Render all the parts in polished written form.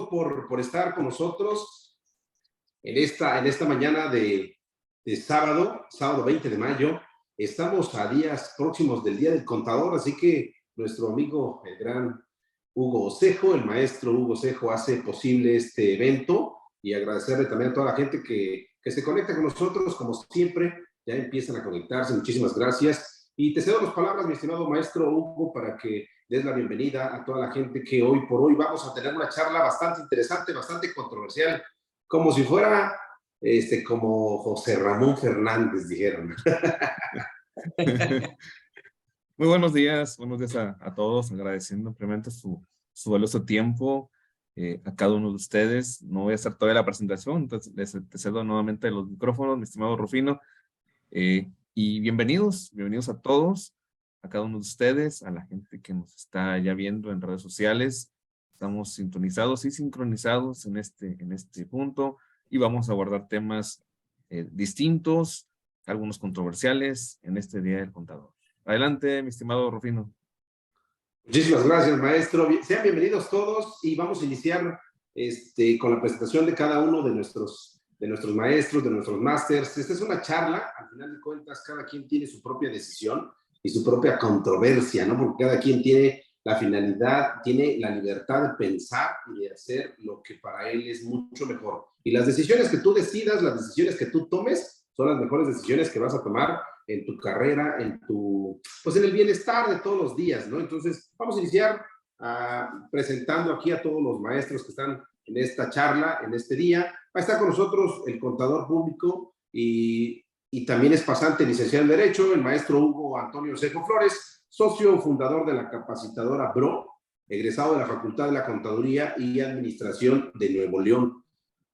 todos por estar con nosotros en esta mañana de sábado 20 de mayo. Estamos a días próximos del Día del Contador, así que nuestro amigo, el gran Hugo Osejo, el maestro Hugo Osejo, hace posible este evento, y agradecerle también a toda la gente que se conecta con nosotros, como siempre. Ya empiezan a conectarse, muchísimas gracias. Y te cedo las palabras, mi estimado maestro Hugo, para que des la bienvenida a toda la gente que hoy por hoy vamos a tener una charla bastante interesante, bastante controversial, como si fuera como José Ramón Fernández, dijeron. Muy buenos días a todos, agradeciendo primeramente su valioso tiempo a cada uno de ustedes. No voy a hacer toda la presentación, entonces te cedo nuevamente los micrófonos, mi estimado Rufino. Y bienvenidos a todos, a cada uno de ustedes, a la gente que nos está ya viendo en redes sociales. Estamos sintonizados y sincronizados en este punto, y vamos a abordar temas distintos, algunos controversiales, en este Día del Contador. Adelante, mi estimado Rufino. Muchísimas gracias, maestro. Sean bienvenidos todos, y vamos a iniciar con la presentación de cada uno de nuestros maestros, de nuestros másters. Esta es una charla. Al final de cuentas, cada quien tiene su propia decisión y su propia controversia, ¿no? Porque cada quien tiene la finalidad, tiene la libertad de pensar y de hacer lo que para él es mucho mejor. Y las decisiones que tú decidas, las decisiones que tú tomes, son las mejores decisiones que vas a tomar en tu carrera, en el bienestar de todos los días, ¿no? Entonces, vamos a iniciar presentando aquí a todos los maestros que están en esta charla, en este día. Va a estar con nosotros el contador público y también es pasante licenciado en Derecho, el maestro Hugo Antonio Osejo Flores, socio fundador de la capacitadora BRO, egresado de la Facultad de la Contaduría y Administración de Nuevo León.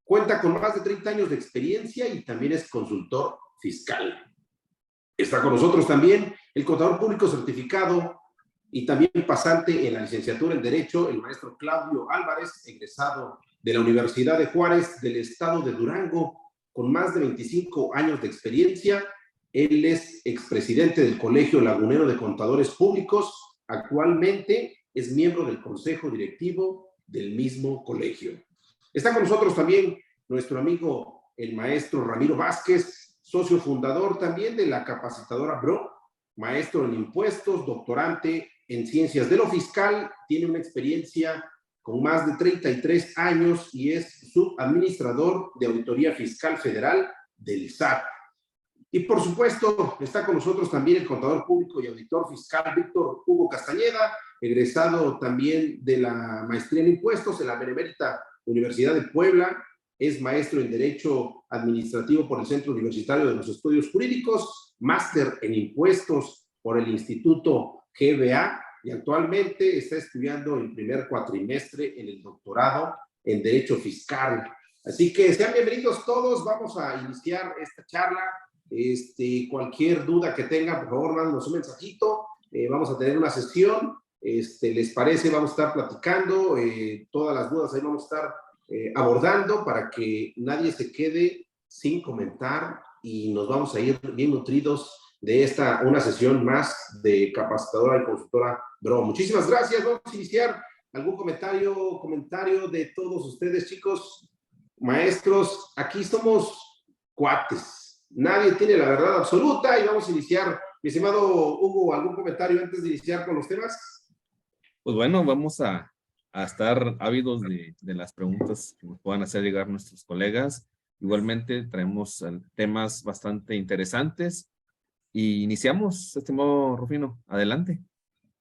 Cuenta con más de 30 años de experiencia y también es consultor fiscal. Está con nosotros también el contador público certificado y también pasante en la licenciatura en Derecho, el maestro Claudio Álvarez, egresado de la Universidad de Juárez del estado de Durango, con más de 25 años de experiencia. Él es expresidente del Colegio Lagunero de Contadores Públicos. Actualmente es miembro del consejo directivo del mismo colegio. Está con nosotros también nuestro amigo, el maestro Ramiro Vázquez, socio fundador también de la capacitadora BRO, maestro en impuestos, doctorante en ciencias de lo fiscal, tiene una experiencia con más de 33 años y es subadministrador de Auditoría Fiscal Federal del SAT. Y por supuesto, está con nosotros también el contador público y auditor fiscal Víctor Hugo Castañeda, egresado también de la maestría en impuestos en la Benemérita Universidad de Puebla. Es maestro en Derecho Administrativo por el Centro Universitario de los Estudios Jurídicos, máster en Impuestos por el Instituto GBA, y actualmente está estudiando el primer cuatrimestre en el doctorado en Derecho Fiscal. Así que sean bienvenidos todos. Vamos a iniciar esta charla. Cualquier duda que tengan, por favor, mándenos un mensajito. Vamos a tener una sesión. ¿Les parece? Vamos a estar platicando. Todas las dudas ahí vamos a estar abordando para que nadie se quede sin comentar, y nos vamos a ir bien nutridos de una sesión más de capacitadora y consultora BRO. Muchísimas gracias. Vamos a iniciar. ¿Algún comentario de todos ustedes, chicos, maestros? Aquí somos cuates. Nadie tiene la verdad absoluta, y vamos a iniciar. Mi estimado Hugo, ¿algún comentario antes de iniciar con los temas? Pues bueno, vamos a estar ávidos de las preguntas que nos puedan hacer llegar nuestros colegas. Igualmente traemos temas bastante interesantes, y iniciamos, estimado Rufino. Adelante.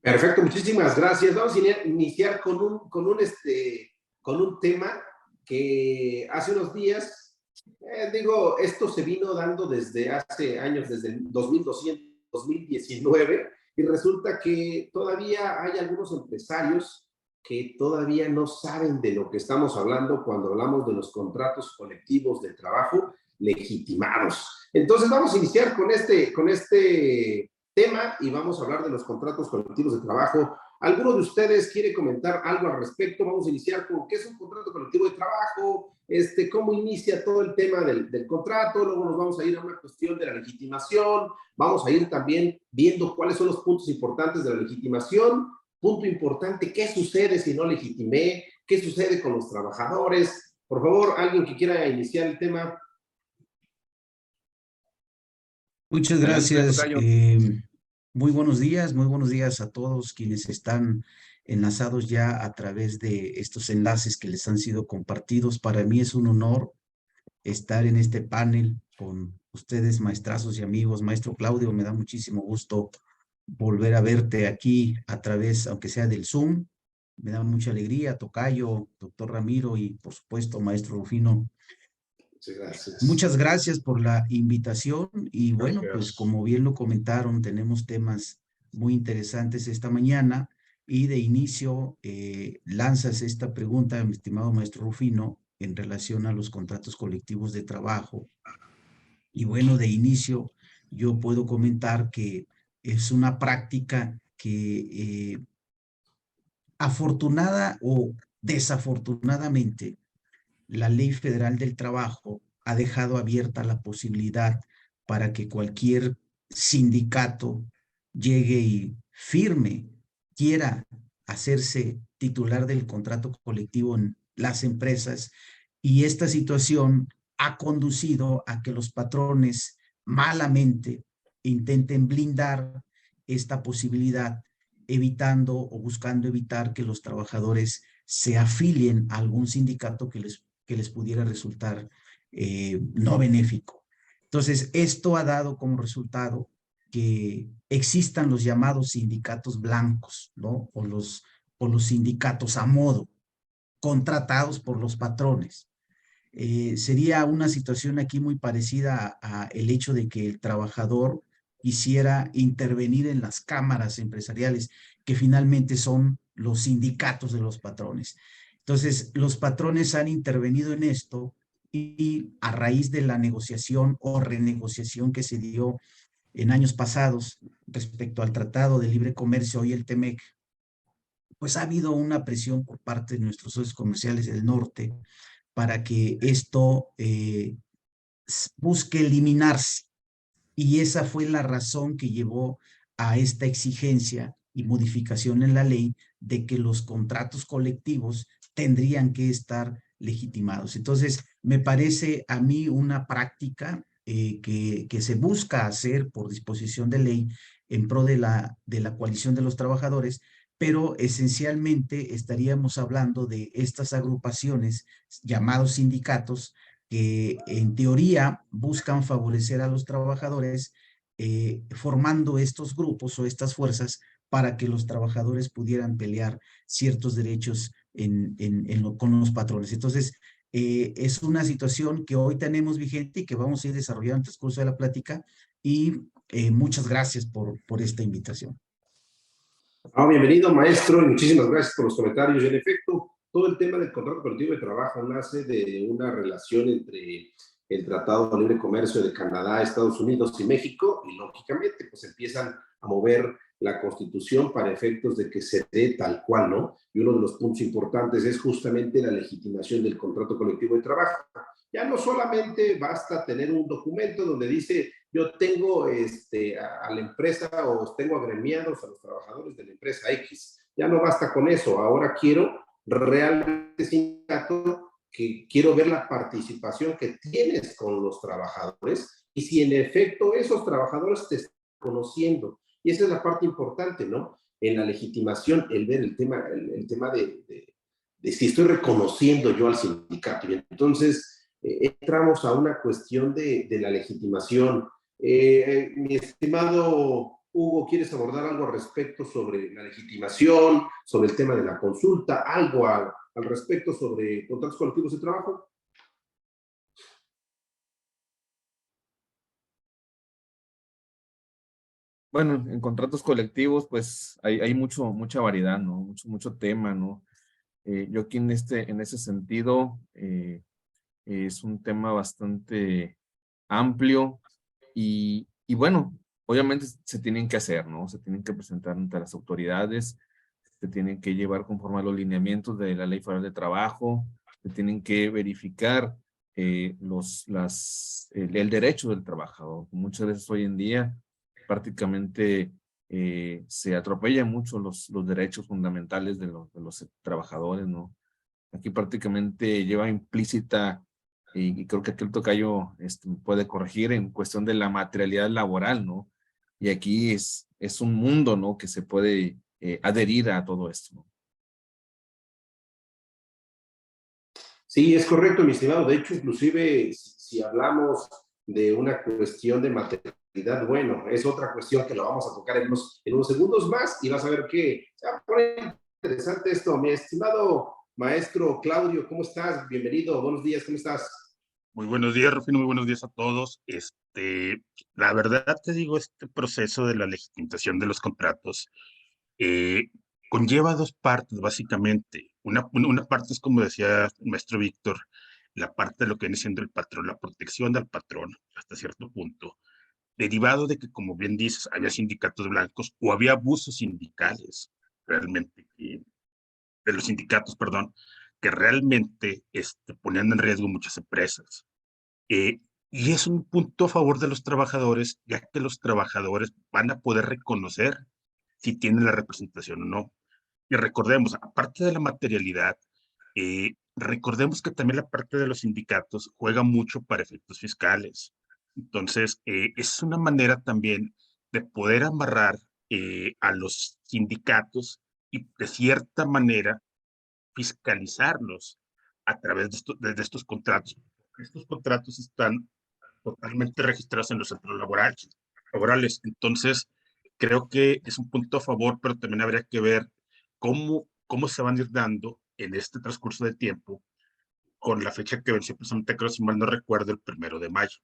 Perfecto, muchísimas gracias. Vamos a iniciar con un tema que hace unos días, esto se vino dando desde hace años, desde el 2019, y resulta que todavía hay algunos empresarios que todavía no saben de lo que estamos hablando cuando hablamos de los contratos colectivos de trabajo legitimados. Entonces vamos a iniciar con este tema, y vamos a hablar de los contratos colectivos de trabajo. ¿Alguno de ustedes quiere comentar algo al respecto? Vamos a iniciar con qué es un contrato colectivo de trabajo, cómo inicia todo el tema del contrato. Luego nos vamos a ir a una cuestión de la legitimación. Vamos a ir también viendo cuáles son los puntos importantes de la legitimación. Punto importante: ¿qué sucede si no legitimé? qué sucede con los trabajadores. Por favor, alguien que quiera iniciar el tema. Muchas Adelante, gracias. tocayo. Muy buenos días a todos quienes están enlazados ya a través de estos enlaces que les han sido compartidos. Para mí es un honor estar en este panel con ustedes, maestrazos y amigos. Maestro Claudio, me da muchísimo gusto volver a verte aquí a través, aunque sea del Zoom. Me da mucha alegría, tocayo, doctor Ramiro y por supuesto, maestro Rufino. Muchas gracias. Muchas gracias por la invitación y bueno, Gracias. pues como bien lo comentaron, tenemos temas muy interesantes esta mañana y de inicio lanzas esta pregunta, mi estimado maestro Rufino, en relación a los contratos colectivos de trabajo. Y bueno, de inicio yo puedo comentar que es una práctica que afortunada o desafortunadamente la Ley Federal del Trabajo ha dejado abierta la posibilidad para que cualquier sindicato llegue y firme, quiera hacerse titular del contrato colectivo en las empresas, y esta situación ha conducido a que los patrones malamente intenten blindar esta posibilidad, evitando o buscando evitar que los trabajadores se afilien a algún sindicato que les pudiera resultar no benéfico. Entonces, esto ha dado como resultado que existan los llamados sindicatos blancos, ¿no? O los sindicatos a modo, contratados por los patrones. Sería una situación aquí muy parecida a el hecho de que el trabajador quisiera intervenir en las cámaras empresariales, que finalmente son los sindicatos de los patrones. Entonces, los patrones han intervenido en esto y a raíz de la negociación o renegociación que se dio en años pasados respecto al Tratado de Libre Comercio y el TEMEC, pues ha habido una presión por parte de nuestros socios comerciales del norte para que esto busque eliminarse. Y esa fue la razón que llevó a esta exigencia y modificación en la ley de que los contratos colectivos tendrían que estar legitimados. Entonces, me parece a mí una práctica que se busca hacer por disposición de ley en pro de la coalición de los trabajadores, pero esencialmente estaríamos hablando de estas agrupaciones llamados sindicatos que en teoría buscan favorecer a los trabajadores formando estos grupos o estas fuerzas para que los trabajadores pudieran pelear ciertos derechos con los patrones. Entonces, es una situación que hoy tenemos vigente y que vamos a ir desarrollando en el transcurso de la plática, y muchas gracias por esta invitación. Bienvenido, maestro, y muchísimas gracias por los comentarios. Y en efecto, todo el tema del contrato colectivo de trabajo nace de una relación entre el Tratado de Libre Comercio de Canadá, Estados Unidos y México, y lógicamente pues empiezan a mover la Constitución para efectos de que se dé tal cual, ¿no? Y uno de los puntos importantes es justamente la legitimación del contrato colectivo de trabajo. Ya no solamente basta tener un documento donde dice yo tengo a la empresa o tengo agremiados a los trabajadores de la empresa X. Ya no basta con eso. Ahora quiero realmente sindicato, que quiero ver la participación que tienes con los trabajadores y si en efecto esos trabajadores te están conociendo. Y esa es la parte importante, ¿no? En la legitimación, el ver el tema de si estoy reconociendo yo al sindicato. Y entonces entramos a una cuestión de la legitimación. Mi estimado Hugo, ¿quieres abordar algo al respecto sobre la legitimación, sobre el tema de la consulta, algo al respecto sobre contratos colectivos de trabajo? Bueno, en contratos colectivos, pues hay mucha variedad, ¿no? Mucho tema, ¿no? Yo aquí en ese sentido, es un tema bastante amplio y bueno, obviamente se tienen que hacer, ¿no? Se tienen que presentar ante las autoridades, se tienen que llevar conforme a los lineamientos de la Ley Federal de Trabajo, se tienen que verificar el derecho del trabajador. Muchas veces hoy en día prácticamente se atropellan mucho los derechos fundamentales de los trabajadores, ¿no? aquí prácticamente lleva implícita, y creo que aquí el tocayo puede corregir en cuestión de la materialidad laboral, ¿no? Y aquí es un mundo, ¿no? Que se puede adherir a todo esto, ¿no? Sí, es correcto, mi estimado. De hecho, inclusive, si hablamos de una cuestión de materialidad, bueno, es otra cuestión que lo vamos a tocar en unos segundos más y vas a ver que se va a poner interesante esto. Mi estimado maestro Claudio, ¿cómo estás? Bienvenido, buenos días, ¿cómo estás? Muy buenos días, Rufino, muy buenos días a todos. La verdad te digo, este proceso de la legitimización de los contratos eh, conlleva dos partes, básicamente. Una parte es, como decía el maestro Víctor, la parte de lo que viene siendo el patrón, la protección del patrón, hasta cierto punto, derivado de que, como bien dices, había sindicatos blancos o había abusos sindicales, realmente, de los sindicatos, perdón, que realmente ponían en riesgo muchas empresas. Eh, y es un punto a favor de los trabajadores, ya que los trabajadores van a poder reconocer si tienen la representación o no. Y recordemos, aparte de la materialidad, recordemos que también la parte de los sindicatos juega mucho para efectos fiscales. Entonces, es una manera también de poder amarrar a los sindicatos y de cierta manera fiscalizarlos a través de estos contratos. Estos contratos están totalmente registrados en los centros laborales. Entonces, creo que es un punto a favor, pero también habría que ver cómo se van a ir dando en este transcurso de tiempo con la fecha que venció precisamente, creo, si mal no recuerdo, el 1 de mayo.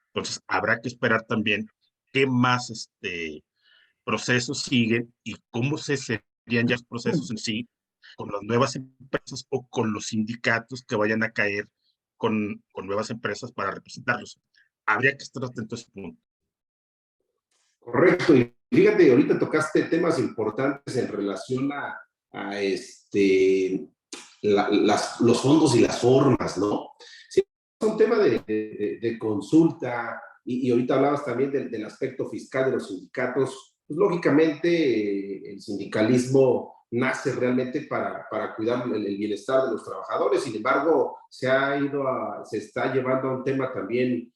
Entonces, habrá que esperar también qué más procesos siguen y cómo se serían ya los procesos en sí con las nuevas empresas o con los sindicatos que vayan a caer con nuevas empresas para representarlos. Habría que estar atentos a ese punto. Correcto, y fíjate, ahorita tocaste temas importantes en relación a los fondos y las formas, ¿no? Sí, es un tema de consulta, y ahorita hablabas también del aspecto fiscal de los sindicatos. Pues, lógicamente, el sindicalismo nace realmente para cuidar el bienestar de los trabajadores. Sin embargo, se está llevando a un tema también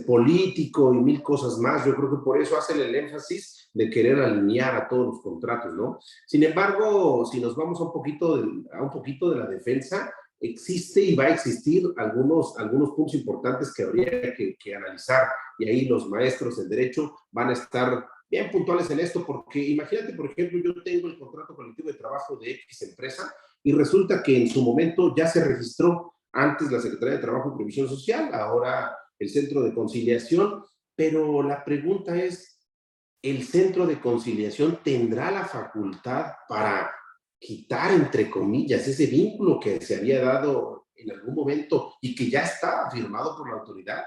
político y mil cosas más. Yo creo que por eso hacen el énfasis de querer alinear a todos los contratos, ¿no? Sin embargo, si nos vamos a un poquito de la defensa, existe y va a existir algunos puntos importantes que habría que analizar, y ahí los maestros en derecho van a estar bien puntuales en esto, porque imagínate, por ejemplo, yo tengo el contrato colectivo de trabajo de X empresa y resulta que en su momento ya se registró antes la Secretaría de Trabajo y Previsión Social, ahora el Centro de Conciliación, pero la pregunta es, ¿el Centro de Conciliación tendrá la facultad para quitar, entre comillas, ese vínculo que se había dado en algún momento y que ya estaba firmado por la autoridad?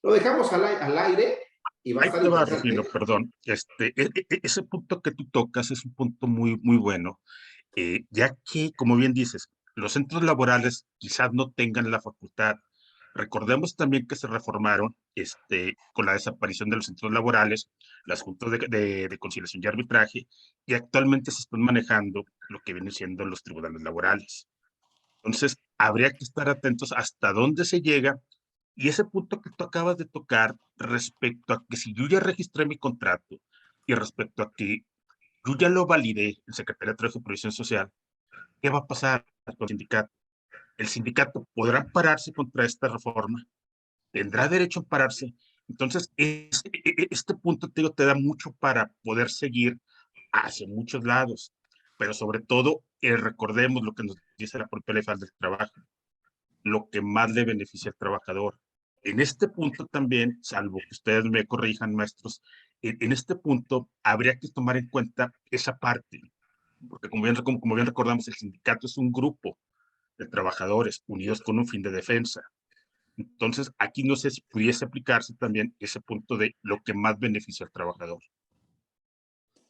Lo dejamos al aire y va a Ahí estar te va, interesante. Rufino, perdón. Ese punto que tú tocas es un punto muy, muy bueno, ya que, como bien dices, los centros laborales quizás no tengan la facultad. Recordemos también que se reformaron con la desaparición de los centros laborales, las juntas de conciliación y arbitraje, y actualmente se están manejando lo que vienen siendo los tribunales laborales. Entonces, habría que estar atentos hasta dónde se llega. Y ese punto que tú acabas de tocar respecto a que si yo ya registré mi contrato y respecto a que yo ya lo validé en Secretaría de Trabajo y Previsión Social, ¿qué va a pasar con el sindicato? ¿El sindicato podrá ampararse contra esta reforma? ¿Tendrá derecho a ampararse? Entonces, este punto te da mucho para poder seguir hacia muchos lados, pero sobre todo, recordemos lo que nos dice la propia ley federal del trabajo, lo que más le beneficia al trabajador. En este punto también, salvo que ustedes me corrijan, maestros, en este punto habría que tomar en cuenta esa parte, porque como bien recordamos, el sindicato es un grupo de trabajadores unidos con un fin de defensa. Entonces, aquí no sé si pudiese aplicarse también ese punto de lo que más beneficia al trabajador.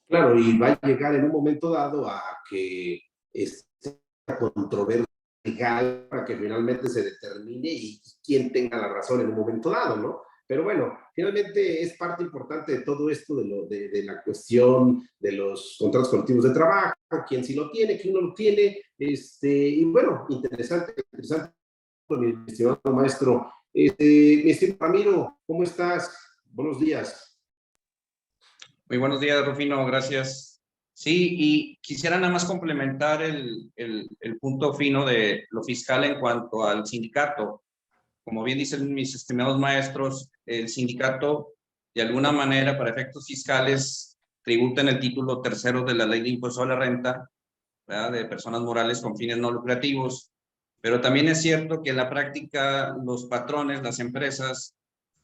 Claro, y va a llegar en un momento dado a que esta controversia legal para que finalmente se determine y quién tenga la razón en un momento dado, ¿no? Pero bueno, finalmente es parte importante de todo esto, de la cuestión de los contratos colectivos de trabajo, quién sí lo tiene, quién no lo tiene, y bueno, interesante, mi estimado maestro. Mi estimado Ramiro, ¿cómo estás? Buenos días. Muy buenos días, Rufino, gracias. Sí, y quisiera nada más complementar el punto fino de lo fiscal en cuanto al sindicato. Como bien dicen mis estimados maestros, el sindicato, de alguna manera, para efectos fiscales, tributa en el título tercero de la Ley de Impuesto a la Renta, ¿verdad?, de personas morales con fines no lucrativos. Pero también es cierto que en la práctica los patrones, las empresas,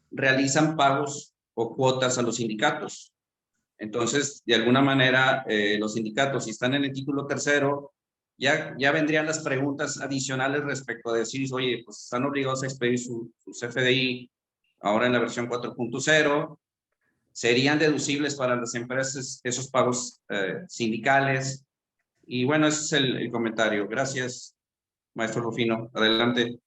realizan pagos o cuotas a los sindicatos. Entonces, de alguna manera, los sindicatos, si están en el título tercero, ya vendrían las preguntas adicionales respecto a decir, oye, pues están obligados a expedir su CFDI ahora en la versión 4.0, serían deducibles para las empresas esos pagos sindicales. Y bueno, ese es el comentario. Gracias, maestro Rufino. Adelante.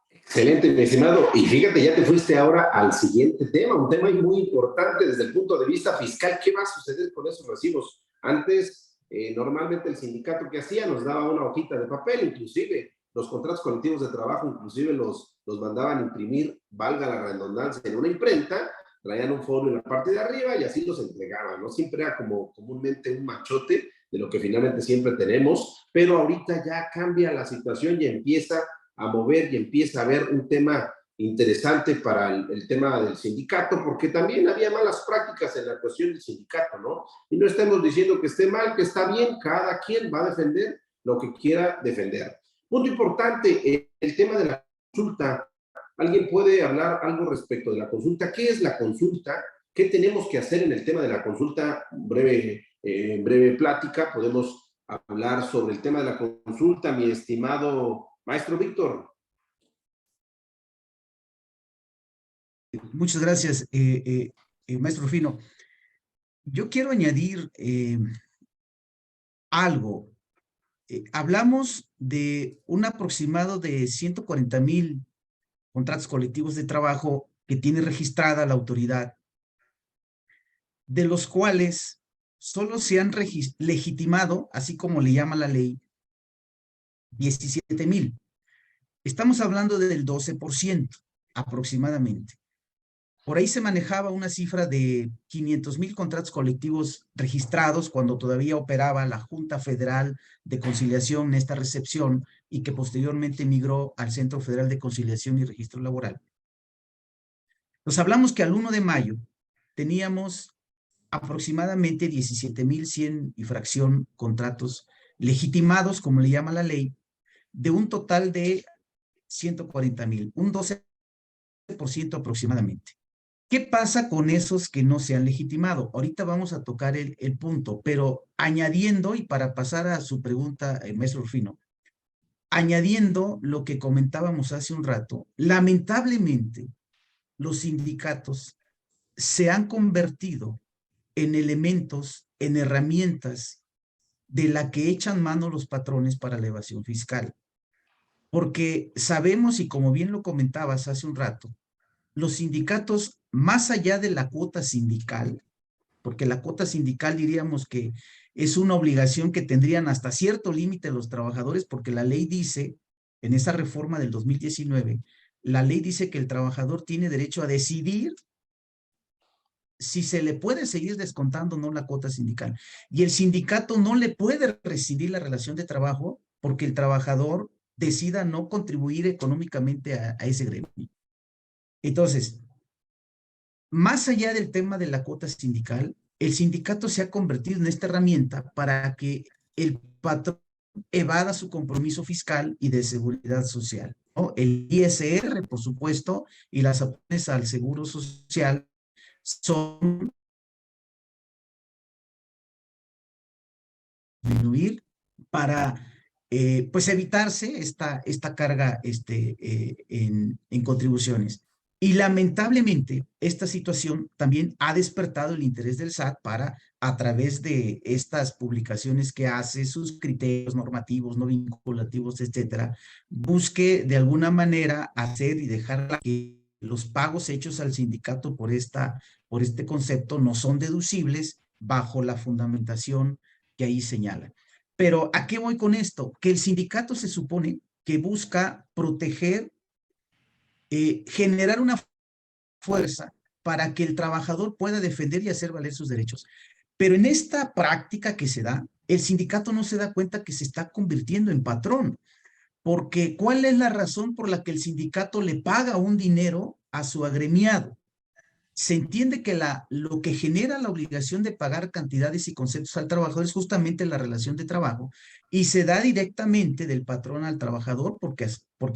Excelente, mi estimado. Y fíjate, ya te fuiste ahora al siguiente tema, un tema muy importante desde el punto de vista fiscal. ¿Qué va a suceder con esos recibos? Antes, normalmente el sindicato que hacía nos daba una hojita de papel, inclusive los contratos colectivos de trabajo, inclusive los mandaban imprimir, valga la redundancia, en una imprenta, traían un folio en la parte de arriba y así los entregaban, ¿no? Siempre era como comúnmente un machote de lo que finalmente siempre tenemos, pero ahorita ya cambia la situación y empieza a mover y empieza a haber un tema interesante para el tema del sindicato, porque también había malas prácticas en la cuestión del sindicato, ¿no? Y no estamos diciendo que esté mal, que está bien, cada quien va a defender lo que quiera defender. Punto importante, el tema de la consulta. ¿Alguien puede hablar algo respecto de la consulta? ¿Qué es la consulta? ¿Qué tenemos que hacer en el tema de la consulta? Breve plática, podemos hablar sobre el tema de la consulta, mi estimado maestro Víctor. Muchas gracias, maestro Rufino. Yo quiero añadir algo. Hablamos de un aproximado de 140,000 contratos colectivos de trabajo que tiene registrada la autoridad, de los cuales solo se han legitimado, así como le llama la ley, 17,000. Estamos hablando del 12% aproximadamente. Por ahí se manejaba una cifra de 500,000 contratos colectivos registrados cuando todavía operaba la Junta Federal de Conciliación en esta recepción y que posteriormente migró al Centro Federal de Conciliación y Registro Laboral. Nos hablamos que al 1 de mayo teníamos aproximadamente 17,100 y fracción contratos legitimados, como le llama la ley, de un total de 140,000, un 12% aproximadamente. ¿Qué pasa con esos que no se han legitimado? Ahorita vamos a tocar el punto, pero añadiendo, y para pasar a su pregunta, maestro Rufino, añadiendo lo que comentábamos hace un rato, lamentablemente los sindicatos se han convertido en elementos, en herramientas de la que echan mano los patrones para la evasión fiscal. Porque sabemos, y como bien lo comentabas hace un rato, los sindicatos, más allá de la cuota sindical, porque la cuota sindical diríamos que es una obligación que tendrían hasta cierto límite los trabajadores, porque la ley dice, en esa reforma del 2019, la ley dice que el trabajador tiene derecho a decidir si se le puede seguir descontando o no la cuota sindical. Y el sindicato no le puede rescindir la relación de trabajo porque el trabajador decida no contribuir económicamente a ese gremio. Entonces, más allá del tema de la cuota sindical, el sindicato se ha convertido en esta herramienta para que el patrón evada su compromiso fiscal y de seguridad social, ¿no? El ISR, por supuesto, y las aportaciones al seguro social son disminuir para pues evitarse esta carga en contribuciones. Y lamentablemente esta situación también ha despertado el interés del SAT para, a través de estas publicaciones que hace, sus criterios normativos, no vinculativos, etcétera, busque de alguna manera hacer y dejar que los pagos hechos al sindicato por este concepto no son deducibles bajo la fundamentación que ahí señala. Pero ¿a qué voy con esto? Que el sindicato se supone que busca proteger, generar una fuerza para que el trabajador pueda defender y hacer valer sus derechos. Pero en esta práctica que se da, el sindicato no se da cuenta que se está convirtiendo en patrón. Porque ¿cuál es la razón por la que el sindicato le paga un dinero a su agremiado? Se entiende que lo que genera la obligación de pagar cantidades y conceptos al trabajador es justamente la relación de trabajo y se da directamente del patrón al trabajador porque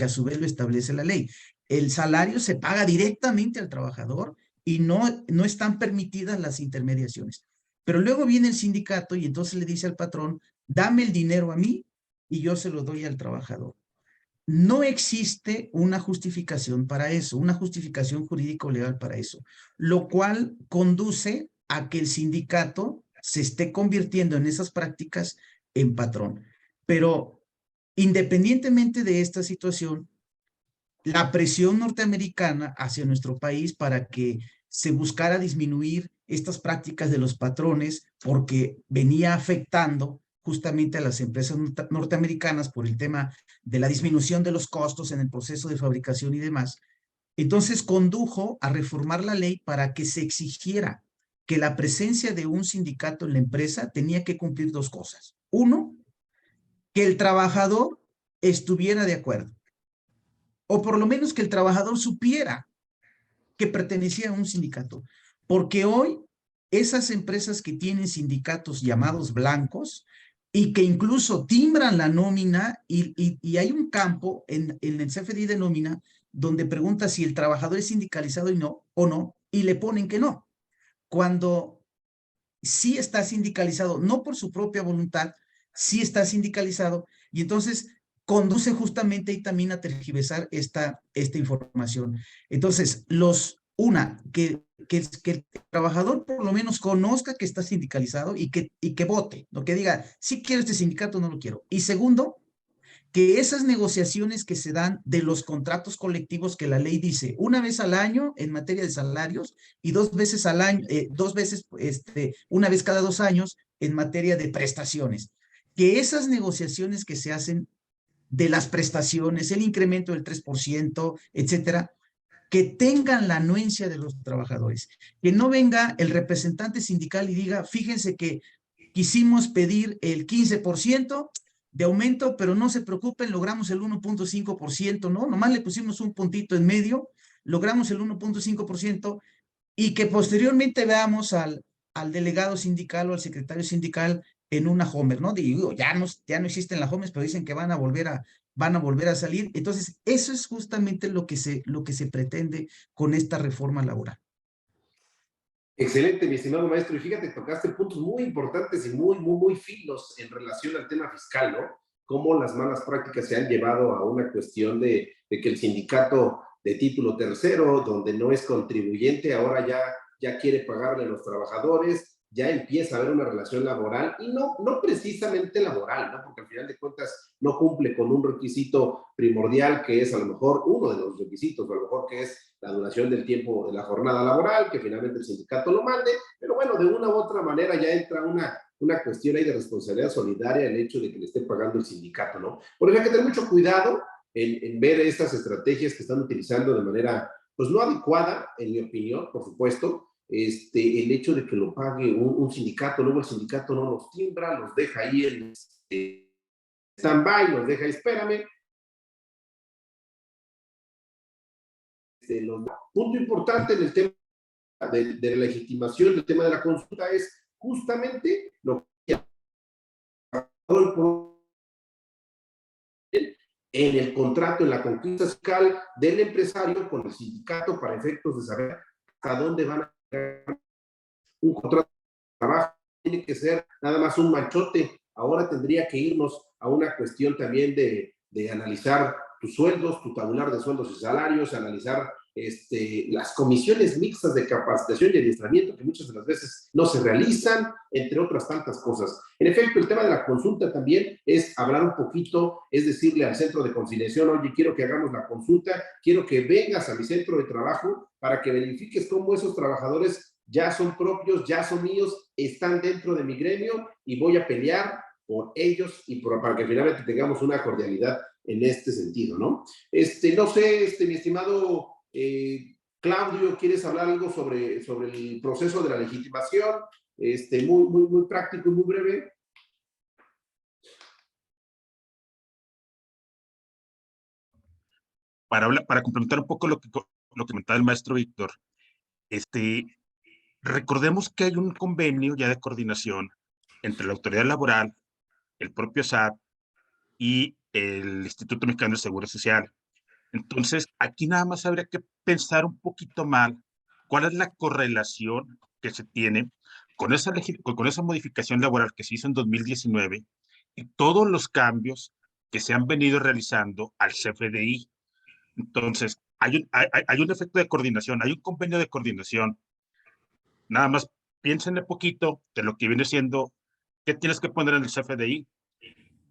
a su vez lo establece la ley. El salario se paga directamente al trabajador y no están permitidas las intermediaciones. Pero luego viene el sindicato y entonces le dice al patrón, dame el dinero a mí y yo se lo doy al trabajador. No existe una justificación para eso, una justificación jurídico-legal para eso, lo cual conduce a que el sindicato se esté convirtiendo en esas prácticas en patrón. Pero independientemente de esta situación, la presión norteamericana hacia nuestro país para que se buscara disminuir estas prácticas de los patrones porque venía afectando justamente a las empresas norteamericanas por el tema de la disminución de los costos en el proceso de fabricación y demás. Entonces condujo a reformar la ley para que se exigiera que la presencia de un sindicato en la empresa tenía que cumplir dos cosas. Uno, que el trabajador estuviera de acuerdo, o por lo menos que el trabajador supiera que pertenecía a un sindicato. Porque hoy esas empresas que tienen sindicatos llamados blancos y que incluso timbran la nómina y hay un campo en el CFDI de nómina donde pregunta si el trabajador es sindicalizado o no, y le ponen que no. Cuando sí está sindicalizado, no por su propia voluntad, sí está sindicalizado, y entonces conduce justamente y también a tergiversar esta información. Entonces, que el trabajador por lo menos conozca que está sindicalizado y que vote, ¿no? Que diga, sí quiero este sindicato, no lo quiero. Y segundo, que esas negociaciones que se dan de los contratos colectivos que la ley dice una vez al año en materia de salarios y dos veces al año, una vez cada 2 años en materia de prestaciones, que esas negociaciones que se hacen de las prestaciones, el incremento del 3%, etcétera, que tengan la anuencia de los trabajadores, que no venga el representante sindical y diga, fíjense que quisimos pedir el 15% de aumento, pero no se preocupen, logramos el 1.5%, ¿no? Nomás le pusimos un puntito en medio, logramos el 1.5% y que posteriormente veamos al delegado sindical o al secretario sindical en una Homer, ¿no? Digo, ya no existen las Homers, pero dicen que van a volver a salir. Entonces, eso es justamente lo que se pretende con esta reforma laboral. Excelente, mi estimado maestro. Y fíjate, tocaste puntos muy importantes y muy finos en relación al tema fiscal, ¿no? Cómo las malas prácticas se han llevado a una cuestión de que el sindicato de título tercero, donde no es contribuyente, ahora ya quiere pagarle a los trabajadores, ya empieza a haber una relación laboral y no precisamente laboral, ¿no? Porque al final de cuentas no cumple con un requisito primordial que es a lo mejor uno de los requisitos, o a lo mejor que es la duración del tiempo de la jornada laboral, que finalmente el sindicato lo mande, pero bueno, de una u otra manera ya entra una cuestión ahí de responsabilidad solidaria el hecho de que le esté pagando el sindicato, ¿no? Por eso hay que tener mucho cuidado en ver estas estrategias que están utilizando de manera, pues no adecuada, en mi opinión, por supuesto, el hecho de que lo pague un sindicato, luego el sindicato no los timbra, los deja ahí en stand-by, los deja ahí, espérame. Punto importante en el tema de la legitimación, el tema de la consulta es justamente lo que en el contrato, en la conquista fiscal del empresario con el sindicato para efectos de saber hasta dónde van a llegar. Un contrato de trabajo tiene que ser nada más un manchote. Ahora tendría que irnos a una cuestión también de analizar tus sueldos, tu tabular de sueldos y salarios, analizar las comisiones mixtas de capacitación y adiestramiento que muchas de las veces no se realizan, entre otras tantas cosas. En efecto, el tema de la consulta también es hablar un poquito, es decirle al centro de conciliación, oye, quiero que hagamos la consulta, quiero que vengas a mi centro de trabajo para que verifiques cómo esos trabajadores ya son propios, ya son míos, están dentro de mi gremio y voy a pelear por ellos y para que finalmente tengamos una cordialidad en este sentido, ¿no? No sé, mi estimado Claudio, ¿quieres hablar algo sobre el proceso de la legitimación? Muy práctico y muy breve. Para complementar un poco lo que comentaba el maestro Víctor, recordemos que hay un convenio ya de coordinación entre la autoridad laboral, el propio SAT y el Instituto Mexicano del Seguro Social. Entonces, aquí nada más habría que pensar un poquito mal cuál es la correlación que se tiene con esa modificación laboral que se hizo en 2019 y todos los cambios que se han venido realizando al CFDI. Entonces, hay un efecto de coordinación, hay un convenio de coordinación. Nada más piénsenle poquito de lo que viene siendo, qué tienes que poner en el CFDI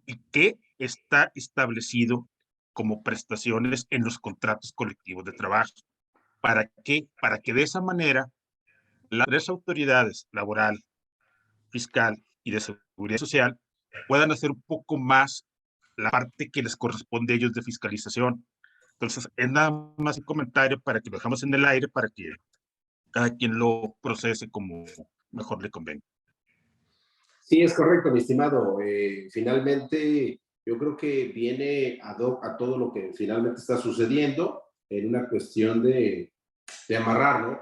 y qué está establecido como prestaciones en los contratos colectivos de trabajo. ¿Para qué? Para que de esa manera las tres autoridades, laboral, fiscal y de seguridad social, puedan hacer un poco más la parte que les corresponde a ellos de fiscalización. Entonces, es nada más un comentario para que lo dejamos en el aire, para que cada quien lo procese como mejor le convenga. Sí, es correcto, mi estimado. Finalmente, yo creo que viene ad hoc a todo lo que finalmente está sucediendo en una cuestión de amarrar, ¿no?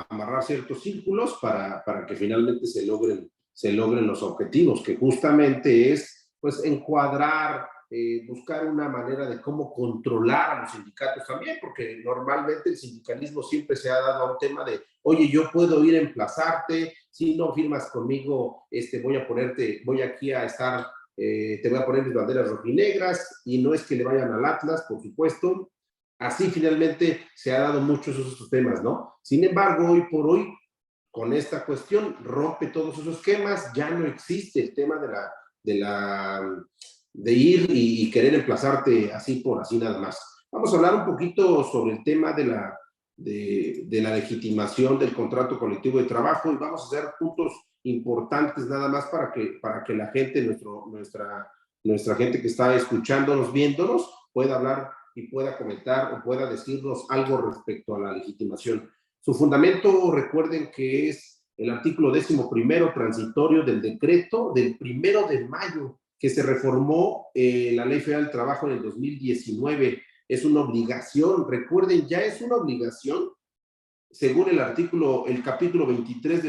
Amarrar ciertos círculos para que finalmente se logren los objetivos, que justamente es, pues, encuadrar, buscar una manera de cómo controlar a los sindicatos también, porque normalmente el sindicalismo siempre se ha dado a un tema de, oye, yo puedo ir a emplazarte, si no firmas conmigo, voy aquí a estar, te voy a poner mis banderas rojinegras, y no es que le vayan al Atlas, por supuesto. Así finalmente se ha dado muchos esos temas, ¿no? Sin embargo, hoy por hoy, con esta cuestión, rompe todos esos esquemas, ya no existe el tema de ir y querer emplazarte así por así nada más. Vamos a hablar un poquito sobre el tema de la legitimación del contrato colectivo de trabajo y vamos a hacer puntos importantes nada más para que la gente, nuestra gente que está escuchándonos, viéndonos, pueda hablar y pueda comentar o pueda decirnos algo respecto a la legitimación. Su fundamento, recuerden que es el artículo 11º transitorio del decreto del 1 de mayo, que se reformó la Ley Federal del Trabajo en el 2019. Es una obligación, recuerden, ya es una obligación, según el capítulo 23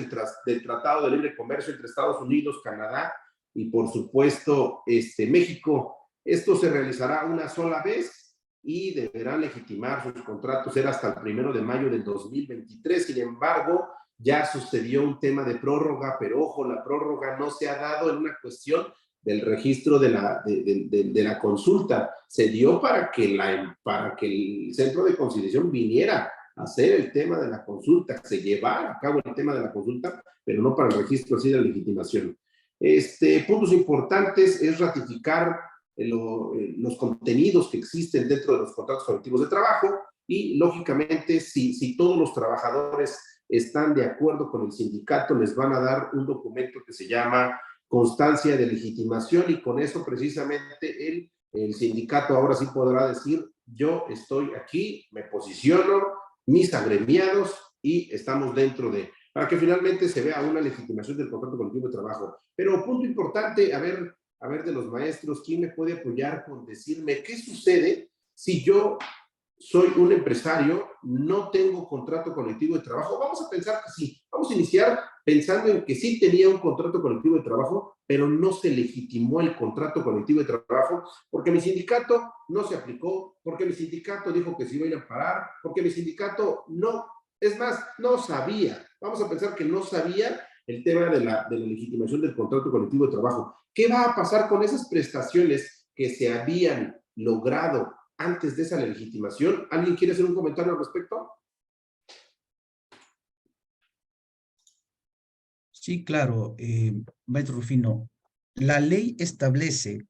del Tratado de Libre Comercio entre Estados Unidos, Canadá y, por supuesto, México. Esto se realizará una sola vez y deberán legitimar sus contratos, era hasta el 1 de mayo del 2023. Sin embargo, ya sucedió un tema de prórroga, pero ojo, la prórroga no se ha dado en una cuestión del registro de la consulta. Se dio para que el centro de conciliación viniera a hacer el tema de la consulta, se llevara a cabo el tema de la consulta, pero no para el registro así de legitimación. Puntos importantes es ratificar los contenidos que existen dentro de los contratos colectivos de trabajo y, lógicamente, si todos los trabajadores están de acuerdo con el sindicato, les van a dar un documento que se llama constancia de legitimación y con eso precisamente el sindicato ahora sí podrá decir, yo estoy aquí, me posiciono, mis agremiados y estamos dentro para que finalmente se vea una legitimación del contrato colectivo de trabajo. Pero punto importante, a ver de los maestros, ¿quién me puede apoyar con decirme qué sucede si yo soy un empresario, no tengo contrato colectivo de trabajo? Vamos a pensar que sí, vamos a iniciar pensando en que sí tenía un contrato colectivo de trabajo, pero no se legitimó el contrato colectivo de trabajo porque mi sindicato no se aplicó, porque mi sindicato dijo que se iba a ir a parar, porque mi sindicato no sabía. Vamos a pensar que no sabía el tema de la legitimación del contrato colectivo de trabajo. ¿Qué va a pasar con esas prestaciones que se habían logrado antes de esa legitimación. ¿Alguien quiere hacer un comentario al respecto? Sí, claro, maestro Rufino. La ley establece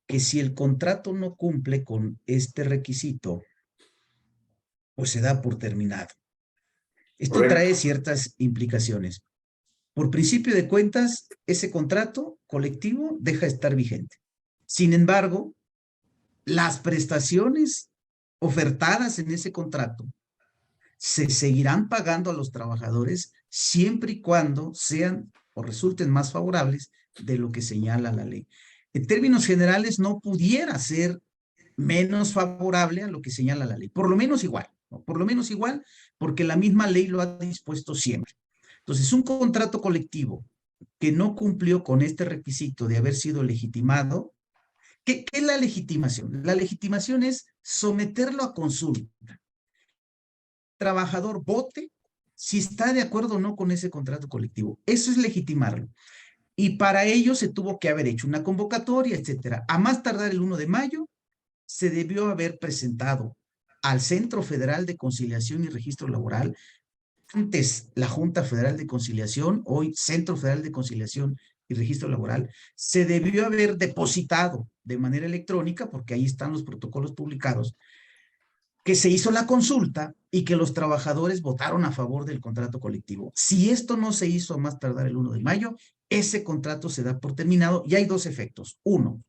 que si el contrato no cumple con este requisito, pues se da por terminado. Esto Correcto. trae ciertas implicaciones. Por principio de cuentas, ese contrato colectivo deja de estar vigente. Sin embargo, las prestaciones ofertadas en ese contrato se seguirán pagando a los trabajadores siempre y cuando sean o resulten más favorables de lo que señala la ley. En términos generales, no pudiera ser menos favorable a lo que señala la ley, por lo menos igual, ¿no? Por lo menos igual, porque la misma ley lo ha dispuesto siempre. Entonces, un contrato colectivo que no cumplió con este requisito de haber sido legitimado, ¿qué es la legitimación? La legitimación es someterlo a consulta. El trabajador vote si está de acuerdo o no con ese contrato colectivo. Eso es legitimarlo. Y para ello se tuvo que haber hecho una convocatoria, etcétera. A más tardar el 1 de mayo, se debió haber presentado al Centro Federal de Conciliación y Registro Laboral, antes la Junta Federal de Conciliación, hoy Centro Federal de Conciliación y Registro Laboral, se debió haber depositado de manera electrónica, porque ahí están los protocolos publicados, que se hizo la consulta y que los trabajadores votaron a favor del contrato colectivo. Si esto no se hizo a más tardar el 1 de mayo, ese contrato se da por terminado y hay dos efectos. Uno,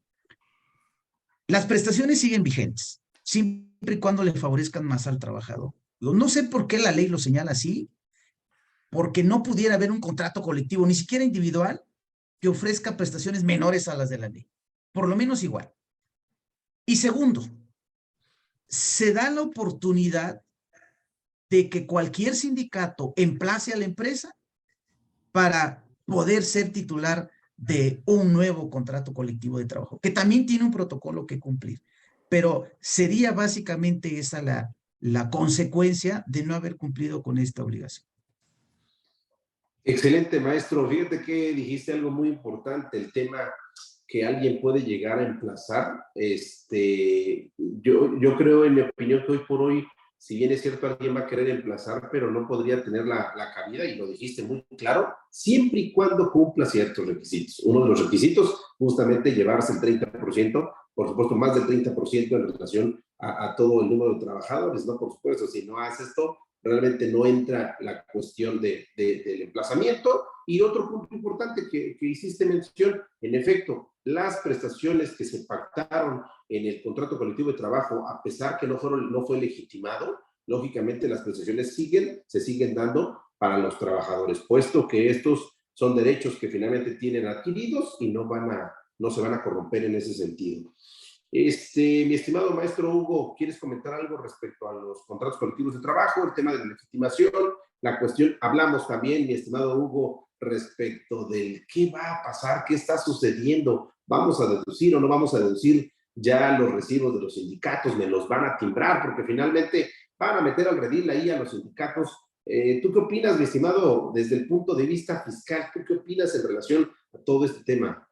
las prestaciones siguen vigentes, siempre y cuando le favorezcan más al trabajador. No sé por qué la ley lo señala así, porque no pudiera haber un contrato colectivo, ni siquiera individual, que ofrezca prestaciones menores a las de la ley. Por lo menos igual. Y segundo, se da la oportunidad de que cualquier sindicato emplace a la empresa para poder ser titular de un nuevo contrato colectivo de trabajo, que también tiene un protocolo que cumplir. Pero sería básicamente esa la consecuencia de no haber cumplido con esta obligación. Excelente, maestro. Fíjate que dijiste algo muy importante, el tema que alguien puede llegar a emplazar. Yo creo, en mi opinión, que hoy por hoy, si bien es cierto, alguien va a querer emplazar, pero no podría tener la cabida, y lo dijiste muy claro, siempre y cuando cumpla ciertos requisitos. Uno de los requisitos, justamente, llevarse el 30%, por supuesto, más del 30% en relación a todo el número de trabajadores, ¿no? Por supuesto, si no haces esto, realmente no entra la cuestión del emplazamiento. Y otro punto importante que hiciste mención, en efecto, las prestaciones que se pactaron en el contrato colectivo de trabajo, a pesar que no fue legitimado, lógicamente las prestaciones se siguen dando para los trabajadores, puesto que estos son derechos que finalmente tienen adquiridos y no se van a corromper en ese sentido. Mi estimado maestro Hugo, ¿quieres comentar algo respecto a los contratos colectivos de trabajo, el tema de la legitimación, la cuestión? Hablamos también, mi estimado Hugo, respecto del qué va a pasar, qué está sucediendo, vamos a deducir o no vamos a deducir ya los recibos de los sindicatos, me los van a timbrar, porque finalmente van a meter al redil ahí a los sindicatos. ¿Tú qué opinas, mi estimado, desde el punto de vista fiscal? ¿Tú qué opinas en relación a todo este tema?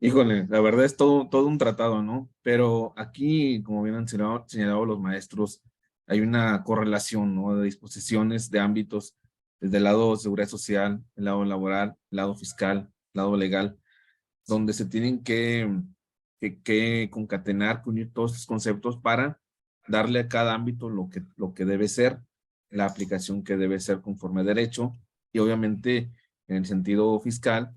Híjole, la verdad es todo un tratado, ¿no? Pero aquí, como bien han señalado los maestros, hay una correlación, ¿no? De disposiciones, de ámbitos, desde el lado de seguridad social, el lado laboral, el lado fiscal, el lado legal, donde se tienen que concatenar, unir todos estos conceptos para darle a cada ámbito lo que debe ser, la aplicación que debe ser conforme a derecho, y obviamente en el sentido fiscal,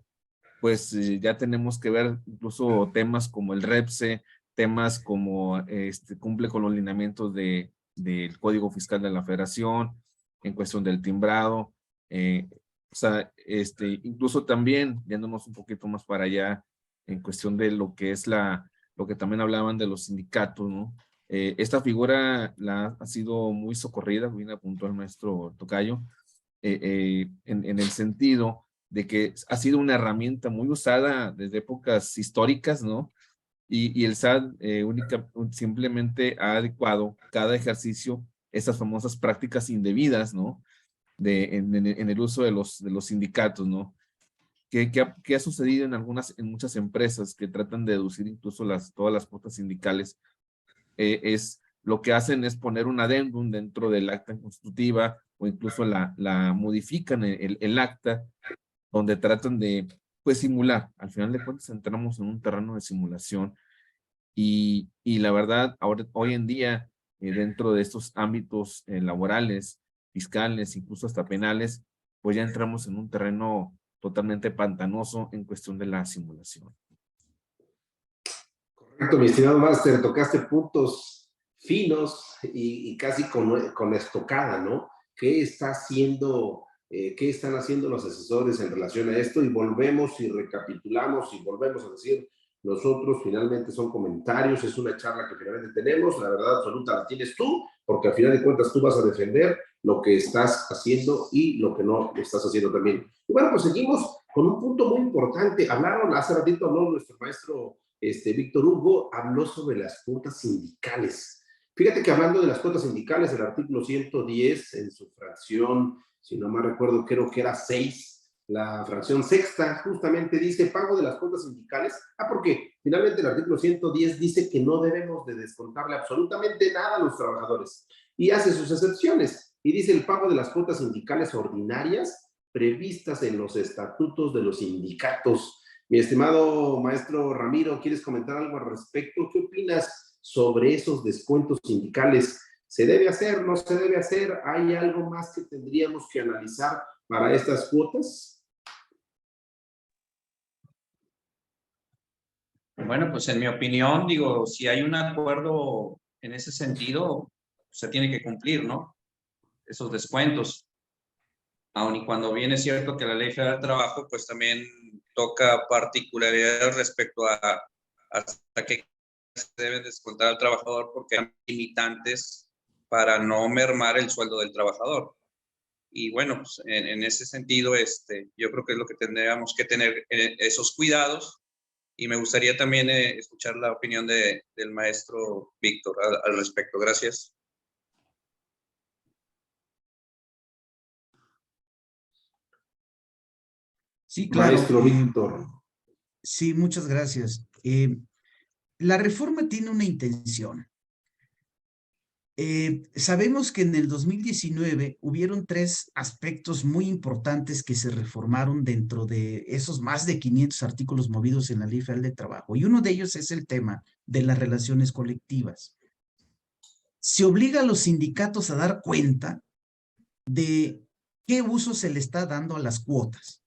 pues ya tenemos que ver incluso temas como el REPSE, temas como cumple con los lineamientos del Código Fiscal de la Federación, en cuestión del timbrado, o sea, incluso también, yéndonos un poquito más para allá, en cuestión de lo que es lo que también hablaban de los sindicatos, ¿no? Esta figura ha sido muy socorrida, bien apuntó el maestro Tocayo, en el sentido de que ha sido una herramienta muy usada desde épocas históricas, ¿no? Y el SAT simplemente ha adecuado cada ejercicio esas famosas prácticas indebidas, ¿no? En el uso de los sindicatos, ¿no? ¿Qué ha sucedido en muchas empresas que tratan de deducir incluso todas las cuotas sindicales es lo que hacen es poner un adendum dentro del acta constitutiva o incluso la modifican el acta, donde tratan de, pues, simular. Al final de cuentas entramos en un terreno de simulación y la verdad, hoy en día, dentro de estos ámbitos laborales, fiscales, incluso hasta penales, pues ya entramos en un terreno totalmente pantanoso en cuestión de la simulación. Correcto, mi estimado máster, tocaste puntos finos y casi con estocada, ¿no? ¿Qué está haciendo, qué están haciendo los asesores en relación a esto? Y volvemos y recapitulamos y volvemos a decir, nosotros finalmente son comentarios, es una charla que finalmente tenemos, la verdad absoluta la tienes tú, porque al final de cuentas tú vas a defender lo que estás haciendo y lo que no estás haciendo también. Y bueno, pues seguimos con un punto muy importante. Hace ratito habló nuestro maestro Víctor Hugo, habló sobre las cuotas sindicales. Fíjate que hablando de las cuotas sindicales, el artículo 110, en su fracción, si no mal recuerdo, creo que era 6, la fracción sexta, justamente dice pago de las cuotas sindicales. Porque finalmente el artículo 110 dice que no debemos de descontarle absolutamente nada a los trabajadores y hace sus excepciones. Y dice el pago de las cuotas sindicales ordinarias previstas en los estatutos de los sindicatos. Mi estimado maestro Ramiro, ¿quieres comentar algo al respecto? ¿Qué opinas sobre esos descuentos sindicales? ¿Se debe hacer? ¿No se debe hacer? ¿Hay algo más que tendríamos que analizar para estas cuotas? Bueno, pues en mi opinión, digo, si hay un acuerdo en ese sentido, se tiene que cumplir, ¿no? Esos descuentos. Aun y cuando bien es cierto que la Ley Federal del Trabajo, pues también toca particularidades respecto a hasta qué se debe descontar al trabajador, porque hay limitantes para no mermar el sueldo del trabajador. Y bueno, pues en ese sentido, yo creo que es lo que tendríamos que tener esos cuidados. Y me gustaría también escuchar la opinión del maestro Víctor al respecto. Gracias. Sí, claro. Maestro Víctor. Sí, muchas gracias. La reforma tiene una intención. Sabemos que en el 2019 hubieron 3 aspectos muy importantes que se reformaron dentro de esos más de 500 artículos movidos en la Ley Federal de Trabajo, y uno de ellos es el tema de las relaciones colectivas. Se obliga a los sindicatos a dar cuenta de qué uso se le está dando a las cuotas.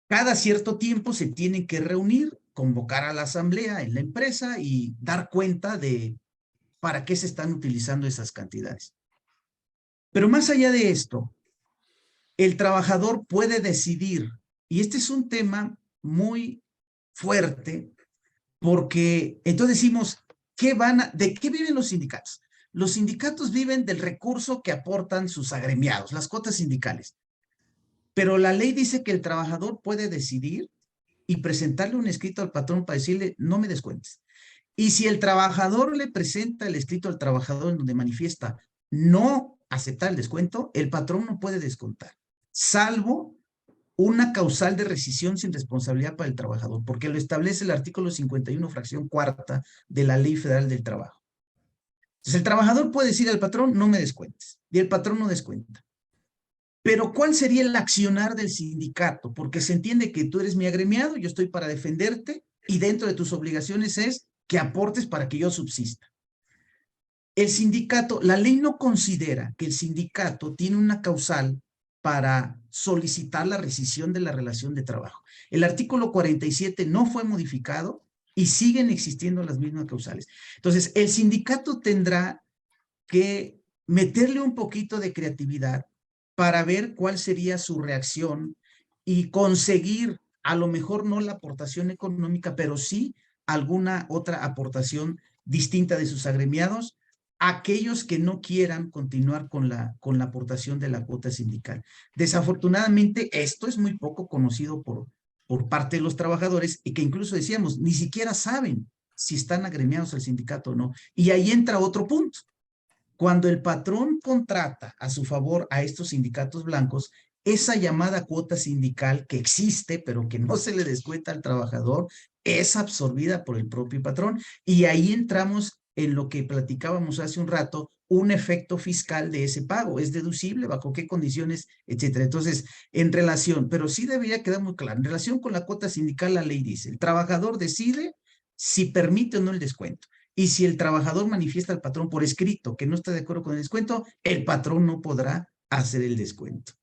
Cada cierto tiempo se tienen que reunir, convocar a la asamblea en la empresa y dar cuenta de para qué se están utilizando esas cantidades. Pero más allá de esto, el trabajador puede decidir, y este es un tema muy fuerte, porque entonces decimos, ¿de qué viven los sindicatos? Los sindicatos viven del recurso que aportan sus agremiados, las cuotas sindicales. Pero la ley dice que el trabajador puede decidir y presentarle un escrito al patrón para decirle, no me descuentes. Y si el trabajador le presenta el escrito al trabajador en donde manifiesta no aceptar el descuento, el patrón no puede descontar, salvo una causal de rescisión sin responsabilidad para el trabajador, porque lo establece el artículo 51, fracción cuarta de la Ley Federal del Trabajo. Entonces, el trabajador puede decir al patrón, no me descuentes, y el patrón no descuenta. Pero ¿cuál sería el accionar del sindicato? Porque se entiende que tú eres mi agremiado, yo estoy para defenderte, y dentro de tus obligaciones es que aportes para que yo subsista. El sindicato, la ley no considera que el sindicato tiene una causal para solicitar la rescisión de la relación de trabajo. El artículo 47 no fue modificado y siguen existiendo las mismas causales. Entonces, el sindicato tendrá que meterle un poquito de creatividad para ver cuál sería su reacción y conseguir, a lo mejor no la aportación económica, pero sí alguna otra aportación distinta de sus agremiados, aquellos que no quieran continuar con la aportación de la cuota sindical. Desafortunadamente, esto es muy poco conocido por parte de los trabajadores y que incluso decíamos, ni siquiera saben si están agremiados al sindicato o no. Y ahí entra otro punto. Cuando el patrón contrata a su favor a estos sindicatos blancos, esa llamada cuota sindical que existe, pero que no se le descuenta al trabajador, es absorbida por el propio patrón. Y ahí entramos en lo que platicábamos hace un rato, un efecto fiscal de ese pago. ¿Es deducible? ¿Bajo qué condiciones? Etcétera. Entonces, en relación, pero sí debería quedar muy claro, en relación con la cuota sindical, la ley dice, el trabajador decide si permite o no el descuento. Y si el trabajador manifiesta al patrón por escrito que no está de acuerdo con el descuento, el patrón no podrá hacer el descuento.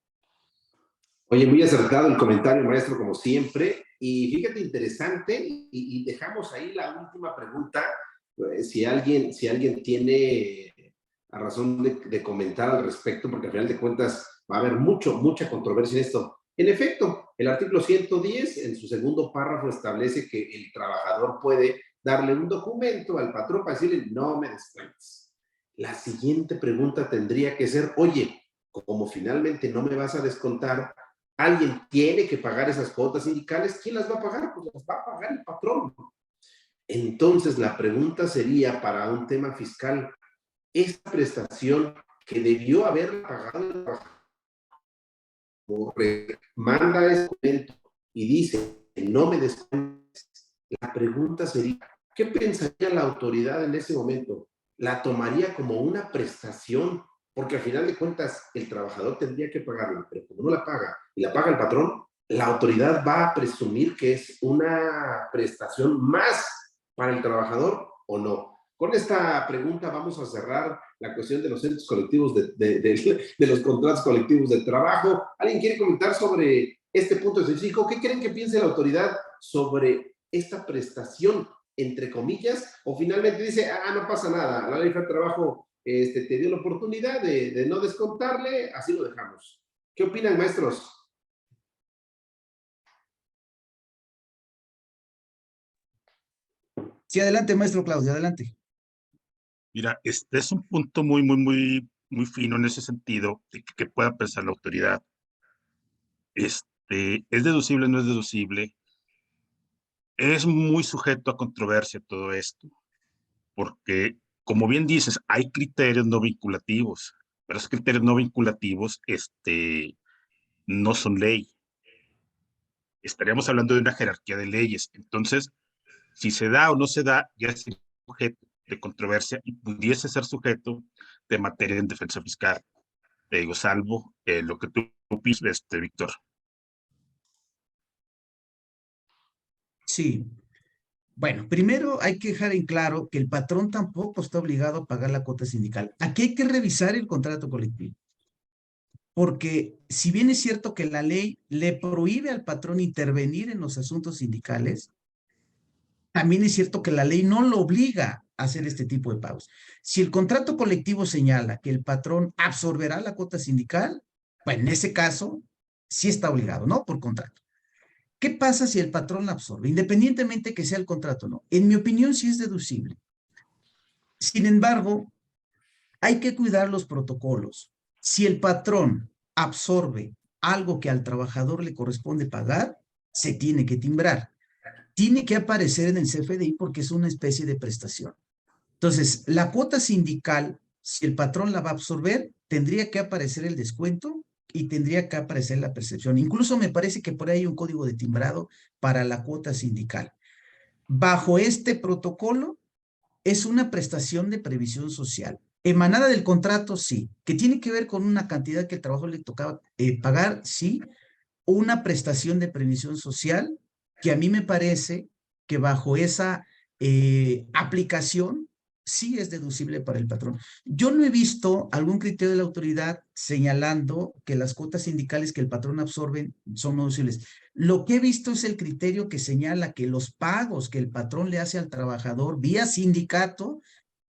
Oye, muy acertado el comentario, maestro, como siempre. Y fíjate, interesante, y dejamos ahí la última pregunta. Si alguien tiene a razón de comentar al respecto, porque al final de cuentas va a haber mucha controversia en esto. En efecto, el artículo 110, en su segundo párrafo, establece que el trabajador puede darle un documento al patrón para decirle, no me descuentes. La siguiente pregunta tendría que ser, oye, como finalmente no me vas a descontar, alguien tiene que pagar esas cuotas sindicales. ¿Quién las va a pagar? Pues las va a pagar el patrón. Entonces, la pregunta sería para un tema fiscal, esta prestación que debió haber pagado el trabajador, manda ese documento y dice, no me descuentes, la pregunta sería, ¿qué pensaría la autoridad en ese momento? ¿La tomaría como una prestación? Porque al final de cuentas el trabajador tendría que pagarla, pero como no la paga y la paga el patrón, la autoridad va a presumir que es una prestación más para el trabajador o no. Con esta pregunta vamos a cerrar la cuestión de los centros colectivos, de los contratos colectivos de trabajo. ¿Alguien quiere comentar sobre este punto específico? ¿Qué creen que piense la autoridad sobre esta prestación, entre comillas? O finalmente dice, no pasa nada, la ley de trabajo te dio la oportunidad de no descontarle, así lo dejamos. ¿Qué opinan, maestros? Sí, adelante, maestro Claudio, adelante. Mira, este es un punto muy fino en ese sentido de que pueda pensar la autoridad. ¿Es deducible o no es deducible? Es muy sujeto a controversia todo esto, porque, como bien dices, hay criterios no vinculativos, pero esos criterios no vinculativos no son ley. Estaríamos hablando de una jerarquía de leyes. Entonces, si se da o no se da, ya es sujeto de controversia y pudiese ser sujeto de materia en defensa fiscal. Te digo, salvo lo que tú opinas, Víctor. Sí. Bueno, primero hay que dejar en claro que el patrón tampoco está obligado a pagar la cuota sindical. Aquí hay que revisar el contrato colectivo. Porque si bien es cierto que la ley le prohíbe al patrón intervenir en los asuntos sindicales, también es cierto que la ley no lo obliga a hacer este tipo de pagos. Si el contrato colectivo señala que el patrón absorberá la cuota sindical, bueno, en ese caso sí está obligado, ¿no? Por contrato. ¿Qué pasa si el patrón la absorbe? Independientemente que sea el contrato o no. En mi opinión sí es deducible. Sin embargo, hay que cuidar los protocolos. Si el patrón absorbe algo que al trabajador le corresponde pagar, se tiene que timbrar. Tiene que aparecer en el CFDI porque es una especie de prestación. Entonces, la cuota sindical, si el patrón la va a absorber, tendría que aparecer el descuento y tendría que aparecer la percepción. Incluso me parece que por ahí hay un código de timbrado para la cuota sindical. Bajo este protocolo, es una prestación de previsión social. Emanada del contrato, sí. Que tiene que ver con una cantidad que el trabajador le tocaba pagar, sí. Una prestación de previsión social que a mí me parece que bajo esa aplicación sí es deducible para el patrón. Yo no he visto algún criterio de la autoridad señalando que las cuotas sindicales que el patrón absorbe son no deducibles. Lo que he visto es el criterio que señala que los pagos que el patrón le hace al trabajador vía sindicato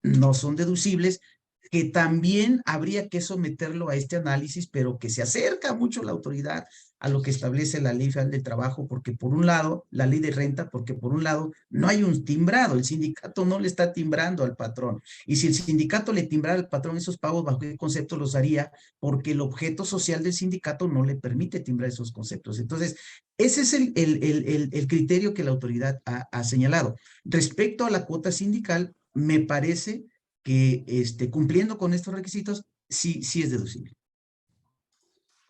no son deducibles, que también habría que someterlo a este análisis, pero que se acerca mucho la autoridad a lo que establece la Ley Federal del Trabajo, porque por un lado, la ley de renta, porque por un lado no hay un timbrado, el sindicato no le está timbrando al patrón. Y si el sindicato le timbrara al patrón esos pagos, ¿bajo qué concepto los haría? Porque el objeto social del sindicato no le permite timbrar esos conceptos. Entonces, ese es el criterio que la autoridad ha señalado. Respecto a la cuota sindical, me parece que cumpliendo con estos requisitos, sí es deducible.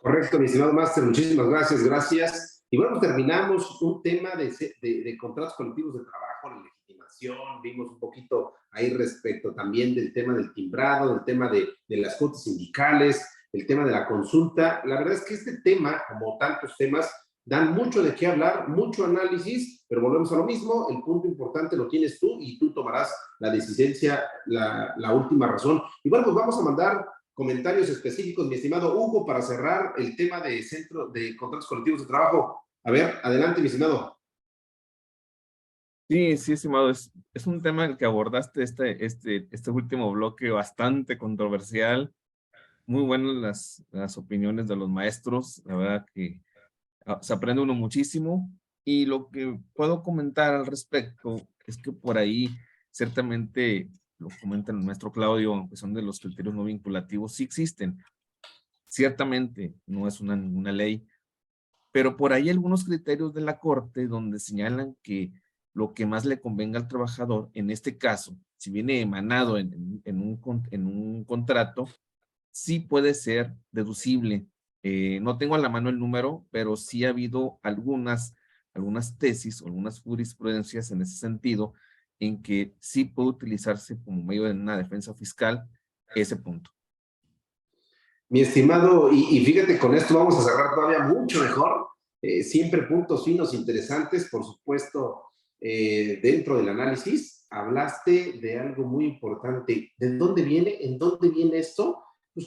Correcto, mi estimado máster, muchísimas gracias. Y bueno, terminamos un tema de contratos colectivos de trabajo, la legitimación gobernación, vimos un poquito ahí respecto también del tema del timbrado, del tema de las cuotas sindicales, el tema de la consulta. La verdad es que este tema, como tantos temas, dan mucho de qué hablar, mucho análisis, pero volvemos a lo mismo, el punto importante lo tienes tú y tú tomarás la decisión, la última razón. Y bueno, pues vamos a mandar comentarios específicos, mi estimado Hugo, para cerrar el tema de centro de contratos colectivos de trabajo. A ver, adelante, mi estimado. Sí, sí, estimado, es un tema en el que abordaste este último bloque bastante controversial. Muy buenas las opiniones de los maestros, la verdad que se aprende uno muchísimo, y lo que puedo comentar al respecto es que por ahí ciertamente, lo comenta el maestro Claudio, aunque son de los criterios no vinculativos, sí existen. Ciertamente no es ninguna ley, pero por ahí algunos criterios de la Corte donde señalan que lo que más le convenga al trabajador, en este caso, si viene emanado en un contrato, sí puede ser deducible. No tengo a la mano el número, pero sí ha habido algunas tesis o algunas jurisprudencias en ese sentido, en que sí puede utilizarse como medio de una defensa fiscal ese punto. Mi estimado, y fíjate, con esto vamos a cerrar todavía mucho mejor. Siempre puntos finos interesantes, por supuesto, dentro del análisis. Hablaste de algo muy importante. ¿De dónde viene? ¿En dónde viene esto? Pues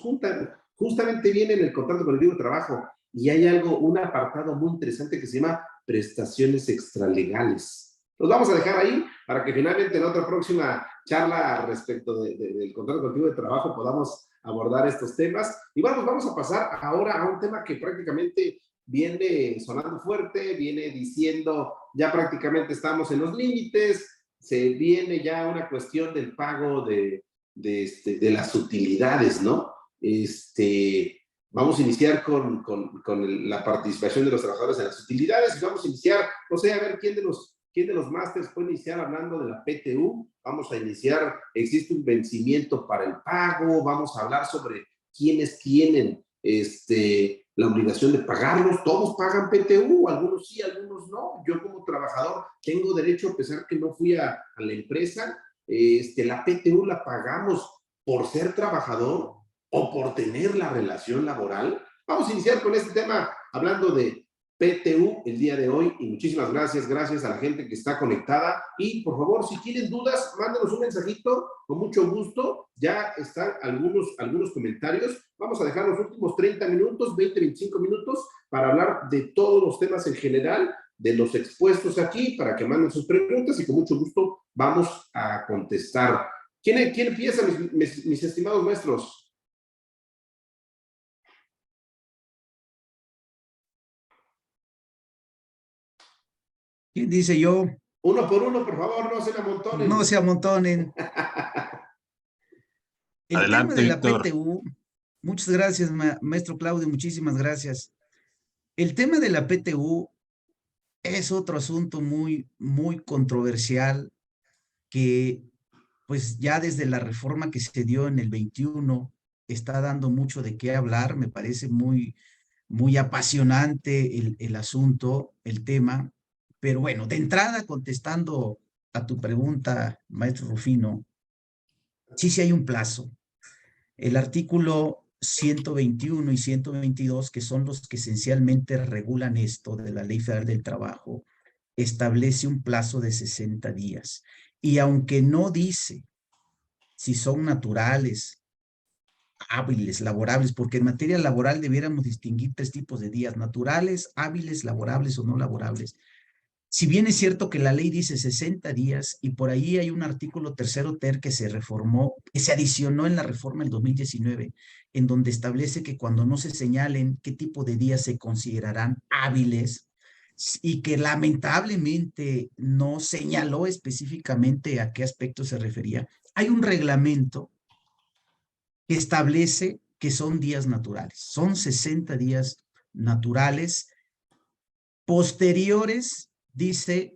justamente viene en el contrato colectivo de trabajo. Y hay un apartado muy interesante que se llama prestaciones extralegales. Los vamos a dejar ahí para que finalmente en otra próxima charla respecto del contrato colectivo de trabajo podamos abordar estos temas. Y bueno, pues vamos a pasar ahora a un tema que prácticamente viene sonando fuerte, viene diciendo ya prácticamente estamos en los límites, se viene ya una cuestión del pago de las utilidades, ¿no? Vamos a iniciar con la participación de los trabajadores en las utilidades y vamos a iniciar, no sé, a ver quién de los másters puede iniciar hablando de la PTU. Vamos a iniciar, existe un vencimiento para el pago, vamos a hablar sobre quiénes tienen la obligación de pagarlos. Todos pagan PTU, algunos sí, algunos no. Yo como trabajador tengo derecho, a pesar que no fui a la empresa, la PTU la pagamos por ser trabajador o por tener la relación laboral. Vamos a iniciar con este tema hablando de PTU el día de hoy, y muchísimas gracias a la gente que está conectada, y por favor, si tienen dudas, mándenos un mensajito, con mucho gusto. Ya están algunos comentarios. Vamos a dejar los últimos 30 minutos, 20-25 minutos, para hablar de todos los temas en general, de los expuestos aquí, para que manden sus preguntas, y con mucho gusto vamos a contestar. ¿Quién empieza, mis estimados maestros? ¿Quién dice yo? Uno por uno, por favor, no se amontonen. No se amontonen. El Adelante, tema de la Víctor. PTU, muchas gracias, maestro Claudio, muchísimas gracias. El tema de la PTU es otro asunto muy controversial que, pues ya desde la reforma que se dio en el 21, está dando mucho de qué hablar. Me parece muy apasionante el asunto, el tema. Pero bueno, de entrada, contestando a tu pregunta, maestro Rufino, sí hay un plazo. El artículo 121 y 122, que son los que esencialmente regulan esto de la Ley Federal del Trabajo, establece un plazo de 60 días. Y aunque no dice si son naturales, hábiles, laborables, porque en materia laboral debiéramos distinguir 3 tipos de días: naturales, hábiles, laborables o no laborables. Si bien es cierto que la ley dice 60 días, y por ahí hay un artículo tercero ter que se reformó, que se adicionó en la reforma del 2019, en donde establece que cuando no se señalen qué tipo de días se considerarán hábiles, y que lamentablemente no señaló específicamente a qué aspecto se refería, hay un reglamento que establece que son días naturales. Son 60 días naturales posteriores, dice,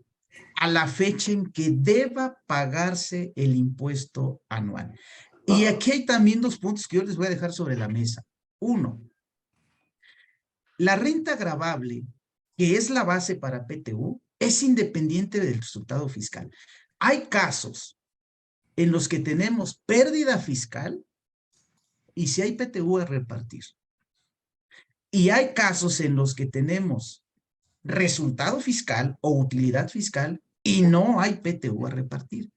a la fecha en que deba pagarse el impuesto anual. Y aquí hay también 2 puntos que yo les voy a dejar sobre la mesa. 1, la renta gravable, que es la base para PTU, es independiente del resultado fiscal. hay casos en los que tenemos pérdida fiscal y si hay PTU a repartir. Y hay casos en los que tenemos resultado fiscal o utilidad fiscal y no hay PTU a repartir.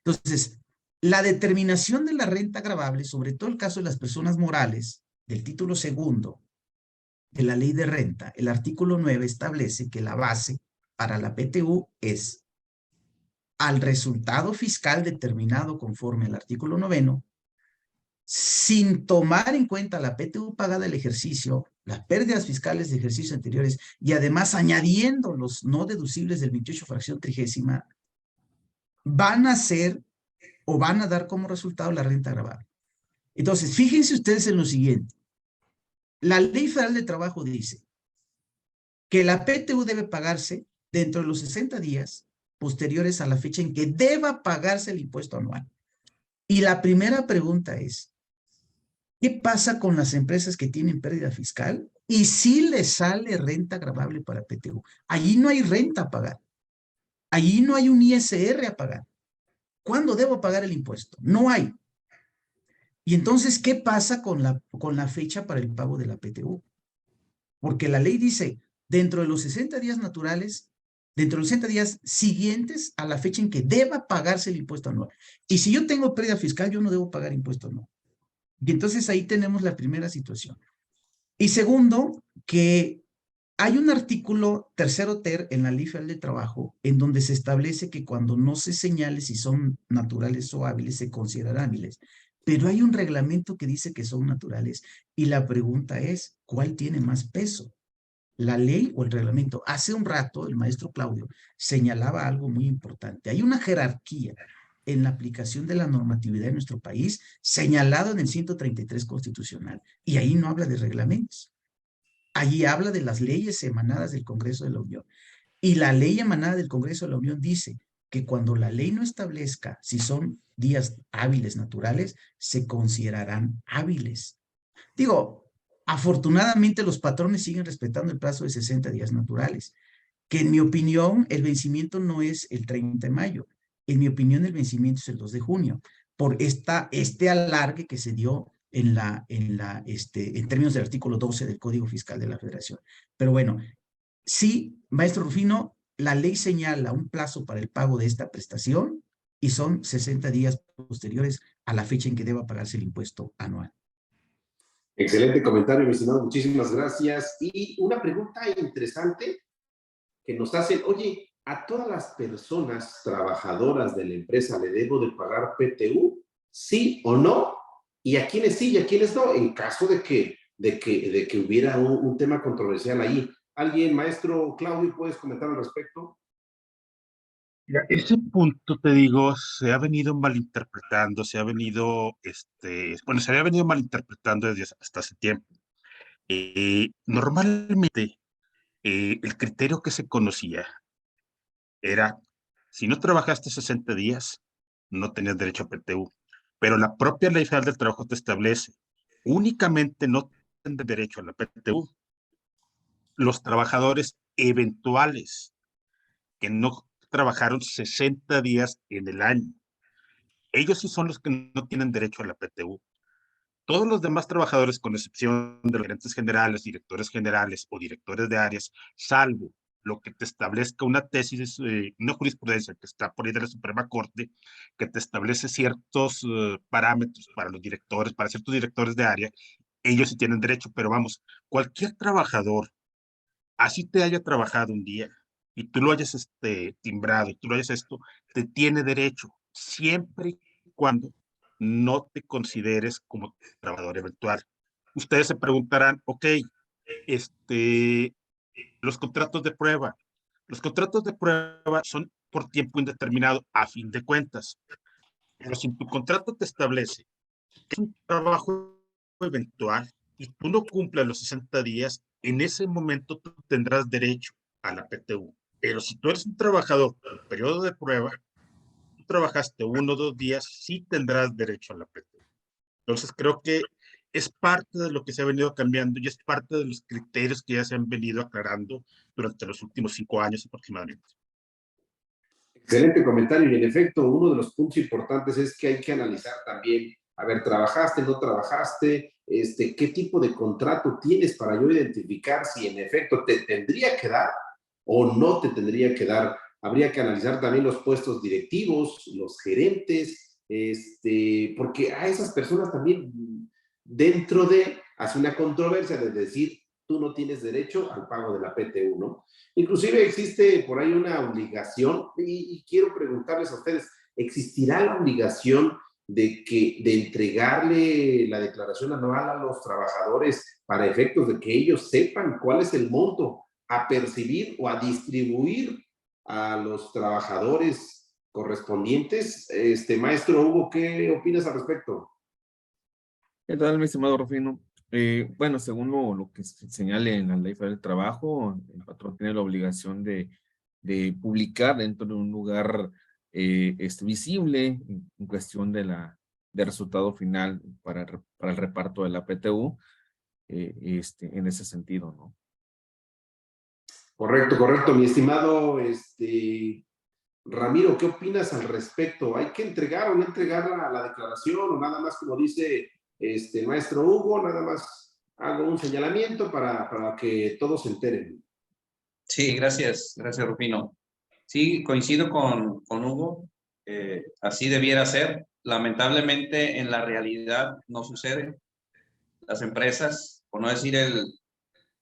Entonces, la determinación de la renta gravable, sobre todo el caso de las personas morales, del título segundo de la ley de renta, el artículo 9 establece que la base para la PTU es al resultado fiscal determinado conforme al artículo 9, sin tomar en cuenta la PTU pagada del ejercicio, las pérdidas fiscales de ejercicios anteriores y además añadiendo los no deducibles del 28 fracción 30, van a ser o van a dar como resultado la renta gravable. Entonces, fíjense ustedes en lo siguiente. La Ley Federal de Trabajo dice que la PTU debe pagarse dentro de los 60 días posteriores a la fecha en que deba pagarse el impuesto anual. Y la primera pregunta es, ¿qué pasa con las empresas que tienen pérdida fiscal? Y si les sale renta gravable para PTU. Allí no hay renta a pagar. Allí no hay un ISR a pagar. ¿Cuándo debo pagar el impuesto? No hay. Y entonces, ¿qué pasa con la fecha para el pago de la PTU? Porque la ley dice, dentro de los 60 días naturales, dentro de los 60 días siguientes a la fecha en que deba pagarse el impuesto anual. Y si yo tengo pérdida fiscal, yo no debo pagar impuesto anual. Y entonces ahí tenemos la primera situación. Y segundo, que hay un artículo tercero ter en la Ley Federal de Trabajo en donde se establece que cuando no se señale si son naturales o hábiles, se consideran hábiles. Pero hay un reglamento que dice que son naturales. Y la pregunta es, ¿cuál tiene más peso? ¿La ley o el reglamento? Hace un rato el maestro Claudio señalaba algo muy importante. Hay una jerarquía en la aplicación de la normatividad en nuestro país señalado en el 133 constitucional. Y ahí no habla de reglamentos. Allí habla de las leyes emanadas del Congreso de la Unión. Y la ley emanada del Congreso de la Unión dice que cuando la ley no establezca si son días hábiles naturales, se considerarán hábiles. Digo, afortunadamente los patrones siguen respetando el plazo de 60 días naturales, que en mi opinión el vencimiento no es el 30 de mayo, en mi opinión el vencimiento es el 2 de junio, por este alargue que se dio en términos del artículo 12 del Código Fiscal de la Federación. Pero bueno, sí, maestro Rufino, la ley señala un plazo para el pago de esta prestación y son 60 días posteriores a la fecha en que deba pagarse el impuesto anual. Excelente comentario, mi estimado. Muchísimas gracias. Y una pregunta interesante que nos hacen, oye, ¿a todas las personas trabajadoras de la empresa le debo de pagar PTU? ¿Sí o no? ¿Y a quiénes sí y a quiénes no? En caso de que hubiera un tema controversial ahí. ¿Alguien, maestro Claudio, puedes comentar al respecto? Mira, ese punto, te digo, se ha venido malinterpretando, se había venido malinterpretando desde hasta hace tiempo. Normalmente, el criterio que se conocía era, si no trabajaste 60 días, no tenías derecho a PTU. Pero la propia Ley Federal del Trabajo te establece, únicamente no tienen derecho a la PTU los trabajadores eventuales que no trabajaron 60 días en el año. Ellos sí son los que no tienen derecho a la PTU. Todos los demás trabajadores, con excepción de los gerentes generales o directores de áreas, salvo lo que te establezca una tesis, una jurisprudencia que está por ahí de la Suprema Corte, que te establece ciertos parámetros para los directores, para ciertos directores de área, ellos sí tienen derecho, pero vamos, cualquier trabajador, así te haya trabajado un día y tú lo hayas timbrado y tú lo hayas te tiene derecho, siempre y cuando no te consideres como trabajador eventual. Ustedes se preguntarán, ok, los contratos de prueba. Los contratos de prueba son por tiempo indeterminado, a fin de cuentas. Pero si tu contrato te establece que es un trabajo eventual y tú no cumples los 60 días, en ese momento tú tendrás derecho a la PTU. Pero si tú eres un trabajador con periodo de prueba, tú trabajaste 1 o 2 días, sí tendrás derecho a la PTU. Entonces creo que es parte de lo que se ha venido cambiando y es parte de los criterios que ya se han venido aclarando durante los últimos 5 años aproximadamente. Excelente comentario, y en efecto, uno de los puntos importantes es que hay que analizar también, a ver, ¿trabajaste, no trabajaste? ¿Qué tipo de contrato tienes para yo identificar si en efecto te tendría que dar o no te tendría que dar? Habría que analizar también los puestos directivos, los gerentes, porque a esas personas también dentro de, hace una controversia de decir, tú no tienes derecho al pago de la PTU, ¿no? Inclusive existe por ahí una obligación, y quiero preguntarles a ustedes, ¿existirá la obligación de entregarle la declaración anual a los trabajadores para efectos de que ellos sepan cuál es el monto a percibir o a distribuir a los trabajadores correspondientes? Maestro Hugo, ¿qué opinas al respecto? ¿Qué tal, mi estimado Rufino? Bueno, según lo que se señale en la Ley Federal del Trabajo, el patrón tiene la obligación de publicar dentro de un lugar visible en cuestión de resultado final para el reparto de la PTU, en ese sentido, ¿no? Correcto, correcto. Mi estimado Ramiro, ¿qué opinas al respecto? ¿Hay que entregar o no entregar la declaración, o nada más, como dice maestro Hugo, nada más hago un señalamiento para que todos se enteren? Sí, gracias, Rufino. Sí, coincido con Hugo, así debiera ser. Lamentablemente en la realidad no sucede. Las empresas, por no decir el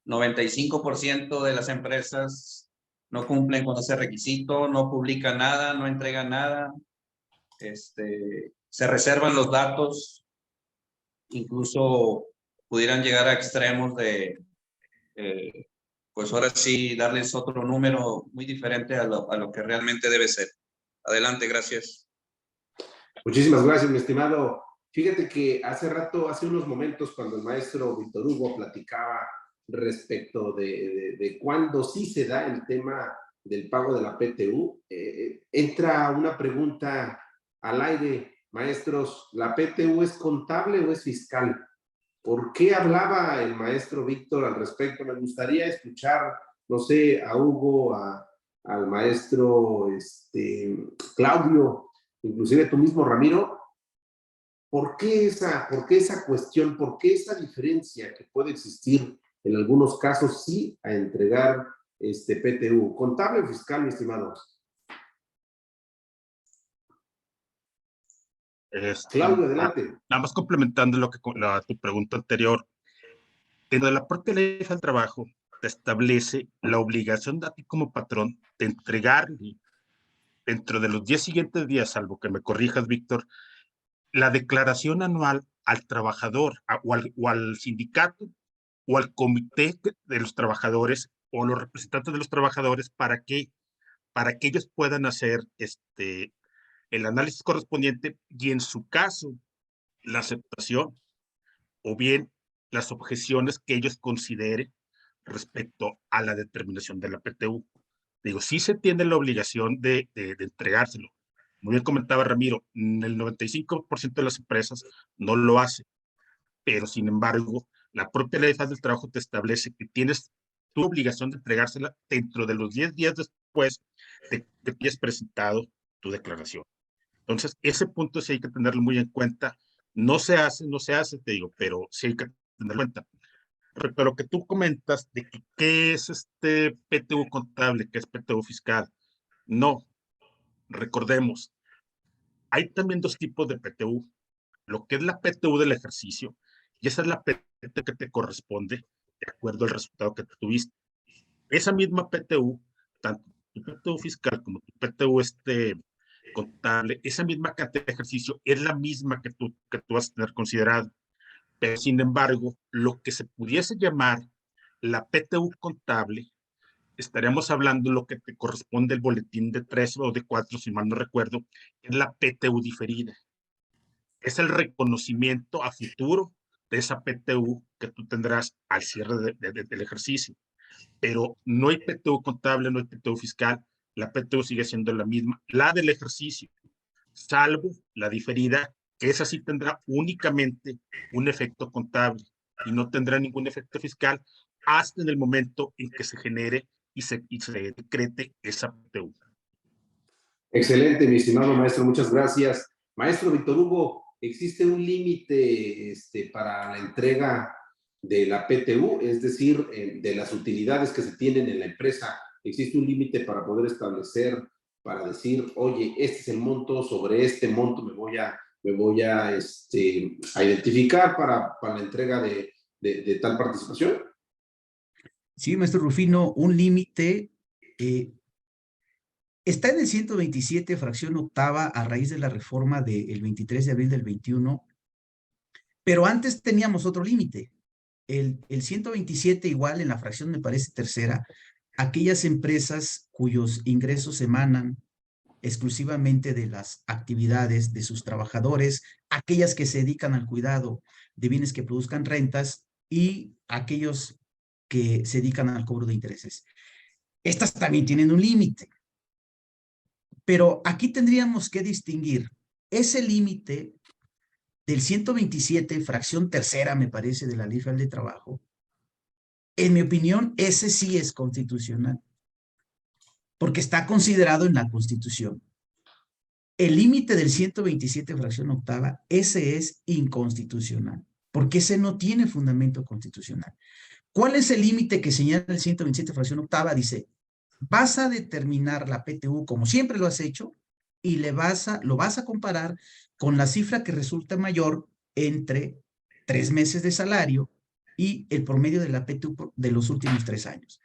95% de las empresas, no cumplen con ese requisito, no publican nada, no entregan nada, se reservan los datos, incluso pudieran llegar a extremos de, pues ahora sí, darles otro número muy diferente a lo que realmente debe ser. Adelante, gracias. Muchísimas gracias, mi estimado. Fíjate que hace unos momentos, cuando el maestro Víctor Hugo platicaba respecto de cuándo sí se da el tema del pago de la PTU, entra una pregunta al aire. Maestros, ¿la PTU es contable o es fiscal? ¿Por qué hablaba el maestro Víctor al respecto? Me gustaría escuchar, no sé, a Hugo, al maestro Claudio, inclusive tú mismo, Ramiro. ¿Por qué esa cuestión, por qué esa diferencia que puede existir en algunos casos sí a entregar PTU? ¿Contable o fiscal, mi estimado? Claudio, adelante. Nada más complementando tu pregunta anterior, dentro de la propia ley del trabajo te establece la obligación de a ti como patrón de entregarle dentro de los 10 siguientes días, salvo que me corrijas, Víctor, la declaración anual al trabajador o al sindicato o al comité de los trabajadores o los representantes de los trabajadores para que ellos puedan hacer el análisis correspondiente y en su caso la aceptación o bien las objeciones que ellos consideren respecto a la determinación de la PTU. Digo, sí se tiene la obligación de entregárselo. Muy bien comentaba Ramiro, el 95% de las empresas no lo hace, pero sin embargo, la propia ley del trabajo te establece que tienes tu obligación de entregársela dentro de los 10 días después de que hayas presentado tu declaración. Entonces, ese punto sí hay que tenerlo muy en cuenta. No se hace, te digo, pero sí hay que tenerlo en cuenta. Pero que tú comentas de que qué es PTU contable, qué es PTU fiscal. No, recordemos, hay también dos tipos de PTU. Lo que es la PTU del ejercicio, y esa es la PTU que te corresponde de acuerdo al resultado que tuviste. Esa misma PTU, tanto tu PTU fiscal como tu PTU contable, esa misma cantidad de ejercicio es la misma que tú vas a tener considerado. Pero sin embargo, lo que se pudiese llamar la PTU contable, estaríamos hablando de lo que te corresponde el boletín de 3 o de 4, si mal no recuerdo, es la PTU diferida. Es el reconocimiento a futuro de esa PTU que tú tendrás al cierre del ejercicio. Pero no hay PTU contable, no hay PTU fiscal, la PTU sigue siendo la misma, la del ejercicio, salvo la diferida, que esa sí tendrá únicamente un efecto contable y no tendrá ningún efecto fiscal hasta en el momento en que se genere y se decrete esa PTU. Excelente, mi estimado maestro, muchas gracias. Maestro Víctor Hugo, ¿existe un límite para la entrega de la PTU? Es decir, de las utilidades que se tienen en la empresa, ¿existe un límite para poder establecer, para decir, oye, este es el monto, sobre este monto me voy a identificar para la entrega de tal participación? Sí, maestro Rufino, un límite está en el 127, fracción octava, a raíz de la reforma del 23 de abril del 21, pero antes teníamos otro límite. El 127 igual en la fracción, me parece, tercera, aquellas empresas cuyos ingresos emanan exclusivamente de las actividades de sus trabajadores, aquellas que se dedican al cuidado de bienes que produzcan rentas y aquellos que se dedican al cobro de intereses. Estas también tienen un límite. Pero aquí tendríamos que distinguir ese límite del 127, fracción tercera, me parece, de la Ley Federal de Trabajo. En mi opinión, ese sí es constitucional, porque está considerado en la Constitución. El límite del 127, fracción octava, ese es inconstitucional, porque ese no tiene fundamento constitucional. ¿Cuál es el límite que señala el 127, fracción octava? Dice, vas a determinar la PTU como siempre lo has hecho y lo vas a comparar con la cifra que resulta mayor entre 3 meses de salario y el promedio de la PTU de los últimos 3 años.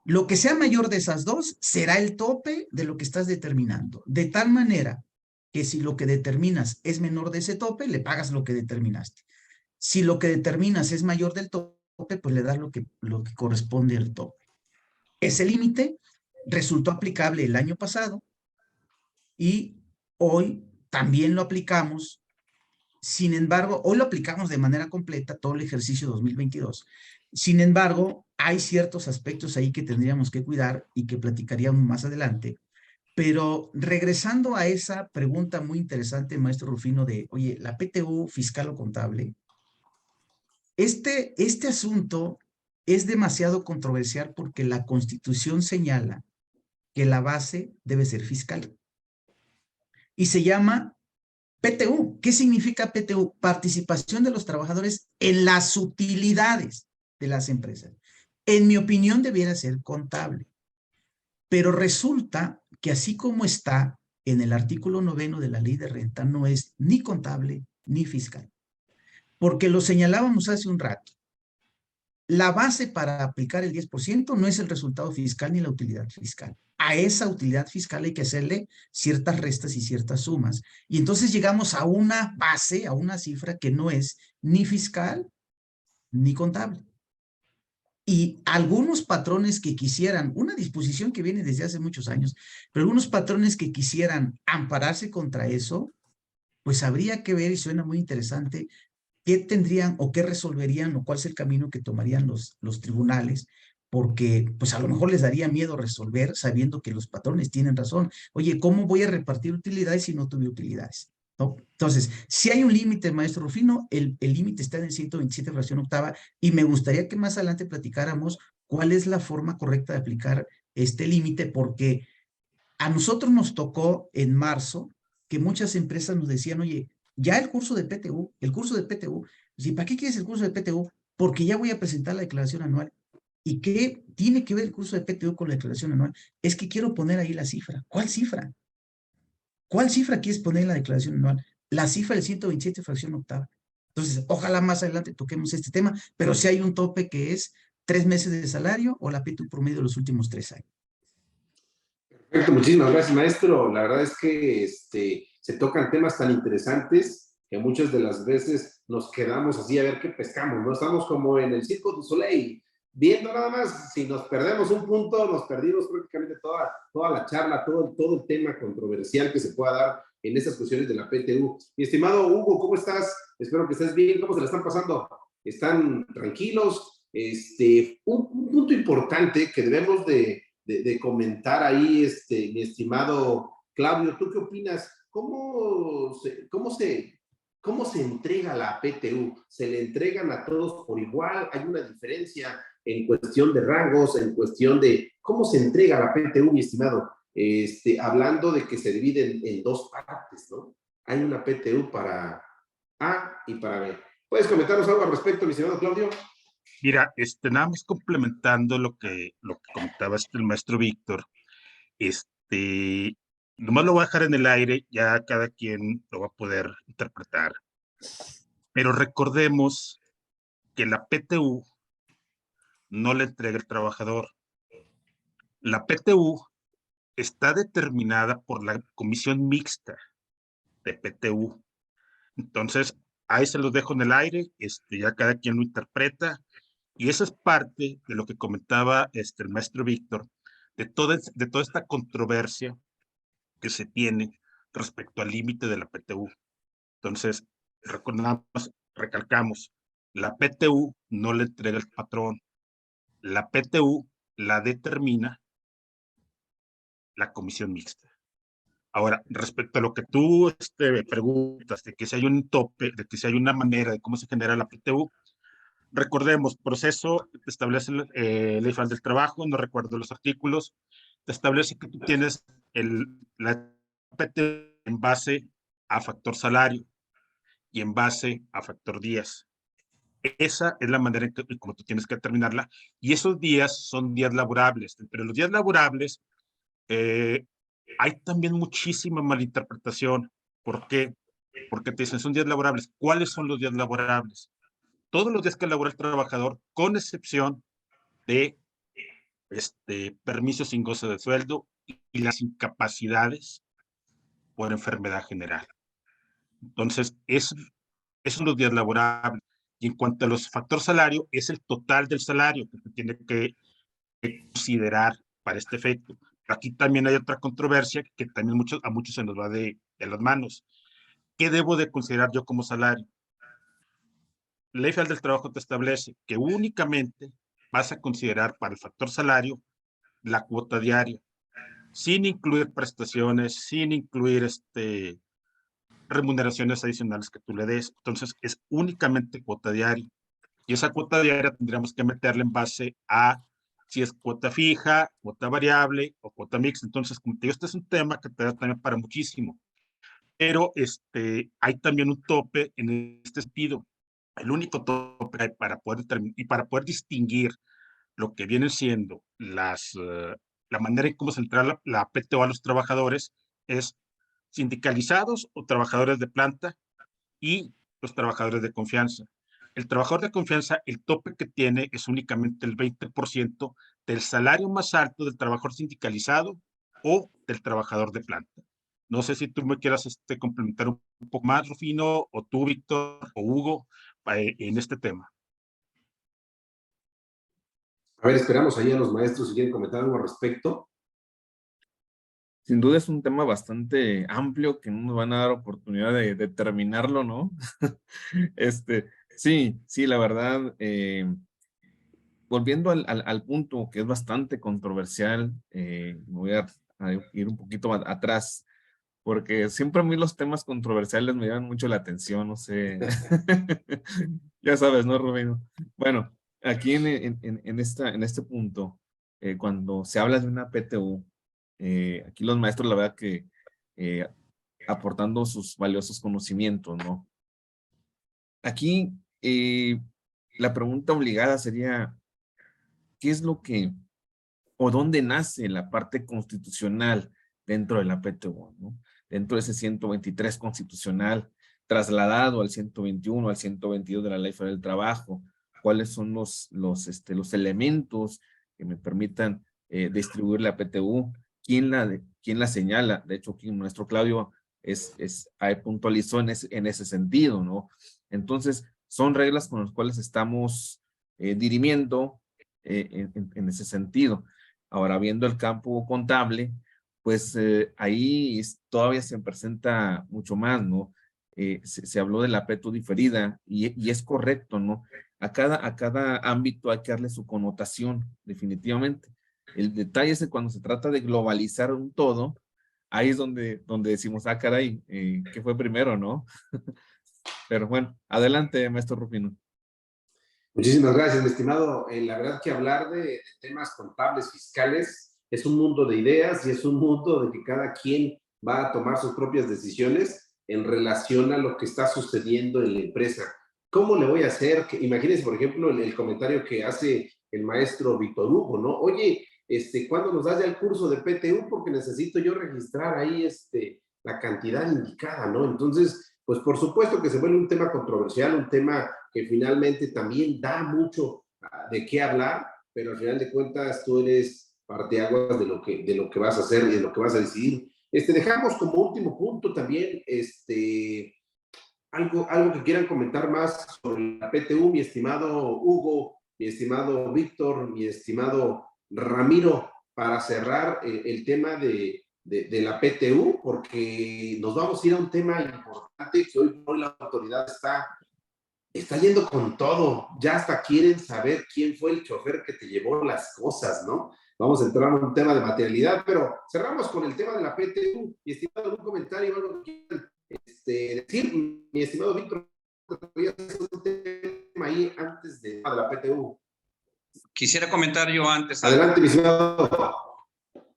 Lo que sea mayor de esas dos será el tope de lo que estás determinando, de tal manera que si lo que determinas es menor de ese tope, le pagas lo que determinaste. Si lo que determinas es mayor del tope, pues le das lo que corresponde al tope. Ese límite resultó aplicable el año pasado y hoy también lo aplicamos. Sin embargo, hoy lo aplicamos de manera completa todo el ejercicio 2022. Sin embargo, hay ciertos aspectos ahí que tendríamos que cuidar y que platicaríamos más adelante. Pero regresando a esa pregunta muy interesante, maestro Rufino, de, oye, la PTU fiscal o contable, este asunto es demasiado controversial porque la Constitución señala que la base debe ser fiscal. Y se llama PTU. ¿Qué significa PTU? Participación de los trabajadores en las utilidades de las empresas. En mi opinión, debiera ser contable. Pero resulta que así como está en el artículo 9 de la ley de renta, no es ni contable ni fiscal. Porque lo señalábamos hace un rato. La base para aplicar el 10% no es el resultado fiscal ni la utilidad fiscal. A esa utilidad fiscal hay que hacerle ciertas restas y ciertas sumas. Y entonces llegamos a una base, a una cifra que no es ni fiscal ni contable. Y algunos patrones que quisieran, una disposición que viene desde hace muchos años, pero algunos patrones que quisieran ampararse contra eso, pues habría que ver, y suena muy interesante, qué tendrían o qué resolverían o cuál es el camino que tomarían los tribunales, porque pues a lo mejor les daría miedo resolver sabiendo que los patrones tienen razón. Oye, ¿cómo voy a repartir utilidades si no tuve utilidades? ¿No? Entonces, si hay un límite, maestro Rufino, el límite está en el 127, fracción octava, y me gustaría que más adelante platicáramos cuál es la forma correcta de aplicar este límite, porque a nosotros nos tocó en marzo que muchas empresas nos decían, oye, ya el curso de PTU, ¿para qué quieres el curso de PTU? Porque ya voy a presentar la declaración anual. ¿Y qué tiene que ver el curso de PTU con la declaración anual? Es que quiero poner ahí la cifra. ¿Cuál cifra? ¿Cuál cifra quieres poner en la declaración anual? La cifra del 127, fracción octava. Entonces, ojalá más adelante toquemos este tema, pero si hay un tope que es 3 meses de salario o la PTU promedio de los últimos 3 años. Perfecto, muchísimas gracias, maestro. La verdad es que se tocan temas tan interesantes que muchas de las veces nos quedamos así a ver qué pescamos, ¿no? Estamos como en el Circo du Soleil, viendo nada más, si nos perdemos un punto, nos perdimos prácticamente toda la charla, todo el tema controversial que se pueda dar en estas cuestiones de la PTU. Mi estimado Hugo, ¿cómo estás? Espero que estés bien. ¿Cómo se la están pasando? ¿Están tranquilos? Un punto importante que debemos de comentar ahí, mi estimado Claudio, ¿tú qué opinas? ¿Cómo se entrega la PTU? ¿Se le entregan a todos por igual? ¿Hay una diferencia en cuestión de rangos, en cuestión de cómo se entrega la PTU, mi estimado? hablando de que se divide en dos partes, ¿no? Hay una PTU para A y para B. ¿Puedes comentarnos algo al respecto, mi estimado Claudio? Mira, nada más complementando lo que comentaba el maestro Víctor, nomás lo voy a dejar en el aire, ya cada quien lo va a poder interpretar. Pero recordemos que la PTU no le entrega el trabajador. La PTU está determinada por la comisión mixta de PTU. Entonces, ahí se los dejo en el aire, ya cada quien lo interpreta. Y eso es parte de lo que comentaba el maestro Víctor, de toda esta controversia que se tiene respecto al límite de la PTU. Entonces, recalcamos, la PTU no le entrega el patrón, la PTU la determina la comisión mixta. Ahora, respecto a lo que tú preguntas, de que si hay un tope, de que si hay una manera de cómo se genera la PTU, recordemos, proceso establece Ley Federal del Trabajo, no recuerdo los artículos, te establece que tú tienes la PTU en base a factor salario y en base a factor días. Esa es la manera en que, como tú tienes que determinarla, y esos días son días laborables. Entre los días laborables hay también muchísima malinterpretación. ¿Por qué? Porque te dicen son días laborables. ¿Cuáles son los días laborables? Todos los días que labora el trabajador, con excepción de permisos sin goce de sueldo y las incapacidades por enfermedad general. Entonces, esos son los días laborables. Y en cuanto a los factores salario, es el total del salario que se tiene que considerar para este efecto. Aquí también hay otra controversia que también a muchos se nos va de las manos. ¿Qué debo de considerar yo como salario? La Ley Federal del Trabajo te establece que únicamente vas a considerar para el factor salario la cuota diaria, sin incluir prestaciones, sin incluir remuneraciones adicionales que tú le des. Entonces, es únicamente cuota diaria. Y esa cuota diaria tendríamos que meterla en base a si es cuota fija, cuota variable o cuota mixta. Entonces, como te digo, este es un tema que te da también para muchísimo. Pero hay también un tope en este sentido. El único tope para poder distinguir lo que vienen siendo la manera en cómo se entrega la PTO a los trabajadores es sindicalizados o trabajadores de planta y los trabajadores de confianza. El trabajador de confianza, el tope que tiene es únicamente el 20% del salario más alto del trabajador sindicalizado o del trabajador de planta. No sé si tú me quieras complementar un poco más, Rufino, o tú, Víctor, o Hugo, en este tema. A ver, esperamos ahí a los maestros si quieren comentar algo al respecto. Sin duda es un tema bastante amplio que no nos van a dar oportunidad de terminarlo, ¿no? Sí, la verdad, volviendo al punto que es bastante controversial, me voy a ir un poquito atrás, porque siempre a mí los temas controversiales me llaman mucho la atención, no sé. Ya sabes, ¿no, Rubino? Bueno, aquí en este punto, cuando se habla de una PTU, aquí los maestros, la verdad que eh, aportando sus valiosos conocimientos, ¿no? Aquí la pregunta obligada sería, ¿qué es lo que, o dónde nace la parte constitucional dentro de la PTU, ¿no? Dentro de ese 123 constitucional, trasladado al 121, al 122 de la Ley Federal del Trabajo, cuáles son los elementos que me permitan distribuir la PTU, quién la señala. De hecho, aquí nuestro Claudio puntualizó en ese sentido, ¿no? Entonces, son reglas con las cuales estamos dirimiendo en ese sentido. Ahora, viendo el campo contable, pues ahí todavía se presenta mucho más, ¿no? Se habló de la PTU diferida y es correcto, ¿no? A cada ámbito hay que darle su connotación, definitivamente. El detalle es que cuando se trata de globalizar un todo, ahí es donde decimos, ah, caray, ¿qué fue primero, no? Pero bueno, adelante, maestro Rufino. Muchísimas gracias, mi estimado. La verdad que hablar de temas contables, fiscales, es un mundo de ideas y es un mundo de que cada quien va a tomar sus propias decisiones en relación a lo que está sucediendo en la empresa. ¿Cómo le voy a hacer? Imagínense, por ejemplo, el comentario que hace el maestro Víctor Hugo, ¿no? Oye, ¿cuándo nos das ya el curso de PTU? Porque necesito yo registrar ahí la cantidad indicada, ¿no? Entonces, pues por supuesto que se vuelve un tema controversial, un tema que finalmente también da mucho de qué hablar, pero al final de cuentas tú eres parteaguas de lo que vas a hacer y de lo que vas a decidir. Dejamos como último punto también, algo que quieran comentar más sobre la PTU, mi estimado Hugo, mi estimado Víctor, mi estimado Ramiro, para cerrar el tema de la PTU, porque nos vamos a ir a un tema importante que hoy la autoridad está yendo con todo. Ya hasta quieren saber quién fue el chofer que te llevó las cosas, ¿no? Vamos a entrar en un tema de materialidad, pero cerramos con el tema de la PTU. Mi estimado, algún comentario, algo que quieran decir, mi estimado Víctor, un tema ahí antes de la PTU. Quisiera comentar yo antes. Adelante, mi estimado.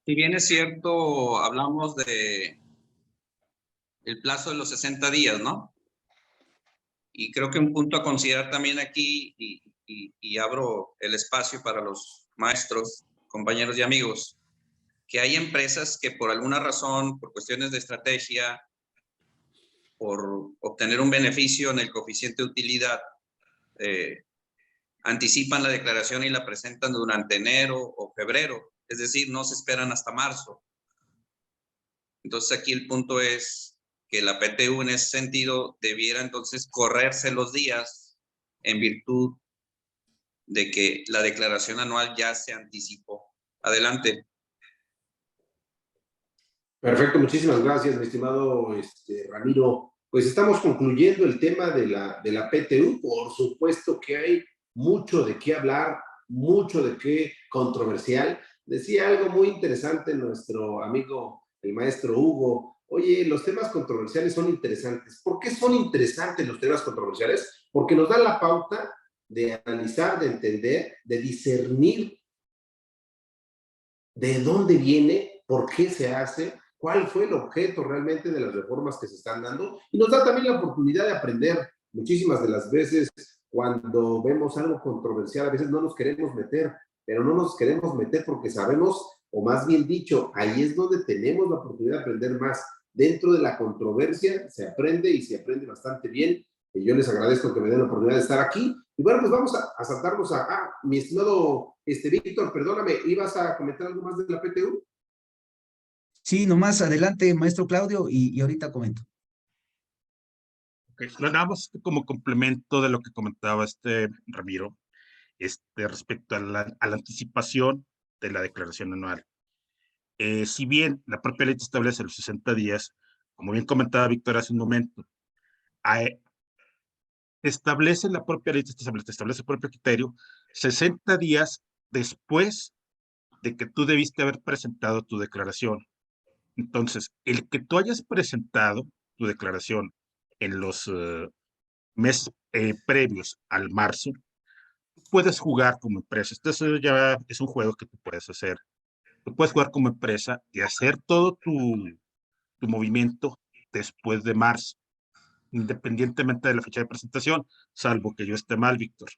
Si bien es cierto, hablamos de el plazo de los 60 días, ¿no? Y creo que un punto a considerar también aquí, y abro el espacio para los maestros, compañeros y amigos, que hay empresas que por alguna razón, por cuestiones de estrategia, por obtener un beneficio en el coeficiente de utilidad, anticipan la declaración y la presentan durante enero o febrero, es decir, no se esperan hasta marzo. Entonces aquí el punto es que la PTU en ese sentido debiera entonces correrse los días en virtud de que la declaración anual ya se anticipó. Adelante. Perfecto, muchísimas gracias, mi estimado Ramiro. Pues estamos concluyendo el tema de la PTU. Por supuesto que hay mucho de qué hablar, mucho de qué controversial. Decía algo muy interesante nuestro amigo, el maestro Hugo. Oye, los temas controversiales son interesantes. ¿Por qué son interesantes los temas controversiales? Porque nos dan la pauta de analizar, de entender, de discernir de dónde viene, por qué se hace, cuál fue el objeto realmente de las reformas que se están dando, y nos da también la oportunidad de aprender. Muchísimas de las veces cuando vemos algo controversial, a veces no nos queremos meter, pero no nos queremos meter porque sabemos, o más bien dicho, ahí es donde tenemos la oportunidad de aprender más. Dentro de la controversia se aprende y se aprende bastante bien, y yo les agradezco que me den la oportunidad de estar aquí. Y bueno, pues vamos a saltarnos mi estimado Víctor, perdóname, ¿ibas a comentar algo más de la PTU? Sí, nomás adelante, maestro Claudio, y ahorita comento. Okay. Nada más como complemento de lo que comentaba Ramiro, respecto a la anticipación de la declaración anual. Si bien la propia ley establece los 60 días, como bien comentaba Víctor hace un momento, establece la propia ley, establece el propio criterio, 60 días después de que tú debiste haber presentado tu declaración. Entonces, el que tú hayas presentado tu declaración en los meses previos al marzo, puedes jugar como empresa. Esto ya es un juego que tú puedes hacer. Tú puedes jugar como empresa y hacer todo tu movimiento después de marzo, independientemente de la fecha de presentación, salvo que yo esté mal, Víctor.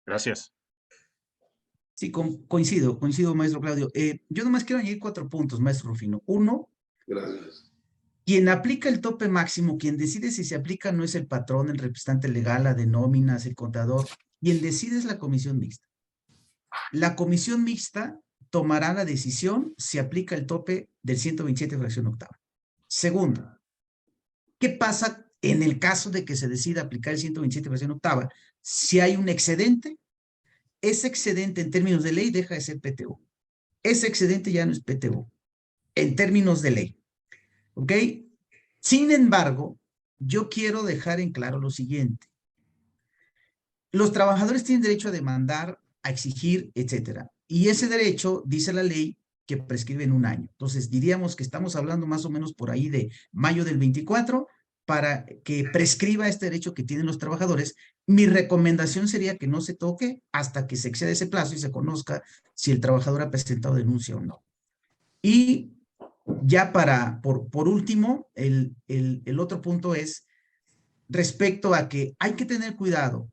Gracias. Sí, coincido, maestro Claudio. Yo nomás quiero añadir 4 puntos, maestro Rufino. 1, gracias. Quien aplica el tope máximo, quien decide si se aplica no es el patrón, el representante legal, la de nóminas, el contador. Quien decide es la comisión mixta. La comisión mixta tomará la decisión si aplica el tope del 127 fracción octava. Segundo, ¿qué pasa en el caso de que se decida aplicar el 127 fracción octava? Si hay un excedente, ese excedente en términos de ley deja de ser PTU. Ese excedente ya no es PTU en términos de ley. ¿Ok? Sin embargo, yo quiero dejar en claro lo siguiente. Los trabajadores tienen derecho a demandar, a exigir, etcétera. Y ese derecho, dice la ley, que prescribe en 1 año. Entonces, diríamos que estamos hablando más o menos por ahí de mayo del 24 para que prescriba este derecho que tienen los trabajadores. Mi recomendación sería que no se toque hasta que se exceda ese plazo y se conozca si el trabajador ha presentado denuncia o no. Y ya por último, el otro punto es respecto a que hay que tener cuidado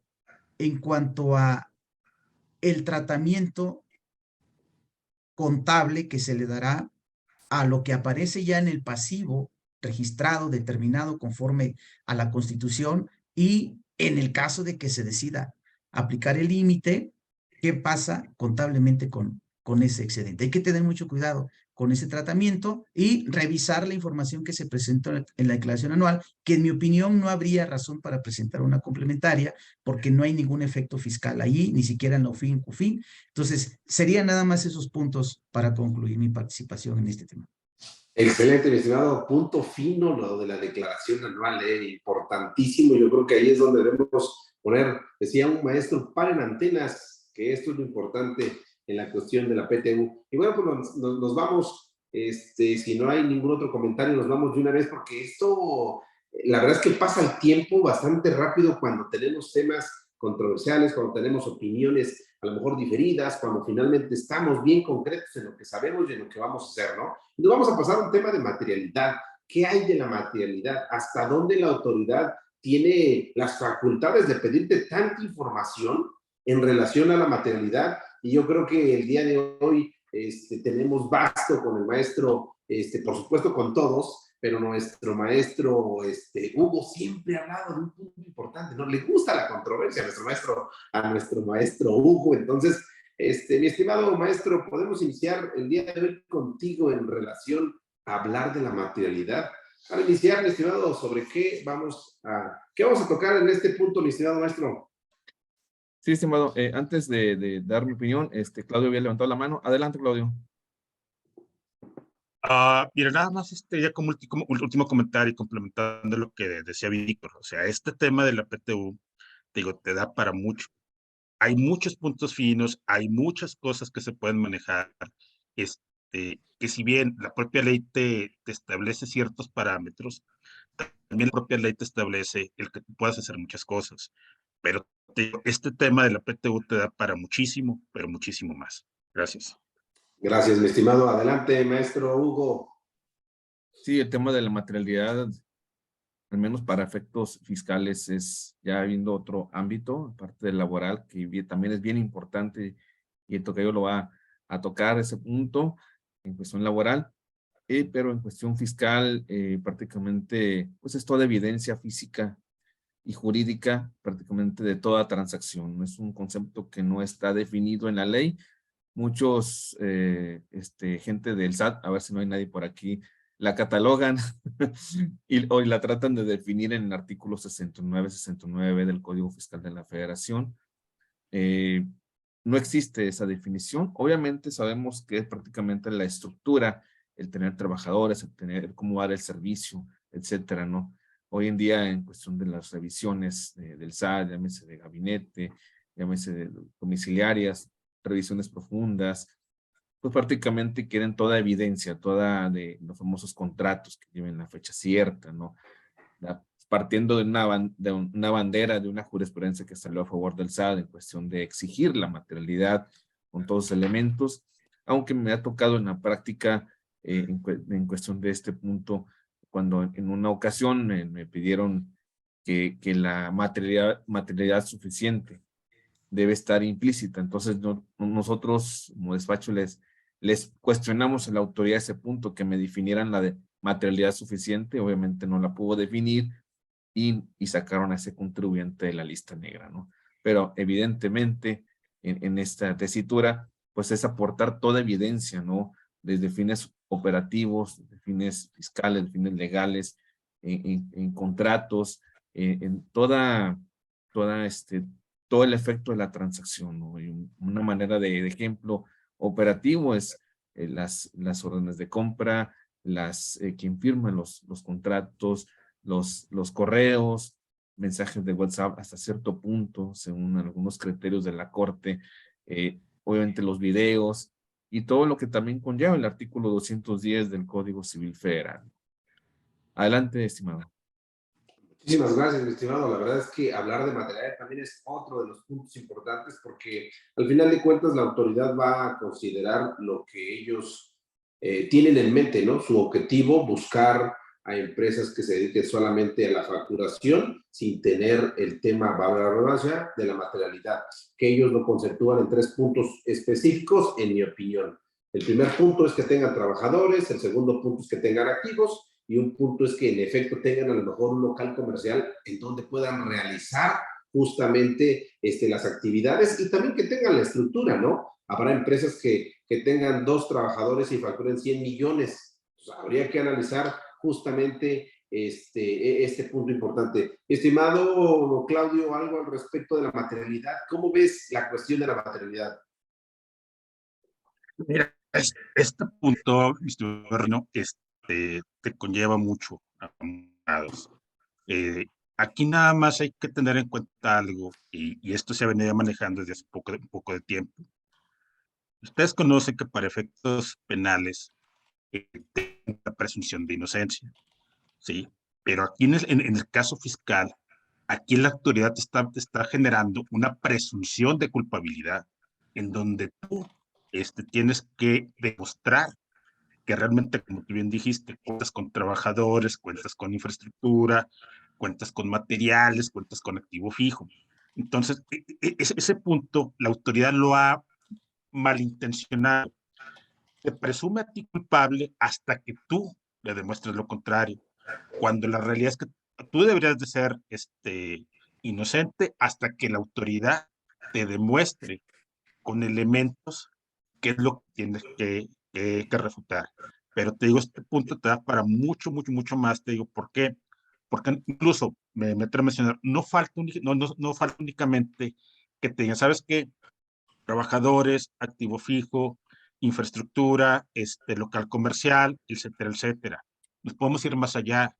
en cuanto a el tratamiento contable que se le dará a lo que aparece ya en el pasivo registrado, determinado conforme a la Constitución, y en el caso de que se decida aplicar el límite, ¿qué pasa contablemente con ese excedente? Hay que tener mucho cuidado con ese tratamiento y revisar la información que se presentó en la declaración anual, que en mi opinión no habría razón para presentar una complementaria porque no hay ningún efecto fiscal ahí, ni siquiera en la OFIN, CUFIN. Entonces, serían nada más esos puntos para concluir mi participación en este tema. Excelente, mi estimado. Punto fino lo de la declaración anual, importantísimo. Yo creo que ahí es donde debemos poner, decía un maestro, paren antenas, que esto es lo importante en la cuestión de la PTU. Y bueno, pues nos vamos, si no hay ningún otro comentario, nos vamos de una vez, porque esto, la verdad es que pasa el tiempo bastante rápido cuando tenemos temas controversiales, cuando tenemos opiniones a lo mejor diferidas, cuando finalmente estamos bien concretos en lo que sabemos y en lo que vamos a hacer, ¿no? Y nos vamos a pasar a un tema de materialidad. ¿Qué hay de la materialidad? ¿Hasta dónde la autoridad tiene las facultades de pedirte tanta información en relación a la materialidad? Y yo creo que el día de hoy tenemos basto con el maestro, por supuesto con todos, pero nuestro maestro Hugo siempre ha hablado de un punto importante, ¿no? Le gusta la controversia a nuestro maestro Hugo. Entonces, mi estimado maestro, podemos iniciar el día de hoy contigo en relación a hablar de la materialidad. Para iniciar, mi estimado, ¿sobre qué vamos a tocar en este punto, mi estimado maestro? Sí, estimado, antes de dar mi opinión, Claudio había levantado la mano. Adelante, Claudio. Mira, nada más ya como último comentario, complementando lo que decía Víctor. O sea, este tema de la PTU, digo, te da para mucho. Hay muchos puntos finos, hay muchas cosas que se pueden manejar, que si bien la propia ley te establece ciertos parámetros, también la propia ley te establece el que tú puedas hacer muchas cosas. Pero este tema de la PTU te da para muchísimo, pero muchísimo más. Gracias. Gracias, mi estimado. Adelante, maestro Hugo. Sí, el tema de la materialidad, al menos para efectos fiscales, es ya viendo otro ámbito, aparte del laboral, que también es bien importante, y el tocayo lo va a tocar ese punto en cuestión laboral, pero en cuestión fiscal, prácticamente, pues es toda evidencia física y jurídica, prácticamente de toda transacción. Es un concepto que no está definido en la ley. Muchos, gente del SAT, a ver si no hay nadie por aquí, la catalogan y hoy la tratan de definir en el artículo 69 del Código Fiscal de la Federación. No existe esa definición. Obviamente sabemos que es prácticamente la estructura, el tener trabajadores, el tener cómo dar el servicio, etcétera, ¿no? Hoy en día, en cuestión de las revisiones del SAT, llámese de gabinete, llámese de domiciliarias, revisiones profundas, pues prácticamente quieren toda evidencia, toda de los famosos contratos que lleven la fecha cierta, ¿no? Partiendo de una bandera, de una jurisprudencia que salió a favor del SAT en cuestión de exigir la materialidad con todos los elementos, aunque me ha tocado en la práctica, en cuestión de este punto, cuando en una ocasión me pidieron que la materialidad suficiente debe estar implícita. Entonces nosotros como despacho les cuestionamos a la autoridad ese punto, que me definieran la de materialidad suficiente. Obviamente no la pudo definir y sacaron a ese contribuyente de la lista negra, ¿no? Pero evidentemente en esta tesitura, pues es aportar toda evidencia, ¿no? Desde fines operativos, desde fines fiscales, de fines legales, en contratos, en todo el efecto de la transacción, ¿no? Y una manera de ejemplo operativo es las órdenes de compra, quien firma los contratos, los correos, mensajes de WhatsApp hasta cierto punto, según algunos criterios de la Corte, obviamente los videos y todo lo que también conlleva el artículo 210 del Código Civil Federal. Adelante, estimado. Muchísimas gracias, mi estimado. La verdad es que hablar de materialidad también es otro de los puntos importantes, porque al final de cuentas la autoridad va a considerar lo que ellos tienen en mente, ¿no? Su objetivo, buscar a empresas que se dediquen solamente a la facturación sin tener el tema, valga la redundancia, de la materialidad, que ellos lo conceptúan en 3 puntos específicos, en mi opinión. El primer punto es que tengan trabajadores, el segundo punto es que tengan activos, y un punto es que en efecto tengan a lo mejor un local comercial en donde puedan realizar justamente las actividades, y también que tengan la estructura, ¿no? Habrá empresas que tengan 2 trabajadores y facturen 100 millones. Pues habría que analizar justamente este punto importante. Estimado Claudio, algo al respecto de la materialidad. ¿Cómo ves la cuestión de la materialidad? Mira, este punto, mi estimado Rino, te conlleva mucho, amados. Aquí nada más hay que tener en cuenta algo, y esto se ha venido manejando desde hace un poco de tiempo. Ustedes conocen que para efectos penales tienen la presunción de inocencia, ¿sí? Pero aquí en el caso fiscal, aquí la autoridad está generando una presunción de culpabilidad, en donde tú tienes que demostrar que realmente, como tú bien dijiste, cuentas con trabajadores, cuentas con infraestructura, cuentas con materiales, cuentas con activo fijo. Entonces, ese punto, la autoridad lo ha malintencionado. Te presume a ti culpable hasta que tú le demuestres lo contrario, cuando la realidad es que tú deberías de ser inocente hasta que la autoridad te demuestre con elementos qué es lo que tienes que refutar. Pero te digo, este punto te da para mucho, mucho, mucho más. Te digo, ¿por qué? Porque incluso, me atrevo a mencionar, no falta únicamente que te digan, ¿sabes qué? Trabajadores, activo fijo, infraestructura, local comercial, etcétera, etcétera. Nos podemos ir más allá.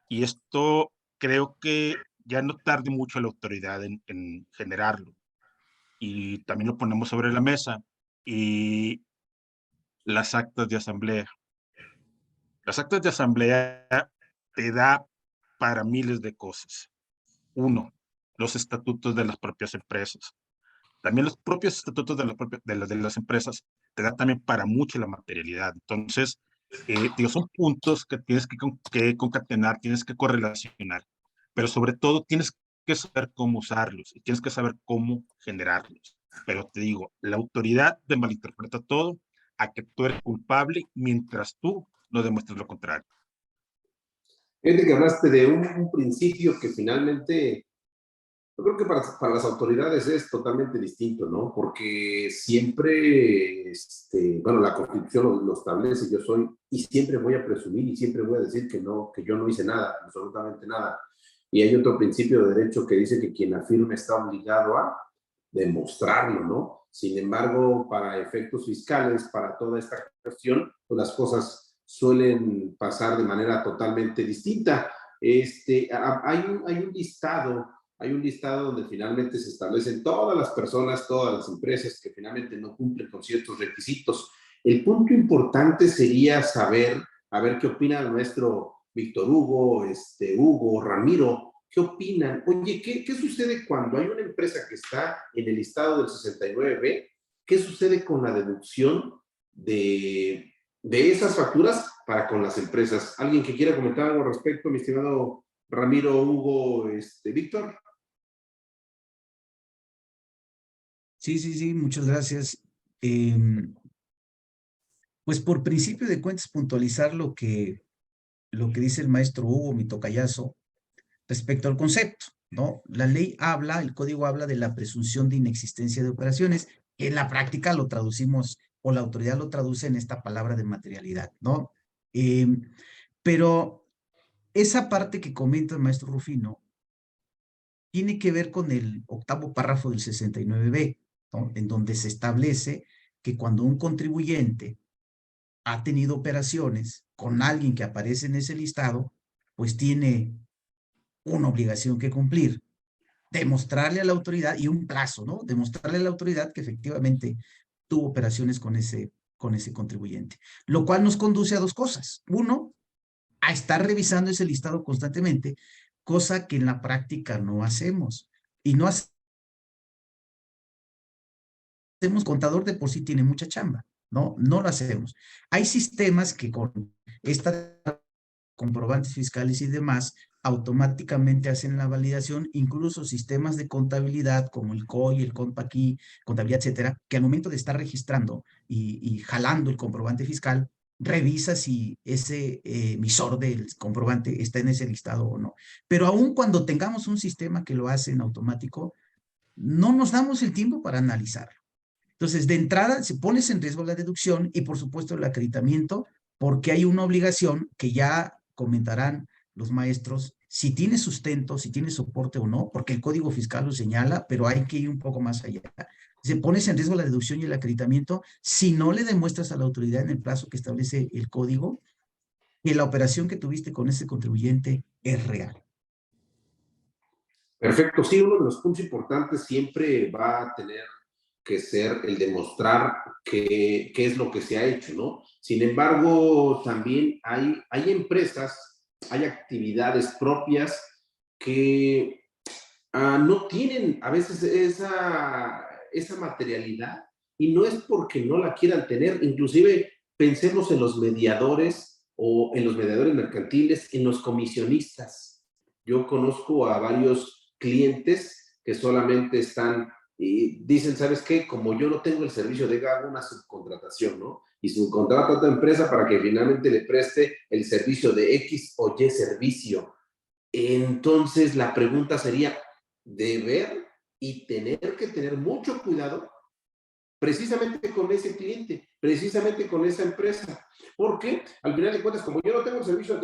Y esto creo que ya no tarde mucho la autoridad en generarlo. Y también lo ponemos sobre la mesa. Y las actas de asamblea. Las actas de asamblea te da para miles de cosas. Uno, los estatutos de las propias empresas. También los propios estatutos de las empresas te da también para mucho la materialidad. Entonces, digo, son puntos que tienes que concatenar, tienes que correlacionar, pero sobre todo tienes que saber cómo usarlos y tienes que saber cómo generarlos. Pero te digo, la autoridad te malinterpreta todo a que tú eres culpable mientras tú no demuestres lo contrario. Fíjate que hablaste de un principio que finalmente, yo creo que para las autoridades es totalmente distinto, ¿no? Porque siempre, bueno, la Constitución lo establece, yo soy, y siempre voy a presumir y siempre voy a decir que no, que yo no hice nada, absolutamente nada. Y hay otro principio de derecho que dice que quien afirme está obligado a demostrarlo, ¿no? Sin embargo, para efectos fiscales, para toda esta cuestión, pues las cosas suelen pasar de manera totalmente distinta. Hay un listado donde finalmente se establecen todas las personas, todas las empresas que finalmente no cumplen con ciertos requisitos. El punto importante sería saber, a ver qué opina nuestro Víctor Hugo, Hugo, Ramiro, ¿qué opinan? Oye, ¿qué sucede cuando hay una empresa que está en el listado del 69B? ¿Qué sucede con la deducción de esas facturas para con las empresas? ¿Alguien que quiera comentar algo al respecto, mi estimado Ramiro, Hugo, Víctor? Sí, muchas gracias. Pues por principio de cuentas, puntualizar lo que dice el maestro Hugo, mi tocayazo, respecto al concepto, ¿no? La ley habla, el código habla de la presunción de inexistencia de operaciones, que en la práctica lo traducimos, o la autoridad lo traduce en esta palabra de materialidad, ¿no? Pero esa parte que comenta el maestro Rufino tiene que ver con el octavo párrafo del 69B, ¿no? En donde se establece que cuando un contribuyente ha tenido operaciones con alguien que aparece en ese listado, pues tiene una obligación que cumplir, demostrarle a la autoridad y un plazo, ¿no? Demostrarle a la autoridad que efectivamente tuvo operaciones con ese contribuyente, lo cual nos conduce a 2 cosas. Uno, a estar revisando ese listado constantemente, cosa que en la práctica no hacemos. Y no hacemos, contador de por sí tiene mucha chamba. ¿no? No lo hacemos. Hay sistemas que con esta comprobantes fiscales y demás, automáticamente hacen la validación, incluso sistemas de contabilidad como el COI, el CONPAQUI, contabilidad, etcétera, que al momento de estar registrando y jalando el comprobante fiscal, revisa si ese emisor del comprobante está en ese listado o no. Pero aún cuando tengamos un sistema que lo hace en automático, no nos damos el tiempo para analizarlo. Entonces, de entrada, se pones en riesgo la deducción y, por supuesto, el acreditamiento, porque hay una obligación que ya comentarán los maestros si tiene sustento, si tiene soporte o no, porque el Código Fiscal lo señala, pero hay que ir un poco más allá. Se pones en riesgo la deducción y el acreditamiento si no le demuestras a la autoridad en el plazo que establece el código que la operación que tuviste con ese contribuyente es real. Perfecto, sí, uno de los puntos importantes siempre va a tener que ser el demostrar qué es lo que se ha hecho, ¿no? Sin embargo, también hay empresas, hay actividades propias que no tienen a veces esa materialidad y no es porque no la quieran tener, inclusive pensemos en los mediadores o en los mediadores mercantiles, en los comisionistas. Yo conozco a varios clientes que solamente están y dicen, ¿sabes qué? Como yo no tengo el servicio, hago una subcontratación, ¿no? Y subcontrata a otra empresa para que finalmente le preste el servicio de X o Y servicio. Entonces, la pregunta sería, deber y tener que tener mucho cuidado precisamente con ese cliente, precisamente con esa empresa. Porque al final de cuentas, como yo no tengo el servicio,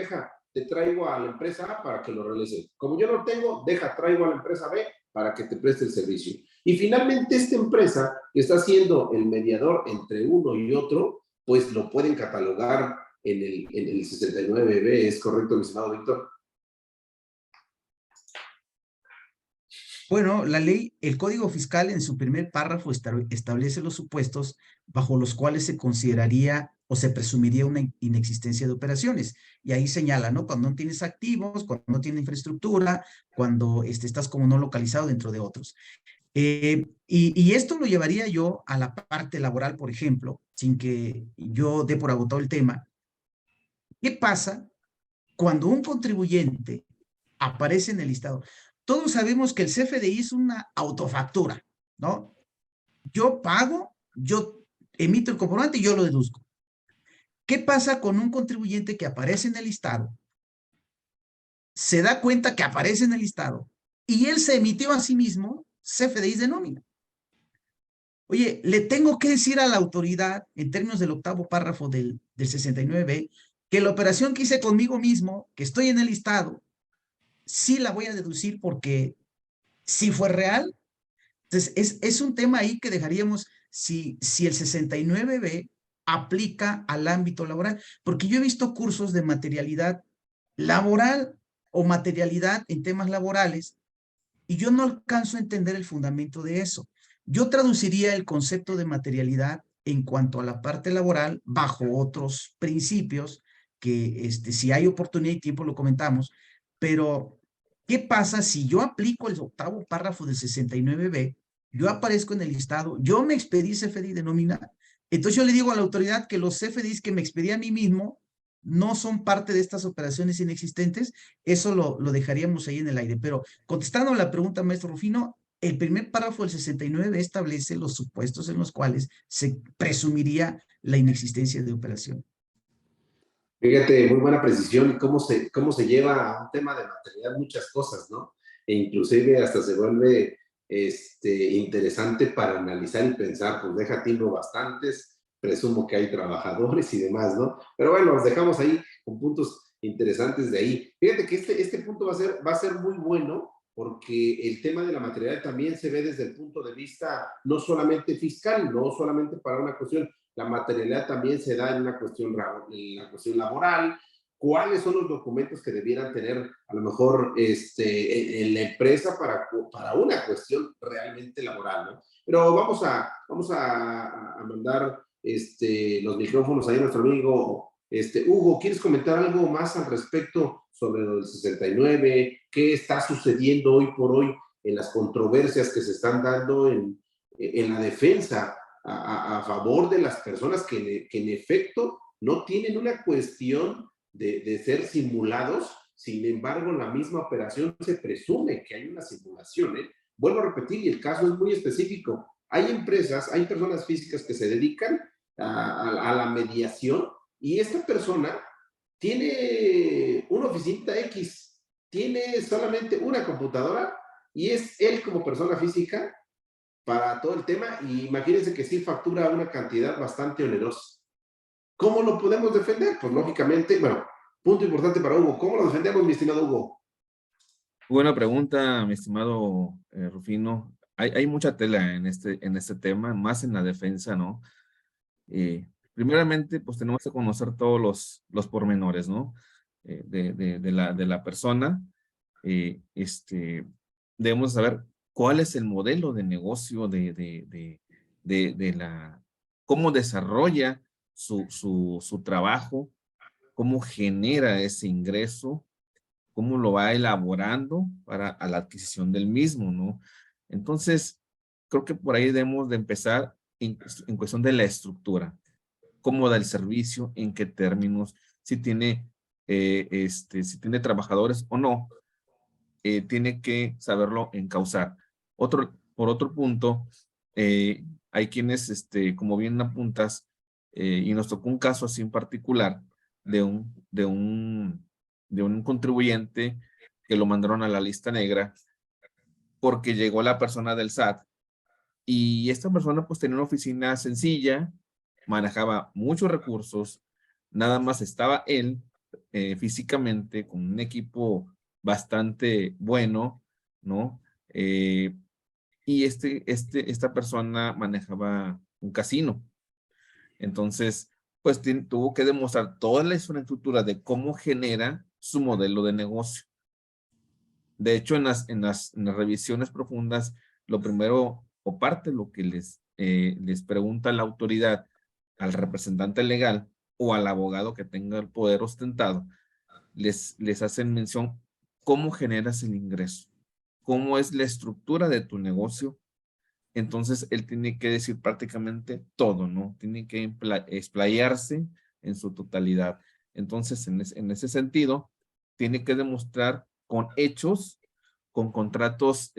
te traigo a la empresa A para que lo realice. Como yo no tengo, traigo a la empresa B para que te preste el servicio. Y finalmente esta empresa que está siendo el mediador entre uno y otro, pues lo pueden catalogar en el 69B. ¿Es correcto, mi estimado Víctor? Bueno, la ley, el Código Fiscal en su primer párrafo establece los supuestos bajo los cuales se consideraría o se presumiría una inexistencia de operaciones. Y ahí señala, ¿no? Cuando no tienes activos, cuando no tienes infraestructura, cuando estás como no localizado dentro de otros. Y esto lo llevaría yo a la parte laboral, por ejemplo, sin que yo dé por agotado el tema. ¿Qué pasa cuando un contribuyente aparece en el listado? Todos sabemos que el CFDI es una autofactura, ¿no? Yo pago, yo emito el comprobante y yo lo deduzco. ¿Qué pasa con un contribuyente que aparece en el listado? Se da cuenta que aparece en el listado y él se emitió a sí mismo CFDIs de nómina. Oye, le tengo que decir a la autoridad, en términos del octavo párrafo del 69B, que la operación que hice conmigo mismo, que estoy en el listado, sí la voy a deducir porque sí fue real. Entonces, es un tema ahí que dejaríamos si el 69B aplica al ámbito laboral, porque yo he visto cursos de materialidad laboral o materialidad en temas laborales y yo no alcanzo a entender el fundamento de eso. Yo traduciría el concepto de materialidad en cuanto a la parte laboral bajo otros principios que si hay oportunidad y tiempo lo comentamos, pero ¿qué pasa si yo aplico el octavo párrafo del 69B? Yo aparezco en el listado, yo me expedí CFDI de nómina, entonces yo le digo a la autoridad que los CFDIs que me expedí a mí mismo no son parte de estas operaciones inexistentes, eso lo dejaríamos ahí en el aire. Pero contestando a la pregunta, maestro Rufino, el primer párrafo del 69 establece los supuestos en los cuales se presumiría la inexistencia de operación. Fíjate, muy buena precisión y cómo se lleva a un tema de materialidad muchas cosas, ¿no? E inclusive hasta se vuelve interesante para analizar y pensar, pues deja tiempo bastantes, presumo que hay trabajadores y demás, ¿no? Pero bueno, los dejamos ahí con puntos interesantes de ahí. Fíjate que este punto va a ser muy bueno porque el tema de la materialidad también se ve desde el punto de vista no solamente fiscal, no solamente para una cuestión. La materialidad también se da en la cuestión laboral. ¿Cuáles son los documentos que debieran tener a lo mejor en la empresa para una cuestión realmente laboral, ¿no? Pero vamos a mandar los micrófonos ahí a nuestro amigo Hugo. ¿Quieres comentar algo más al respecto sobre lo del 69? ¿Qué está sucediendo hoy por hoy en las controversias que se están dando en la defensa a favor de las personas que en efecto no tienen una cuestión de ser simulados. Sin embargo, la misma operación se presume que hay una simulación, ¿eh? Vuelvo a repetir, y el caso es muy específico. Hay empresas, hay personas físicas que se dedican a la mediación, y esta persona tiene una oficinita X, tiene solamente una computadora, y es él como persona física para todo el tema, y imagínense que sí factura una cantidad bastante onerosa. ¿Cómo lo podemos defender? Pues lógicamente, bueno, punto importante para Hugo. ¿Cómo lo defendemos, mi estimado Hugo? Buena pregunta, mi estimado Rufino. Hay mucha tela en este tema, más en la defensa, ¿no? Primeramente, pues tenemos que conocer todos los pormenores, ¿no? De la persona. Debemos saber cuál es el modelo de negocio cómo desarrolla su trabajo, cómo genera ese ingreso, cómo lo va elaborando a la adquisición del mismo, ¿no? Entonces, creo que por ahí debemos de empezar en cuestión de la estructura. Cómo da el servicio, en qué términos, si tiene trabajadores o no, tiene que saberlo encauzar. Por otro punto, hay quienes, como bien apuntas, y nos tocó un caso así en particular de un contribuyente que lo mandaron a la lista negra porque llegó la persona del SAT, y esta persona pues tenía una oficina sencilla, manejaba muchos recursos, nada más estaba él físicamente con un equipo bastante bueno, ¿no? Y esta persona manejaba un casino. Entonces, pues tuvo que demostrar toda la infraestructura de cómo genera su modelo de negocio. De hecho, en las revisiones profundas, lo primero o parte de lo que les pregunta la autoridad al representante legal o al abogado que tenga el poder ostentado, les hacen mención cómo generas el ingreso, cómo es la estructura de tu negocio. Entonces, él tiene que decir prácticamente todo, ¿no? Tiene que explayarse en su totalidad. Entonces, en ese sentido, tiene que demostrar con hechos, con contratos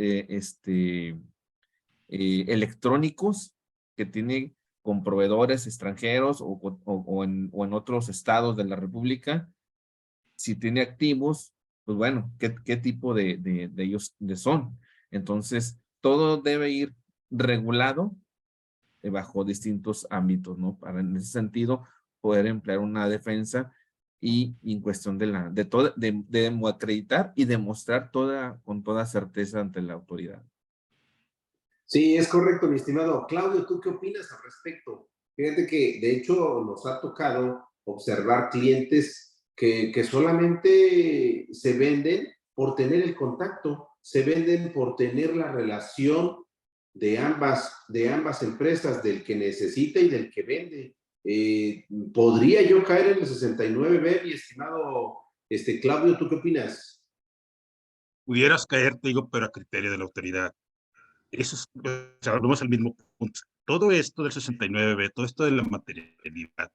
electrónicos que tiene con proveedores extranjeros o en otros estados de la República. Si tiene activos, pues bueno, ¿qué tipo de ellos son? Entonces, todo debe ir regulado bajo distintos ámbitos, ¿no? Para en ese sentido poder emplear una defensa y en cuestión de acreditar y demostrar con toda certeza ante la autoridad. Sí, es correcto, mi estimado. Claudio, ¿tú qué opinas al respecto? Fíjate que de hecho nos ha tocado observar clientes que solamente se venden por tener el contacto, se venden por tener la relación de ambas empresas, del que necesita y del que vende. ¿Podría yo caer en el 69B, mi estimado Claudio? ¿Tú qué opinas? Pudieras caer, te digo, pero a criterio de la autoridad. Eso es, volvemos al mismo punto. Todo esto del 69B, todo esto de la materialidad,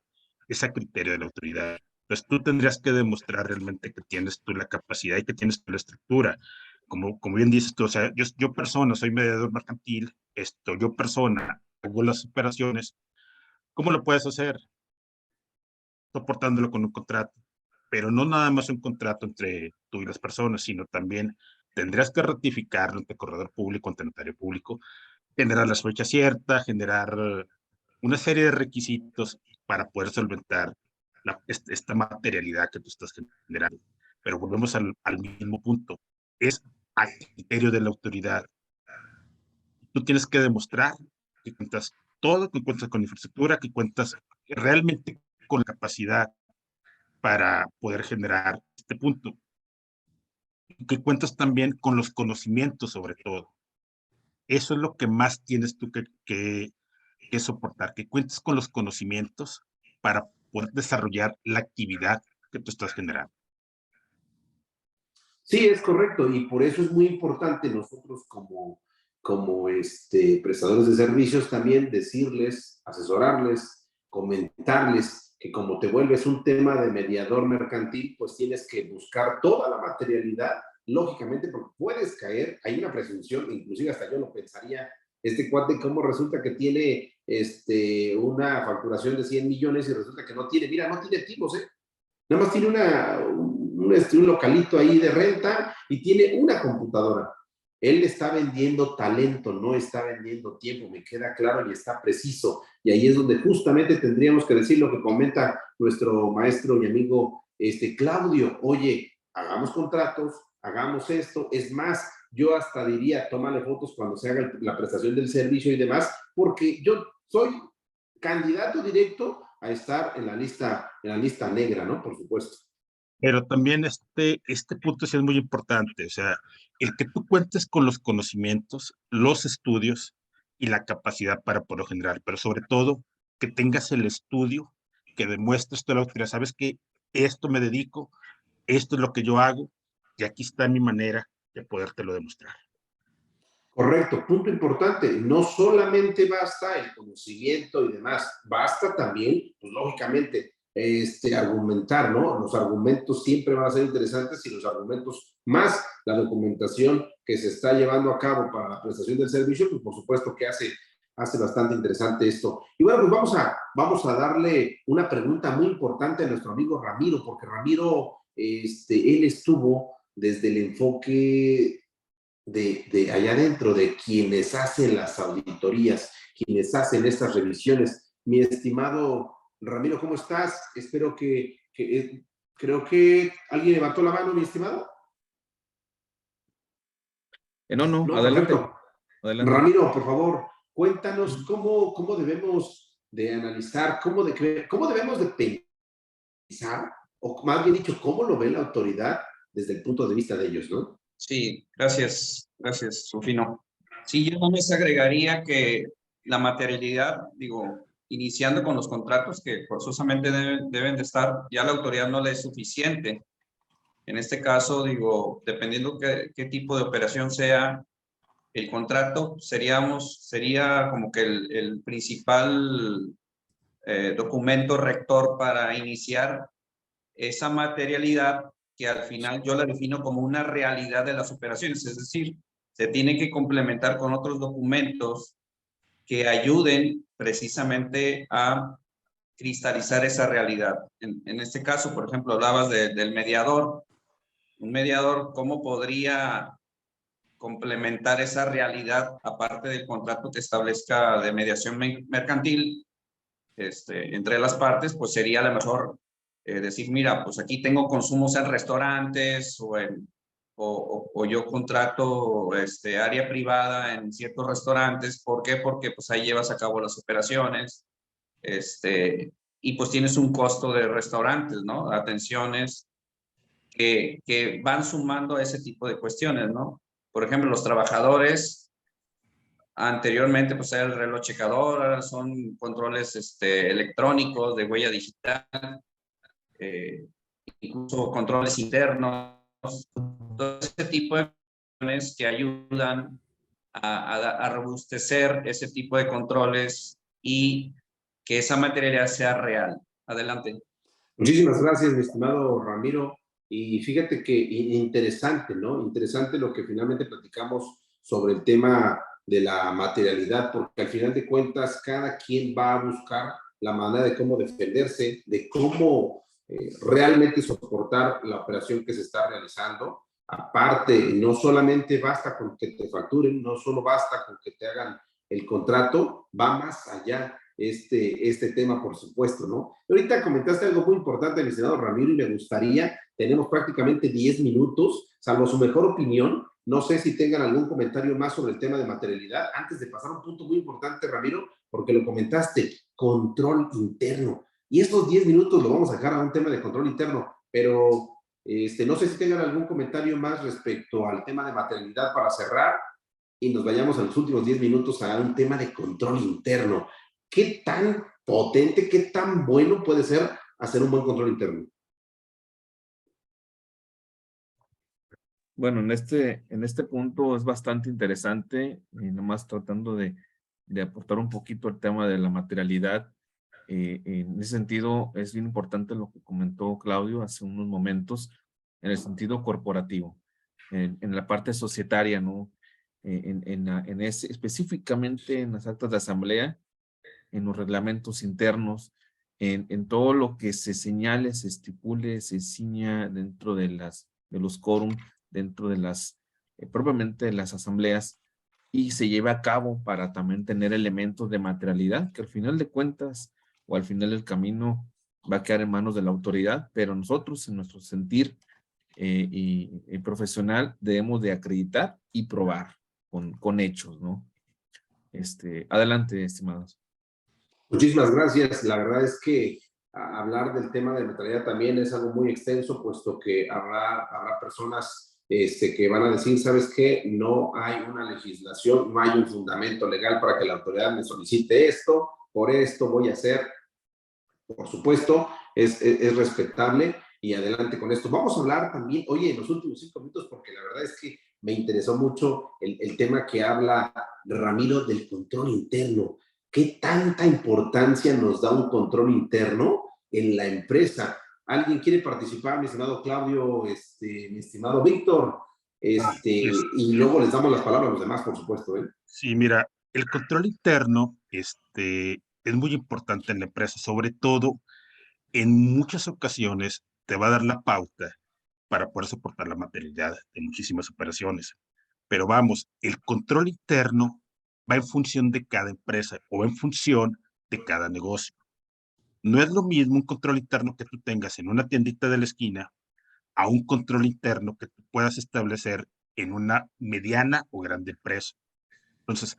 es a criterio de la autoridad. Entonces tú tendrías que demostrar realmente que tienes tú la capacidad y que tienes tú la estructura. Como bien dices tú, o sea, yo persona, soy mediador mercantil, yo persona, hago las operaciones. ¿Cómo lo puedes hacer? Soportándolo con un contrato. Pero no nada más un contrato entre tú y las personas, sino también tendrías que ratificarlo ante corredor público, ante notario público, generar las fechas ciertas, generar una serie de requisitos para poder solventar esta materialidad que tú estás generando. Pero volvemos al mismo punto. Es a criterio de la autoridad. Tú tienes que demostrar que cuentas todo, que cuentas con infraestructura, que cuentas realmente con la capacidad para poder generar este punto. Que cuentas también con los conocimientos sobre todo. Eso es lo que más tienes tú que soportar, que cuentes con los conocimientos para poder desarrollar la actividad que tú estás generando. Sí, es correcto, y por eso es muy importante nosotros como como prestadores de servicios también decirles, asesorarles, comentarles que como te vuelves un tema de mediador mercantil, pues tienes que buscar toda la materialidad, lógicamente, porque puedes caer, hay una presunción, inclusive hasta yo lo pensaría, este cuate, ¿cómo resulta que tiene una facturación de 100 millones y resulta que no tiene, mira, no tiene activos, nada más tiene un localito ahí de renta y tiene una computadora. Él está vendiendo talento, no está vendiendo tiempo, me queda claro y está preciso. Y ahí es donde justamente tendríamos que decir lo que comenta nuestro maestro y amigo Claudio. Oye, hagamos contratos, hagamos esto. Es más, yo hasta diría, tómale fotos cuando se haga la prestación del servicio y demás, porque yo soy candidato directo a estar en la lista negra, ¿no? Por supuesto. Pero también este punto sí es muy importante, o sea, el que tú cuentes con los conocimientos, los estudios y la capacidad para poder generar, pero sobre todo que tengas el estudio, que demuestres toda la autoridad, sabes que esto me dedico, esto es lo que yo hago y aquí está mi manera de podértelo demostrar. Correcto, punto importante. No solamente basta el conocimiento y demás, basta también, pues lógicamente, argumentar, ¿no? Los argumentos siempre van a ser interesantes y los argumentos más la documentación que se está llevando a cabo para la prestación del servicio, pues por supuesto que hace bastante interesante esto. Y bueno, pues vamos a darle una pregunta muy importante a nuestro amigo Ramiro, porque Ramiro, él estuvo desde el enfoque de allá adentro, de quienes hacen las auditorías, quienes hacen estas revisiones. Mi estimado Ramiro, ¿cómo estás? Espero creo que alguien levantó la mano, mi estimado. No, adelante. Perfecto. Adelante. Ramiro, por favor, cuéntanos cómo debemos de analizar, cómo debemos de pensar, o más bien dicho, cómo lo ve la autoridad desde el punto de vista de ellos, ¿no? Sí, gracias, Rufino. Sí, yo nomás agregaría que la materialidad, digo, iniciando con los contratos que forzosamente deben de estar, ya la autoridad no le es suficiente. En este caso, digo, dependiendo qué tipo de operación sea el contrato, sería como que el principal documento rector para iniciar esa materialidad que al final yo la defino como una realidad de las operaciones, es decir, se tiene que complementar con otros documentos que ayuden precisamente a cristalizar esa realidad. En este caso, por ejemplo, hablabas del mediador. Un mediador, ¿cómo podría complementar esa realidad aparte del contrato que establezca de mediación mercantil entre las partes? Pues sería a lo mejor decir, mira, pues aquí tengo consumos en restaurantes o yo contrato área privada en ciertos restaurantes. ¿Por qué? Porque pues ahí llevas a cabo las operaciones y pues tienes un costo de restaurantes, ¿no? Atenciones que van sumando a ese tipo de cuestiones, ¿no? Por ejemplo, los trabajadores anteriormente pues era el reloj checador, ahora son controles electrónicos de huella digital, incluso controles internos, todo ese tipo de cuestiones que ayudan a robustecer ese tipo de controles y que esa materialidad sea real. Adelante. Muchísimas gracias, mi estimado Ramiro. Y fíjate que interesante, ¿no? Interesante lo que finalmente platicamos sobre el tema de la materialidad, porque al final de cuentas cada quien va a buscar la manera de cómo defenderse, de cómo realmente soportar la operación que se está realizando. Aparte, no solamente basta con que te facturen, no solo basta con que te hagan el contrato, va más allá este tema, por supuesto, ¿no? Ahorita comentaste algo muy importante, mi estimado Ramiro, y me gustaría, tenemos prácticamente 10 minutos, salvo su mejor opinión, no sé si tengan algún comentario más sobre el tema de materialidad, antes de pasar a un punto muy importante, Ramiro, porque lo comentaste, control interno. Y estos 10 minutos lo vamos a dejar a un tema de control interno, pero no sé si tengan algún comentario más respecto al tema de materialidad para cerrar y nos vayamos a los últimos 10 minutos a un tema de control interno. ¿Qué tan potente, qué tan bueno puede ser hacer un buen control interno? Bueno, en este punto es bastante interesante, y nomás tratando de aportar un poquito el tema de la materialidad. En ese sentido, es bien importante lo que comentó Claudio hace unos momentos, en el sentido corporativo, en la parte societaria, ¿no? Específicamente en las actas de asamblea, en los reglamentos internos, en todo lo que se señale, se estipule, se ciña dentro de los quórum, dentro de propiamente de las asambleas, y se lleve a cabo para también tener elementos de materialidad, que al final de cuentas, o al final del camino, va a quedar en manos de la autoridad, pero nosotros, en nuestro sentir y profesional, debemos de acreditar y probar con hechos, ¿no? Adelante, estimados. Muchísimas gracias. La verdad es que hablar del tema de neutralidad también es algo muy extenso, puesto que habrá personas que van a decir, ¿sabes qué? No hay una legislación, no hay un fundamento legal para que la autoridad me solicite esto, por esto voy a hacer. Por supuesto, es respetable y adelante con esto. Vamos a hablar también, oye, en los últimos 5 minutos, porque la verdad es que me interesó mucho el tema que habla Ramiro del control interno. ¿Qué tanta importancia nos da un control interno en la empresa? ¿Alguien quiere participar, mi estimado Claudio, mi estimado Víctor? Y luego les damos las palabras a los demás, por supuesto, ¿eh? Sí, mira, el control interno es muy importante en la empresa, sobre todo en muchas ocasiones te va a dar la pauta para poder soportar la materialidad de muchísimas operaciones. Pero vamos, el control interno va en función de cada empresa o en función de cada negocio. No es lo mismo un control interno que tú tengas en una tiendita de la esquina a un control interno que tú puedas establecer en una mediana o grande empresa. Entonces,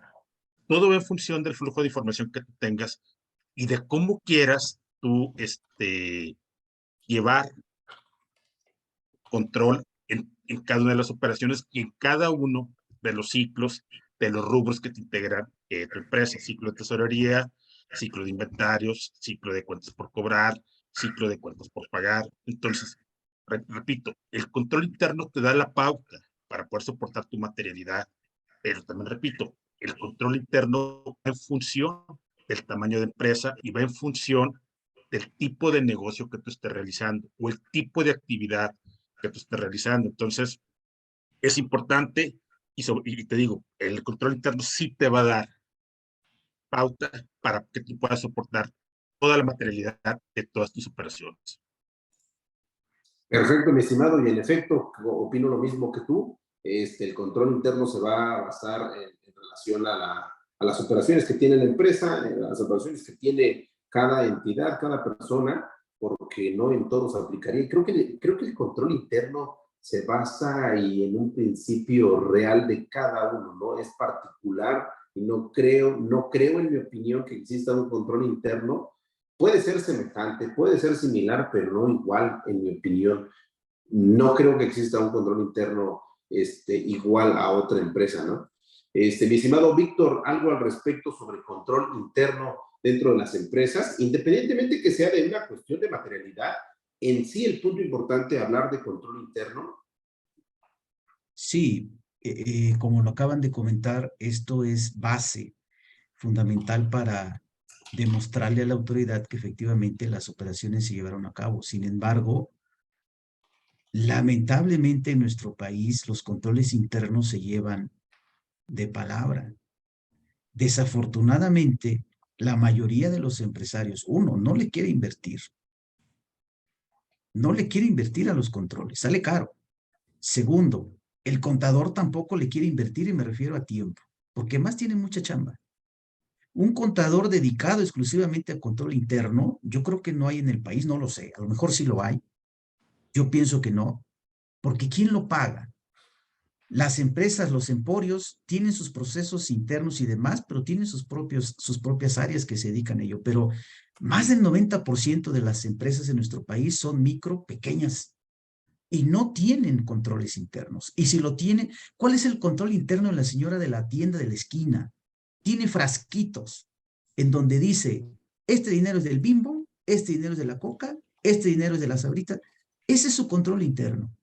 todo va en función del flujo de información que tú tengas y de cómo quieras tú llevar control en cada una de las operaciones y en cada uno de los ciclos, de los rubros que te integran tu empresa. Ciclo de tesorería, ciclo de inventarios, ciclo de cuentas por cobrar, ciclo de cuentas por pagar. Entonces, repito, el control interno te da la pauta para poder soportar tu materialidad, pero también repito, el control interno va en función del tamaño de empresa y va en función del tipo de negocio que tú estés realizando o el tipo de actividad que tú estés realizando. Entonces, es importante y te digo, el control interno sí te va a dar pauta para que tú puedas soportar toda la materialidad de todas tus operaciones. Perfecto, mi estimado, y en efecto, opino lo mismo que tú. El control interno se va a basar en relación a las operaciones que tiene la empresa, las operaciones que tiene cada entidad, cada persona, porque no en todos aplicaría. Creo que el control interno se basa y en un principio real de cada uno, ¿no? Es particular y no creo en mi opinión que exista un control interno. Puede ser semejante, puede ser similar, pero no igual, en mi opinión. No creo que exista un control interno igual a otra empresa, ¿no? Mi estimado Víctor, algo al respecto sobre control interno dentro de las empresas, independientemente que sea de una cuestión de materialidad, en sí el punto importante hablar de control interno. Sí, como lo acaban de comentar, esto es base fundamental para demostrarle a la autoridad que efectivamente las operaciones se llevaron a cabo. Sin embargo, lamentablemente en nuestro país los controles internos se llevan de palabra. Desafortunadamente, la mayoría de los empresarios, uno, no le quiere invertir. No le quiere invertir a los controles, sale caro. Segundo, el contador tampoco le quiere invertir y me refiero a tiempo, porque más tiene mucha chamba. Un contador dedicado exclusivamente a control interno, yo creo que no hay en el país, no lo sé, a lo mejor sí lo hay. Yo pienso que no, porque ¿quién lo paga? Las empresas, los emporios, tienen sus procesos internos y demás, pero tienen sus propias áreas que se dedican a ello. Pero más del 90% de las empresas en nuestro país son micro, pequeñas, y no tienen controles internos. Y si lo tienen, ¿cuál es el control interno de la señora de la tienda de la esquina? Tiene frasquitos en donde dice, este dinero es del Bimbo, este dinero es de la Coca, este dinero es de la Sabrita. Ese es su control interno.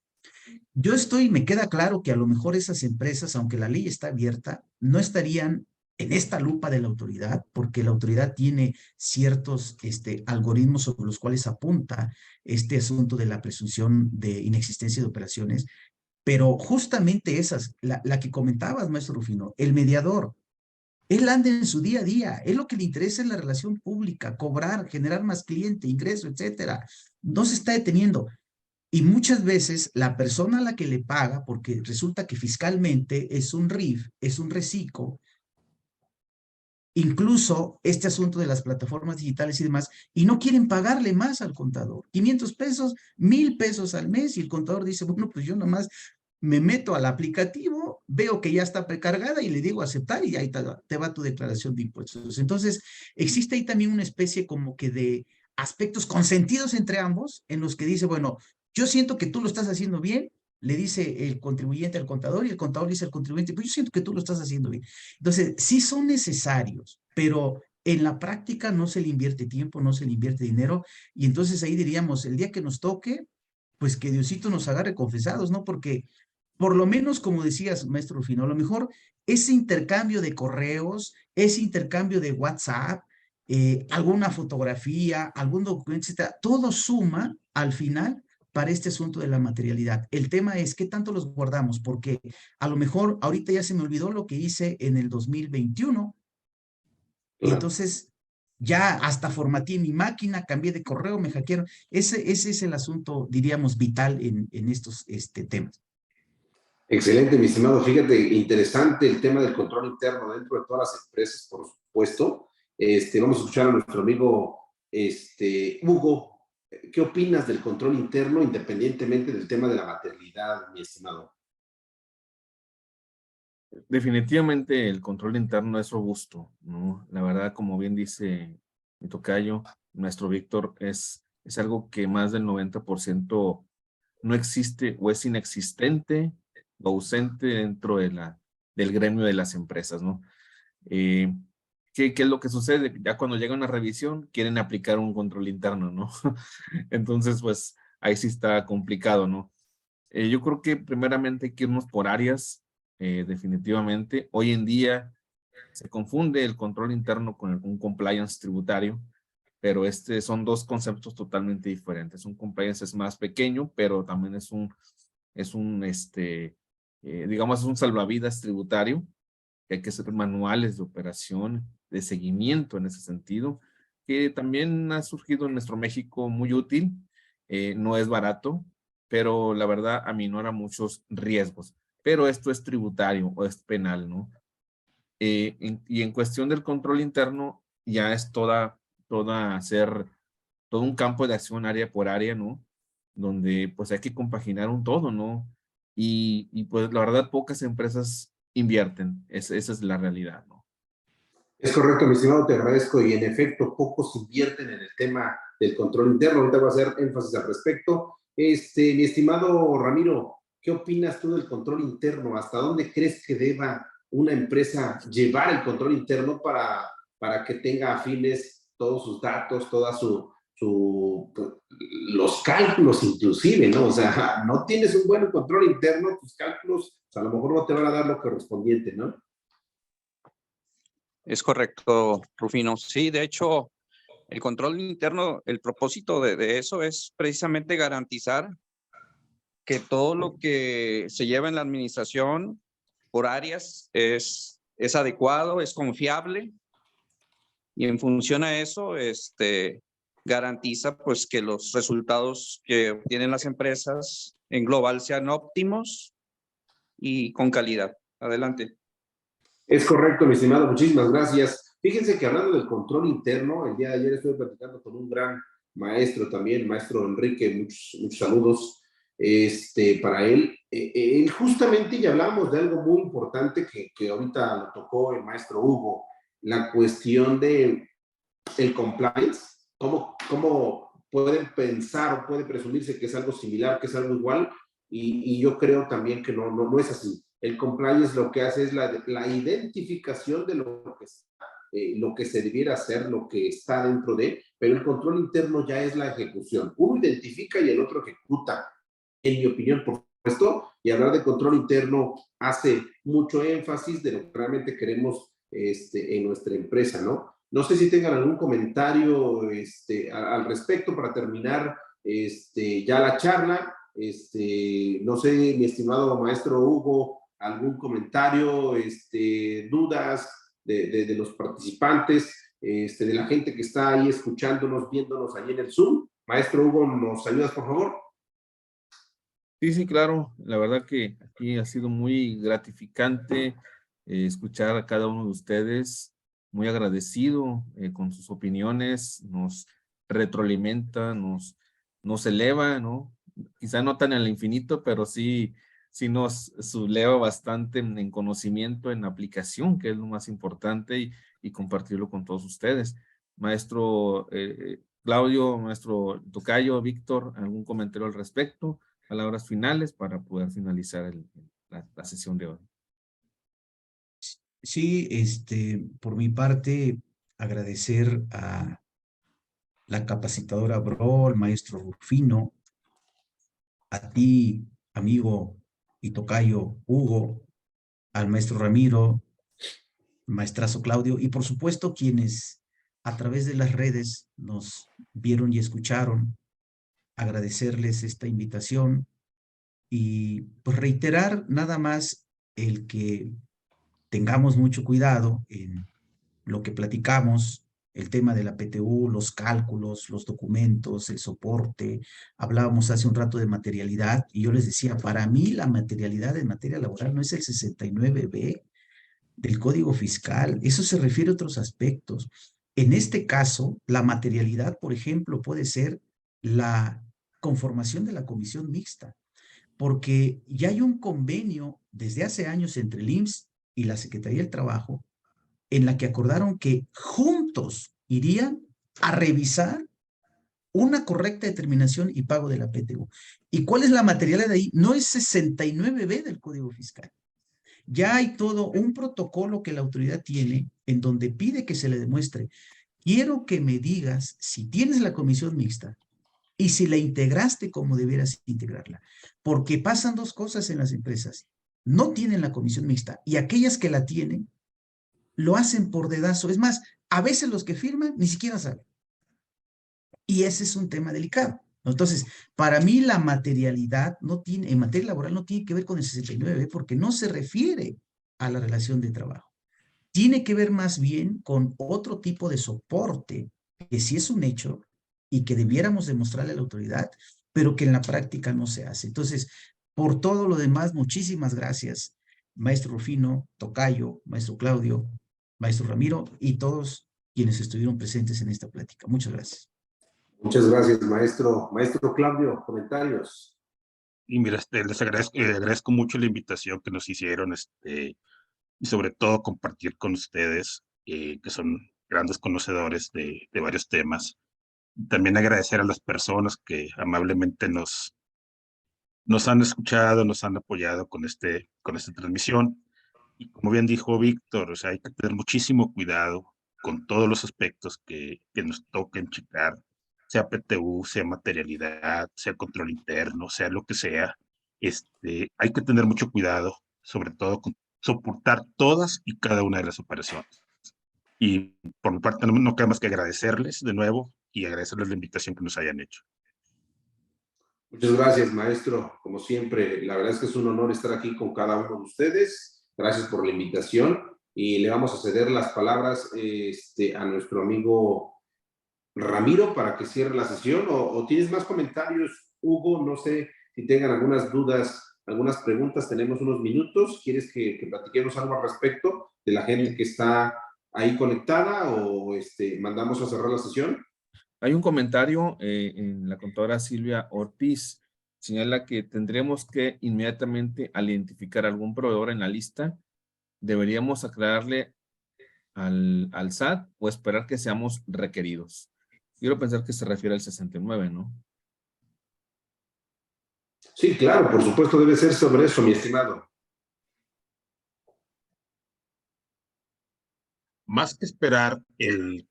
me queda claro que a lo mejor esas empresas, aunque la ley está abierta, no estarían en esta lupa de la autoridad, porque la autoridad tiene ciertos algoritmos sobre los cuales apunta este asunto de la presunción de inexistencia de operaciones, pero justamente esas, la que comentabas, maestro Rufino, el mediador, él anda en su día a día, él lo que le interesa es la relación pública, cobrar, generar más cliente, ingreso, etcétera. No se está deteniendo. Y muchas veces la persona a la que le paga, porque resulta que fiscalmente es un RIF, es un reciclo, incluso este asunto de las plataformas digitales y demás, y no quieren pagarle más al contador. 500 pesos, 1000 pesos al mes, y el contador dice, bueno, pues yo nomás me meto al aplicativo, veo que ya está precargada y le digo aceptar y ahí te va tu declaración de impuestos. Entonces, existe ahí también una especie como que de aspectos consentidos entre ambos, en los que dice, bueno, yo siento que tú lo estás haciendo bien, le dice el contribuyente al contador y el contador dice al contribuyente, pues yo siento que tú lo estás haciendo bien. Entonces, sí son necesarios, pero en la práctica no se le invierte tiempo, no se le invierte dinero, y entonces ahí diríamos, el día que nos toque, pues que Diosito nos agarre confesados, ¿no? Porque por lo menos, como decías, maestro Rufino, a lo mejor ese intercambio de correos, ese intercambio de WhatsApp, alguna fotografía, algún documento, etcétera, todo suma al final para este asunto de la materialidad. El tema es qué tanto los guardamos, porque a lo mejor ahorita ya se me olvidó lo que hice en el 2021 y Claro. entonces ya hasta formateé mi máquina, cambié de correo, me hackearon. Ese es el asunto, diríamos, vital en estos temas. Excelente, mi estimado. Fíjate, interesante el tema del control interno dentro de todas las empresas, por supuesto. Vamos a escuchar a nuestro amigo Hugo. ¿Qué opinas del control interno independientemente del tema de la maternidad, mi estimado? Definitivamente el control interno es robusto, ¿no? La verdad, como bien dice mi tocayo, nuestro Víctor, es algo que más del 90% no existe o es inexistente o ausente dentro del gremio de las empresas, ¿no? Eh, ¿qué es lo que sucede? Ya cuando llega una revisión, quieren aplicar un control interno, ¿no? Entonces, pues, ahí sí está complicado, ¿no? Yo creo que primeramente hay que irnos por áreas, definitivamente. Hoy en día se confunde el control interno con un compliance tributario, pero son dos conceptos totalmente diferentes. Un compliance es más pequeño, pero también digamos, es un salvavidas tributario, que hay que hacer manuales de operación, de seguimiento en ese sentido, que también ha surgido en nuestro México muy útil. No es barato, pero la verdad aminora muchos riesgos. Pero esto es tributario o es penal, ¿no? Y en cuestión del control interno, ya es hacer todo un campo de acción área por área, ¿no? Donde pues hay que compaginar un todo, ¿no? Y pues la verdad pocas empresas invierten, esa es la realidad, ¿no? Es correcto, mi estimado, te agradezco y en efecto pocos invierten en el tema del control interno. Ahorita voy a hacer énfasis al respecto. Mi estimado Ramiro, ¿qué opinas tú del control interno? ¿Hasta dónde crees que deba una empresa llevar el control interno para que tenga afines todos sus datos, los cálculos inclusive, ¿no? O sea, no tienes un buen control interno, tus cálculos, o sea, a lo mejor no te van a dar lo correspondiente, ¿no? Es correcto, Rufino. Sí, de hecho, el control interno, el propósito de eso es precisamente garantizar que todo lo que se lleva en la administración por áreas es adecuado, es confiable, y en función a eso, garantiza pues que los resultados que obtienen las empresas en global sean óptimos y con calidad. Adelante. Es correcto, mi estimado, muchísimas gracias. Fíjense que hablando del control interno, el día de ayer estuve platicando con un gran maestro también, maestro Enrique, muchos saludos para él. Él justamente, y hablamos de algo muy importante que ahorita lo tocó el maestro Hugo, la cuestión de el compliance, cómo pueden pensar o puede presumirse que es algo similar, que es algo igual, y yo creo también que no es así. El compliance lo que hace es la identificación de lo que se debiera hacer, lo que está dentro de, pero el control interno ya es la ejecución. Uno identifica y el otro ejecuta, en mi opinión, por esto, y hablar de control interno hace mucho énfasis de lo que realmente queremos en nuestra empresa, ¿no? No sé si tengan algún comentario al respecto para terminar ya la charla. No sé, mi estimado maestro Hugo, algún comentario, dudas de los participantes, de la gente que está ahí escuchándonos, viéndonos allí en el Zoom. Maestro Hugo, ¿nos ayudas, por favor? Sí, sí, claro. La verdad que aquí ha sido muy gratificante escuchar a cada uno de ustedes. Muy agradecido con sus opiniones, nos retroalimenta, nos eleva, ¿no? Quizá no tan al infinito, pero sí nos eleva bastante en conocimiento, en aplicación, que es lo más importante, y compartirlo con todos ustedes. Maestro Claudio, maestro Tocayo, Víctor, ¿algún comentario al respecto? Palabras finales para poder finalizar la sesión de hoy. Sí, por mi parte, agradecer a la capacitadora Bro, al maestro Rufino, a ti, amigo y tocayo Hugo, al maestro Ramiro, maestrazo Claudio, y por supuesto quienes a través de las redes nos vieron y escucharon, agradecerles esta invitación y pues reiterar nada más el que tengamos mucho cuidado en lo que platicamos, el tema de la PTU, los cálculos, los documentos, el soporte. Hablábamos hace un rato de materialidad y yo les decía, para mí la materialidad en materia laboral no es el 69B del Código Fiscal, eso se refiere a otros aspectos. En este caso, la materialidad, por ejemplo, puede ser la conformación de la comisión mixta, porque ya hay un convenio desde hace años entre el IMSS y la Secretaría del Trabajo en la que acordaron que juntos irían a revisar una correcta determinación y pago de la PTU. ¿Y cuál es la materialidad de ahí? No es 69B del Código Fiscal. Ya hay todo un protocolo que la autoridad tiene en donde pide que se le demuestre. Quiero que me digas si tienes la comisión mixta y si la integraste como debieras integrarla. Porque pasan dos cosas en las empresas. No tienen la comisión mixta y aquellas que la tienen lo hacen por dedazo. Es más, a veces los que firman ni siquiera saben. Y ese es un tema delicado. Entonces, para mí la materialidad no tiene, en materia laboral no tiene que ver con el 69 porque no se refiere a la relación de trabajo. Tiene que ver más bien con otro tipo de soporte que sí es un hecho y que debiéramos demostrarle a la autoridad, pero que en la práctica no se hace. Entonces, por todo lo demás, muchísimas gracias, maestro Rufino, Tocayo, maestro Claudio, maestro Ramiro y todos quienes estuvieron presentes en esta plática. Muchas gracias. Muchas gracias, maestro. Maestro Claudio, comentarios. Y mira, les agradezco mucho la invitación que nos hicieron, y sobre todo compartir con ustedes, que son grandes conocedores de varios temas. También agradecer a las personas que amablemente nos han escuchado, nos han apoyado con esta transmisión. Y como bien dijo Víctor, o sea, hay que tener muchísimo cuidado con todos los aspectos que nos toquen checar, sea PTU, sea materialidad, sea control interno, sea lo que sea. Hay que tener mucho cuidado, sobre todo con soportar todas y cada una de las operaciones. Y por mi parte no queda más que agradecerles de nuevo y agradecerles la invitación que nos hayan hecho. Muchas gracias, maestro. Como siempre, la verdad es que es un honor estar aquí con cada uno de ustedes. Gracias por la invitación y le vamos a ceder las palabras a nuestro amigo Ramiro para que cierre la sesión. ¿O tienes más comentarios, Hugo? No sé si tengan algunas dudas, algunas preguntas. Tenemos unos minutos. ¿Quieres que platiquemos algo al respecto de la gente que está ahí conectada o mandamos a cerrar la sesión? Hay un comentario en la contadora Silvia Ortiz. Señala que tendremos que inmediatamente, al identificar algún proveedor en la lista, deberíamos aclararle al SAT o esperar que seamos requeridos. Quiero pensar que se refiere al 69, ¿no? Sí, claro, por supuesto debe ser sobre eso, mi estimado. Más que esperar el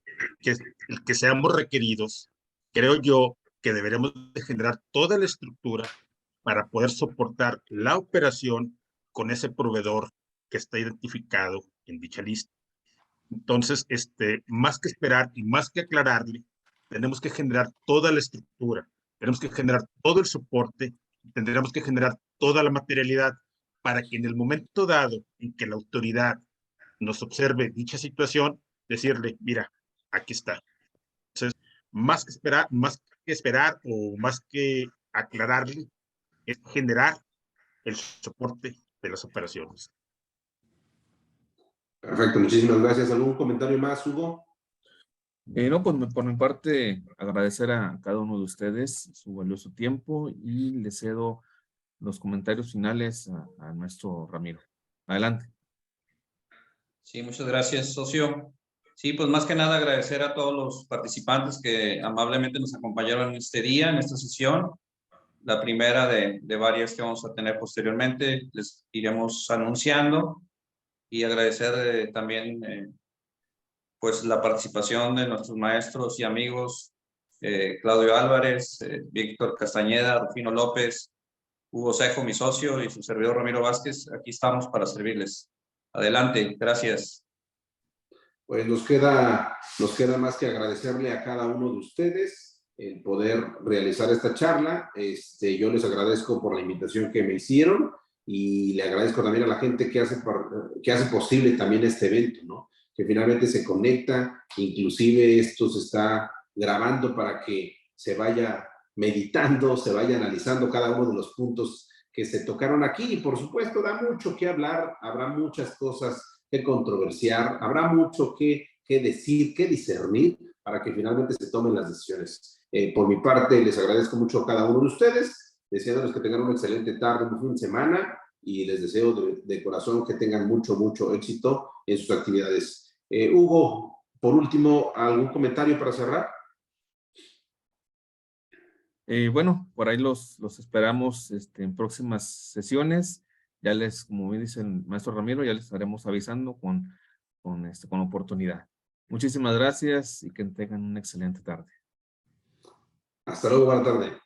que seamos requeridos, creo yo que deberíamos de generar toda la estructura para poder soportar la operación con ese proveedor que está identificado en dicha lista. Entonces, más que esperar y más que aclararle, tenemos que generar toda la estructura, tenemos que generar todo el soporte, tendremos que generar toda la materialidad para que en el momento dado en que la autoridad nos observe dicha situación, decirle, mira, aquí está. Entonces, más que esperar o más que aclararle, es generar el soporte de las operaciones. Perfecto, muchísimas gracias. ¿Algún comentario más, Hugo? No, pues por mi parte, agradecer a cada uno de ustedes su valioso tiempo y le cedo los comentarios finales a nuestro Ramiro. Adelante. Sí, muchas gracias, socio. Sí, pues más que nada agradecer a todos los participantes que amablemente nos acompañaron en este día, en esta sesión. La primera de varias que vamos a tener posteriormente, les iremos anunciando, y agradecer también pues la participación de nuestros maestros y amigos Claudio Álvarez, Víctor Castañeda, Rufino López, Hugo Cejo, mi socio, y su servidor Ramiro Vázquez. Aquí estamos para servirles. Adelante, gracias. Pues nos queda más que agradecerle a cada uno de ustedes el poder realizar esta charla. Yo les agradezco por la invitación que me hicieron y le agradezco también a la gente que hace posible también este evento, ¿no? Que finalmente se conecta, inclusive esto se está grabando para que se vaya meditando, se vaya analizando cada uno de los puntos que se tocaron aquí. Y por supuesto, da mucho que hablar, habrá muchas cosas que controversiar, habrá mucho que decir, que discernir para que finalmente se tomen las decisiones. Por mi parte, les agradezco mucho a cada uno de ustedes, deseándoles que tengan una excelente tarde, un fin de semana, y les deseo de corazón que tengan mucho éxito en sus actividades. Hugo, por último, ¿algún comentario para cerrar? Bueno, por ahí los esperamos en próximas sesiones. Ya como me dice el maestro Ramiro, ya les estaremos avisando con oportunidad. Muchísimas gracias y que tengan una excelente tarde. Hasta luego, buena tarde.